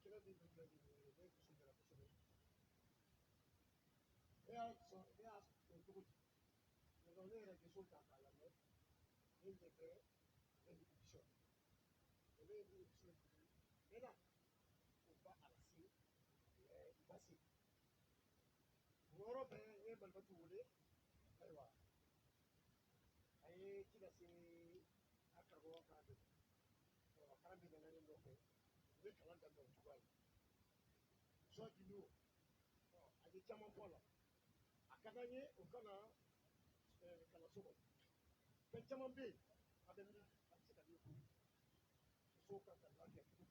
Kira di benda di ni kusi dalam kusi. Ya untuk kalau ni ada resulta kalau ni jadi edition. Jadi edition ni lah ubah alasi basi. Moro be ni balbatu boleh, aywa. Ay kita si akar bawa kerana kerana dengan ni loke. Ni kalan dan juga. So dulu, ada caman pola. Akadanya, ukana kalau suruh. Pencaman be, ada ni, ada kita ni. So kan lagi.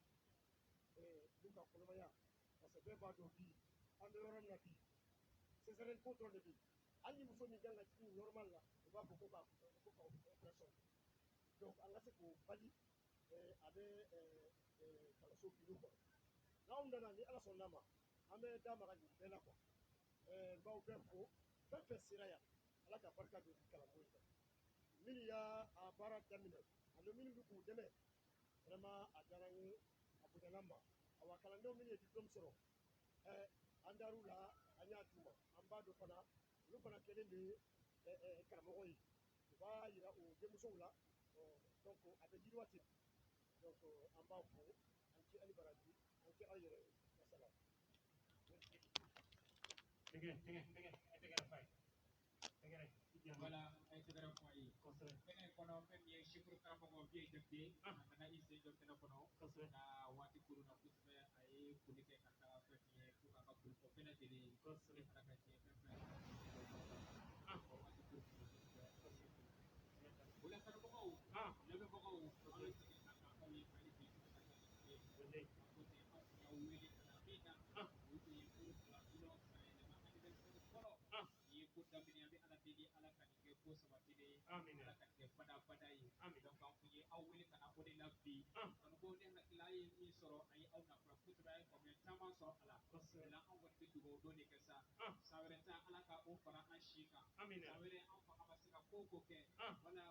Bukan kalau maya, masa beba dobi, anda orang lagi. Seseorang kontrol lebih. Ani musuh ni jangan jadi normal lah. Ubah buka operasi. Donc anga se ko bali ada kalau suruh dulu. Now ndana ni ala sonnama ame dama ga bela ko baw be ko be siraya ala ka barka do kala moy min ya a bara damina ando min bi ko deme vraiment a darani abu danama awa kala ndo min di dom soro andaru la anya tuma amba do fana lu fana kelen de kala mo yi ba yira o demuso la donc abe jirwati donc amba ko anti ali baraji anti ayere masalah
Voilà, ay tegara ko ay kene kono fem ye shukru kamo go biye jabbe na ise do tena kono na wati kuru na kusbe ay kulike kata fem ye ku aka kul ko fena dele ala ka je fem wati kuru wala ka ko lebe ko ala tigi aka ko ye ali bi wala ko te ko ya wele na bina wuti ye kuru la ilo sai na ma ani be ko ye ko dambini ambe ala deli ala kan ke ko sabatile ala kan ke pada yi donc ko ye awwele kana ko de labbi on ko de na kilaye ni soro ay aw na pra kutra ko men tama so ala la on ko de dugo do ne kesa sawere ta ala ka o fara an shika sawere an fa abasika ko ko ke wala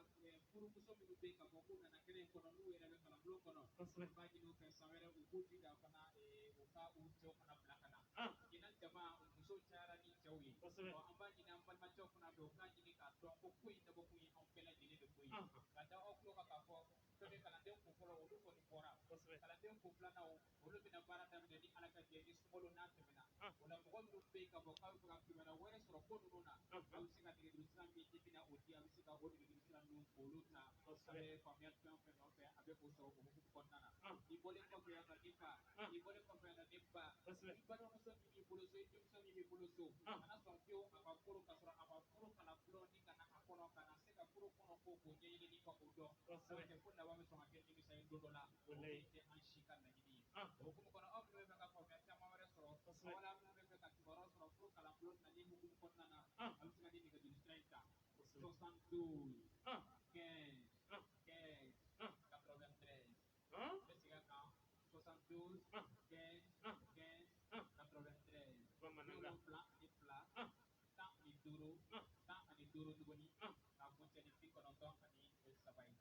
puru kuso mi be ka ko na kene ko no wera be kala blo ko no ba ji no ke sawere o ko ti da kana o ka o to kana blakana ina jama muso chara ni jawi amba ina palma chokuna do ka jini ka don ko kuyi da ko kuyi on pela jini do kuyi ka da o klo ka ko to be kala den ko folo o ko ni bora kala den ko plana o lo bina bara da ni ala ka je ni sumolo na temena wala mo ko be ka ko ka ki bana wala soro ko no na o sika de islam bi bina o dia sika o de islam no ko lo ta abe ko mi atlan fe no fe abe ko so ko ko nana i bole ko ya ka dipa i bole ko fe na dipa i bado no so ni bolo so i so ni bolo so ana so pio aba koro kasora aba koro kala bulo ni kana akono kana seka koro kono ko ko nyele ni ko do so te funda wa so ngake ni sai do dola wala te an shika na gidi o ko ko na o be ka ko me tama wala so wala mo be ka ti baro so koro kala bulo na ni mu ko na am sika ni ga di 30 62 15 15 93 Besiga ka 72 15 15 93 Mananga pla di pla tak di duru tugoni na kunce di piko nonton ani sabai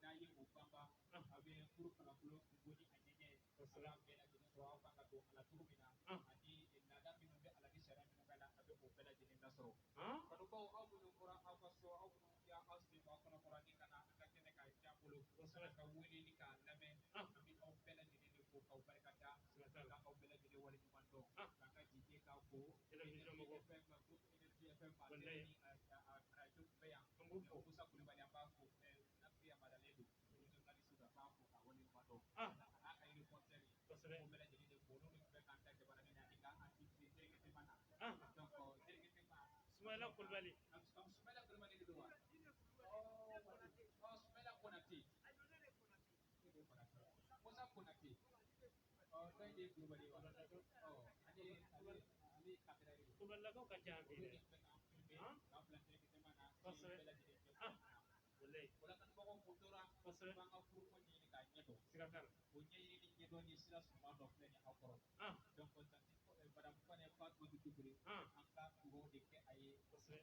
na yi ubamba abe furu kala bulo tugoni anyenye ala bela di so afa ka to ala turmina ani na da mi be ala di shara mi bela abe ko bela di nasro kanu ko abu no qura afa so abu no ya asli ba kono qura ni kana ka tene ka jambulo ka wuli ni ka lame ami o bela di ko ka barkata ka o bela di wali mando wallahi radio be yan Musa Kulibali amba ko na pia madaledu journalist da ba ko ka woni mato aka yi reporter ko bela jeli de bono ni be kan tag bana ni ka activité direct mana donc direct ma Sumaila Kulibali Sumaila Kulibali do wa Sumaila Konate Musa Konate dai de Kulibali wa ali kapitali Kulibali ko ka jambi wala kan bako kultura banga furu ko ni ka nyeto sigatal o nyeyi ni nyeto ni sila suma do fle ni akoro donc ta ko badam ko ne fat ko dubri anka ko de ke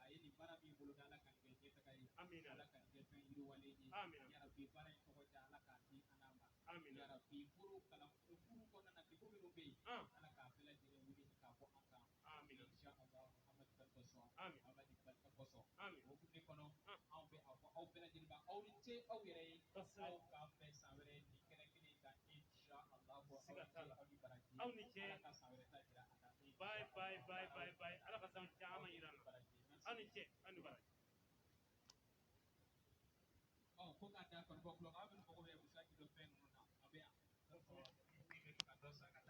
ay ni bara bi bulu dala kan ke nyeta kay amina ala kan ke fen yiru wale ni ya rabbi bara ko ko dala kan ti anama ya rabbi furu kala furu ko na ki furu be ala ka fela dire wuri ka ko anka amina insha Allah Muhammad sallallahu alaihi wasallam Allah di barka ko so o ku ni kono aw be aw be jini ba aw ni te aw yere aw ka be sawere ni kene kene ka insha Allah ko aw di baraki aw ni ke ala ka sawere ta jira ata bye ala ka sam chama iran aw ni ke anu baraki ko ka da ko ko lo awu ko be musaki do fen no na abe a ko ni be ka do sa ka